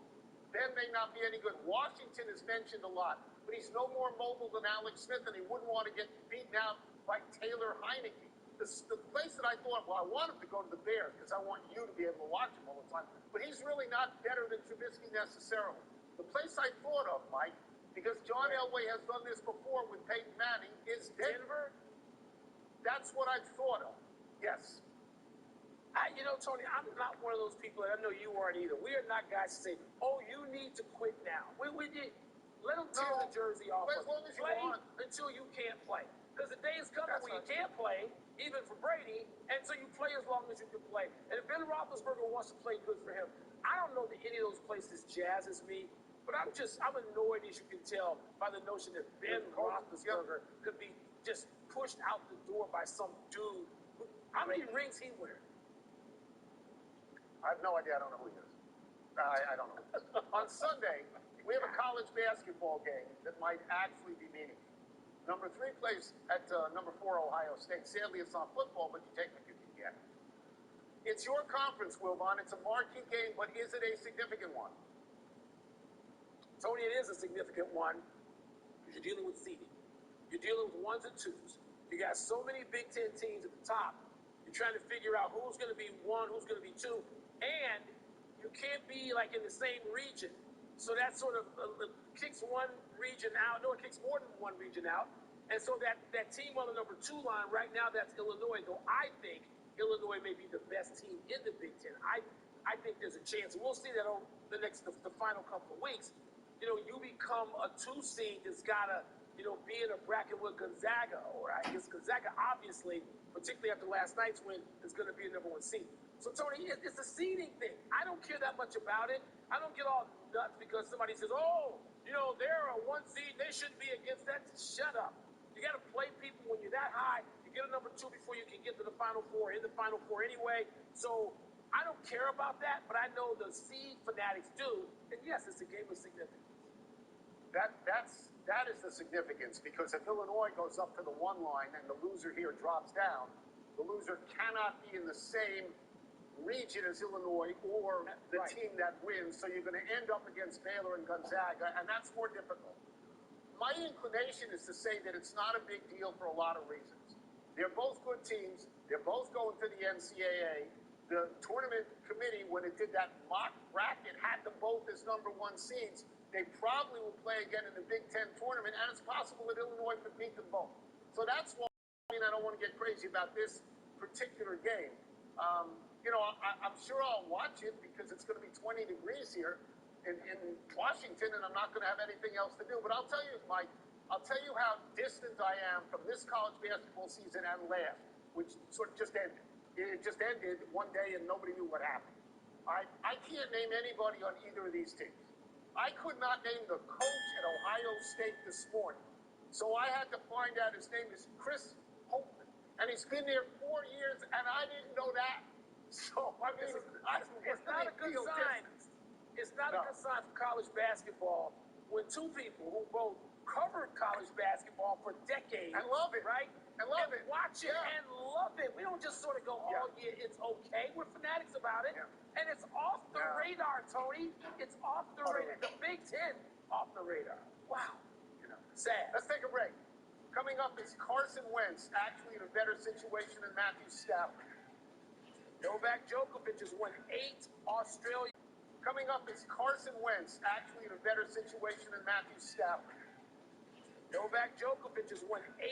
Ben may not be any good. Washington is mentioned a lot, but he's no more mobile than Alex Smith, and he wouldn't want to get beaten out by Taylor Heineke. The place that I thought, I want him to go to the Bears because I want you to be able to watch him all the time, but he's really not better than Trubisky necessarily. The place I thought of, Mike, because John Elway has done this before with Peyton Manning, is Denver. That's what I've thought of. Yes. Tony, I'm not one of those people, and I know you aren't either. We are not guys to say, "Oh, you need to quit now." We did. Let them tear the jersey off. As long as you play want. until you can't play. Because the day is coming when you can't play, even for Brady, and so you play as long as you can play. And if Ben Roethlisberger wants to play, good for him. I don't know that any of those places jazzes me, but I'm annoyed, as you can tell, by the notion that Ben Roethlisberger could be just pushed out the door by some dude. How many rings he wear? I have no idea. I don't know who he is. I don't know. On Sunday, we have a college basketball game that might actually be meaningful. Number 3 plays at number 4 Ohio State. Sadly, it's not football, but you take it if you can get it. It's your conference, Wilbon. It's a marquee game, but is it a significant one? Tony, it is a significant one because you're dealing with seeding. You're dealing with 1s and 2s. You got so many Big Ten teams at the top. You're trying to figure out who's going to be 1, who's going to be 2, and you can't be in the same region. So that sort of kicks one region out. No, it kicks more than one region out. And so that team on the number 2 line right now, that's Illinois, though I think Illinois may be the best team in the Big Ten. I think there's a chance. We'll see that over the final couple of weeks. You become a 2 seed that's got to, be in a bracket with Gonzaga, or I guess Gonzaga, obviously, particularly after last night's win, is going to be a number 1 seed. So, Tony, it's a seeding thing. I don't care that much about it. I don't get all nuts because somebody says, oh, you know, they're a 1 seed. They shouldn't be against that. Shut up. You got to play people when you're that high. You get a number 2 before you can get to the Final Four, in the Final Four anyway. So I don't care about that, but I know the seed fanatics do. And yes, it's a game of significance. That is the significance, because if Illinois goes up to the 1 line and the loser here drops down, the loser cannot be in the same region as Illinois or the team that wins, so you're going to end up against Baylor and Gonzaga, and that's more difficult. My inclination is to say that it's not a big deal for a lot of reasons. They're both good teams. They're both going to the NCAA. The tournament committee, when it did that mock bracket, had them both as number 1 seeds. They probably will play again in the Big Ten tournament, and it's possible that Illinois could beat them both. So that's why I don't want to get crazy about this particular game. You know, I'm sure I'll watch it because it's going to be 20 degrees here in Washington, and I'm not going to have anything else to do. But I'll tell you, Mike, I'll tell you how distant I am from this college basketball season and last, which sort of just ended. It just ended one day, and nobody knew what happened. I can't name anybody on either of these teams. I could not name the coach at Ohio State this morning. So I had to find out his name is Chris Holtman. And he's been there 4 years, and I didn't know that. So, I mean, it's not a good sign. It's not a good sign for college basketball when 2 people who both covered college basketball for decades. And love it. Right? And love it. Watch it and love it. We don't just sort of go, oh, yeah, it's okay. We're fanatics about it. And it's off the radar, Tony. It's off the radar. The Big Ten, off the radar. Wow. Sad. Let's take a break. Coming up is Carson Wentz, actually in a better situation than Matthew Stafford. Novak Djokovic has won 8 Australian. Coming up is Carson Wentz, actually in a better situation than Matthew Stafford. Novak Djokovic has won 8